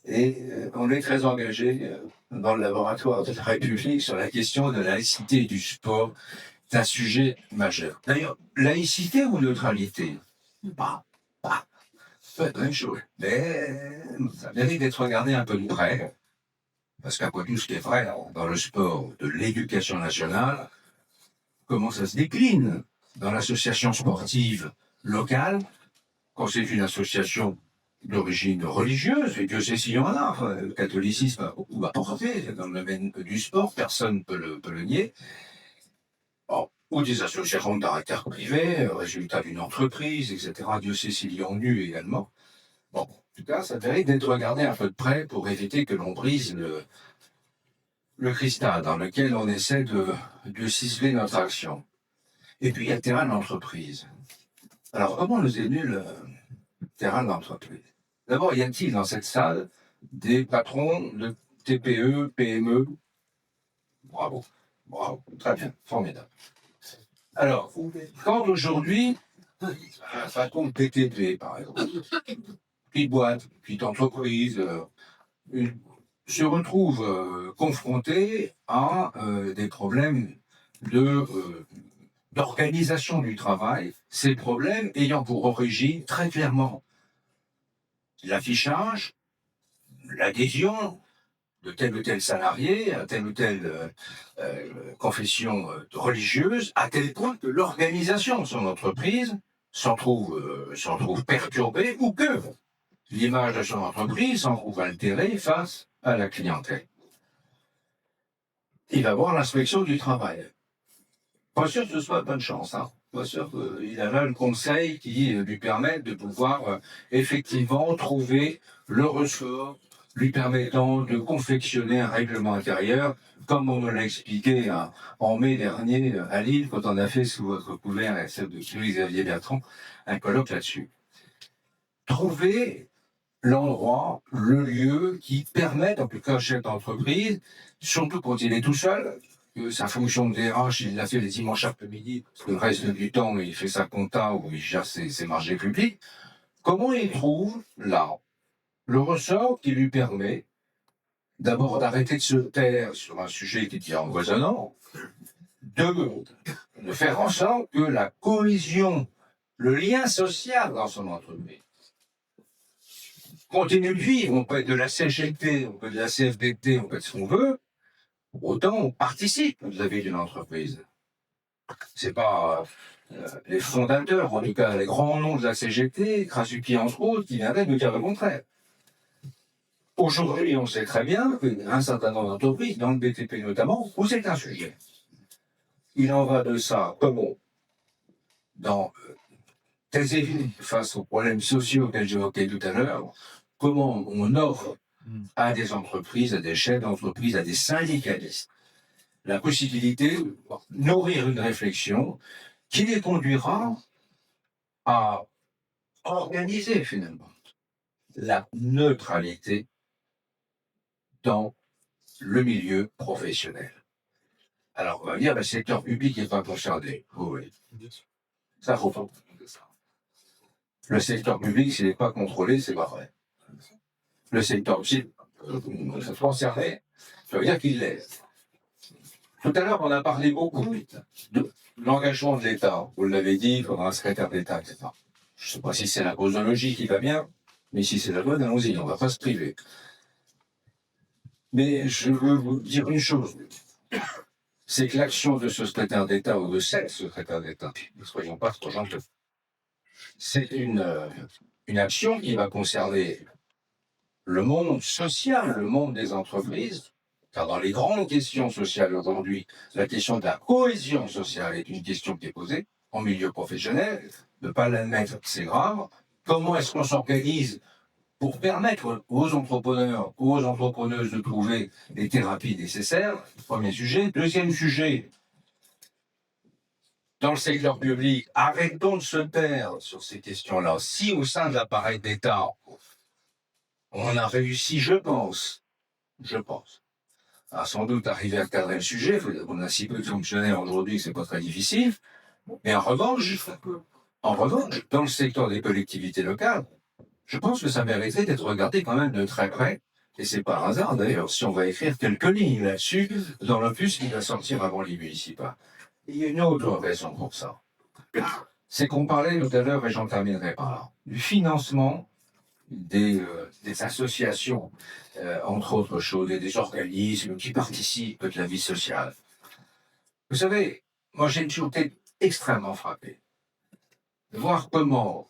et on est très engagé dans le laboratoire de la République sur la question de la laïcité du sport. C'est un sujet majeur. D'ailleurs, laïcité ou neutralité? Pas la même chose. Mais ça mérite d'être regardé un peu de près. Parce qu'après tout, ce qui est vrai dans le sport de l'éducation nationale, comment ça se décline dans l'association sportive locale, quand c'est une association d'origine religieuse, et Dieu sait s'il y en a, enfin, le catholicisme a beaucoup apporté dans le domaine du sport, personne ne peut le nier, bon, ou des associations de caractère privé, résultat d'une entreprise, etc. Dieu sait s'il y en eut également. Bon, en tout cas, ça mérite d'être regardé un peu de près pour éviter que l'on brise le cristal dans lequel on essaie de ciseler notre action. Et puis, il y a le terrain de l'entreprise. Alors, comment nous est venu le terrain de l'entreprise? D'abord, y a-t-il dans cette salle des patrons de TPE, PME? Bravo, très bien, formidable. Alors, quand aujourd'hui, un patron de PTP, par exemple, puis boîte, puis d'entreprise, se retrouve confronté à des problèmes d'organisation du travail, ces problèmes ayant pour origine très clairement l'affichage, l'adhésion de tel ou tel salarié à telle ou telle confession religieuse, à tel point que l'organisation de son entreprise s'en trouve perturbée ou que l'image de son entreprise s'en trouve altérée face à la clientèle. Il va voir l'inspection du travail. Pas sûr que ce soit bonne chance, hein. Pas sûr qu'il a là le conseil qui lui permet de pouvoir effectivement trouver le ressort lui permettant de confectionner un règlement intérieur, comme on me l'a expliqué en mai dernier à Lille, quand on a fait sous votre couvert, et celle de Louis-Xavier Bertrand, un colloque là-dessus. Trouver l'endroit, le lieu qui permet, en tout cas, au chef d'entreprise, surtout quand il est tout seul, que sa fonction de DRH, il l'a fait les dimanches après-midi, parce que le reste du temps, il fait sa compta ou il gère ses marchés publics. Comment il trouve, là, le ressort qui lui permet d'abord d'arrêter de se taire sur un sujet qui est empoisonnant, de faire en sorte que la cohésion, le lien social dans son entreprise continue de vivre. On peut être de la CGT, on peut être de la CFDT, on peut être ce qu'on veut. Autant on participe de la vie d'une entreprise. C'est pas les fondateurs, en tout cas les grands noms de la CGT, Krasuki entre autres, qui viendraient nous dire le contraire. Aujourd'hui, on sait très bien qu'un certain nombre d'entreprises, dans le BTP notamment, où c'est un sujet. Il en va de ça, comment dans tes évites face aux problèmes sociaux que j'évoquais tout à l'heure, comment on offre à des entreprises, à des chefs d'entreprise, à des syndicalistes, la possibilité de nourrir une réflexion qui les conduira à organiser finalement la neutralité dans le milieu professionnel. Alors, on va dire, le secteur public n'est pas concerné. Oui. Ça, faut pas comprendre ça. Le secteur public, s'il n'est pas contrôlé, c'est pas vrai. Le secteur public, concerné, ça veut dire qu'il l'est. Tout à l'heure, on a parlé beaucoup de l'engagement de l'État. Vous l'avez dit, il faudra un secrétaire d'État, etc. Je ne sais pas si c'est la posologie qui va bien, mais si c'est la bonne, allons-y, on ne va pas se priver. Mais je veux vous dire une chose, c'est que l'action de ce secrétaire d'État ou de cette secrétaire d'État, ne soyons pas trop gentils, c'est une action qui va concerner le monde social, le monde des entreprises, car dans les grandes questions sociales aujourd'hui, la question de la cohésion sociale est une question qui est posée en milieu professionnel. Ne pas l'admettre, c'est grave. Comment est-ce qu'on s'organise pour permettre aux entrepreneurs, aux entrepreneuses de trouver les thérapies nécessaires? Premier sujet. Deuxième sujet, dans le secteur public, arrêtons de se taire sur ces questions-là. Si au sein de l'appareil d'État, on a réussi, je pense, à sans doute arriver à cadrer le sujet, on a si peu de fonctionnaires aujourd'hui que c'est pas très difficile, mais en revanche, dans le secteur des collectivités locales, je pense que ça mériterait d'être regardé quand même de très près, et c'est pas un hasard d'ailleurs, si on va écrire quelques lignes là-dessus, dans l'opus qui va sortir avant les municipales. Il y a une autre raison pour ça. C'est qu'on parlait tout à l'heure, et j'en terminerai par là, du financement des associations, entre autres choses, et des organismes qui participent de la vie sociale. Vous savez, moi j'ai toujours été extrêmement frappé de voir comment,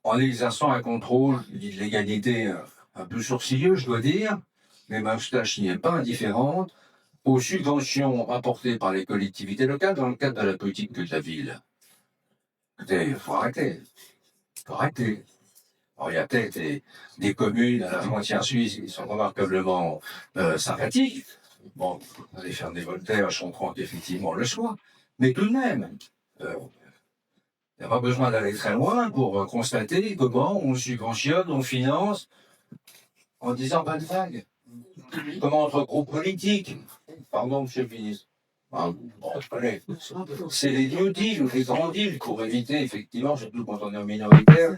en exerçant un contrôle de l'égalité un peu sourcilleux, je dois dire, mais ma moustache n'y est pas indifférente, aux subventions apportées par les collectivités locales dans le cadre de la politique de la ville. Écoutez, il faut arrêter. Alors, il y a peut-être des communes à la frontière suisse qui sont remarquablement sympathiques. Bon, aller faire des Voltaires, je comprends qu'effectivement le soit. Mais tout de même, il n'y a pas besoin d'aller très loin pour constater comment on subventionne, on finance, en disant pas de vague. Comment entre groupes politiques, pardon, monsieur le ministre, Hein, bon, je connais. C'est les New Deal ou les Grands Deals pour éviter, effectivement, surtout quand on est minoritaire,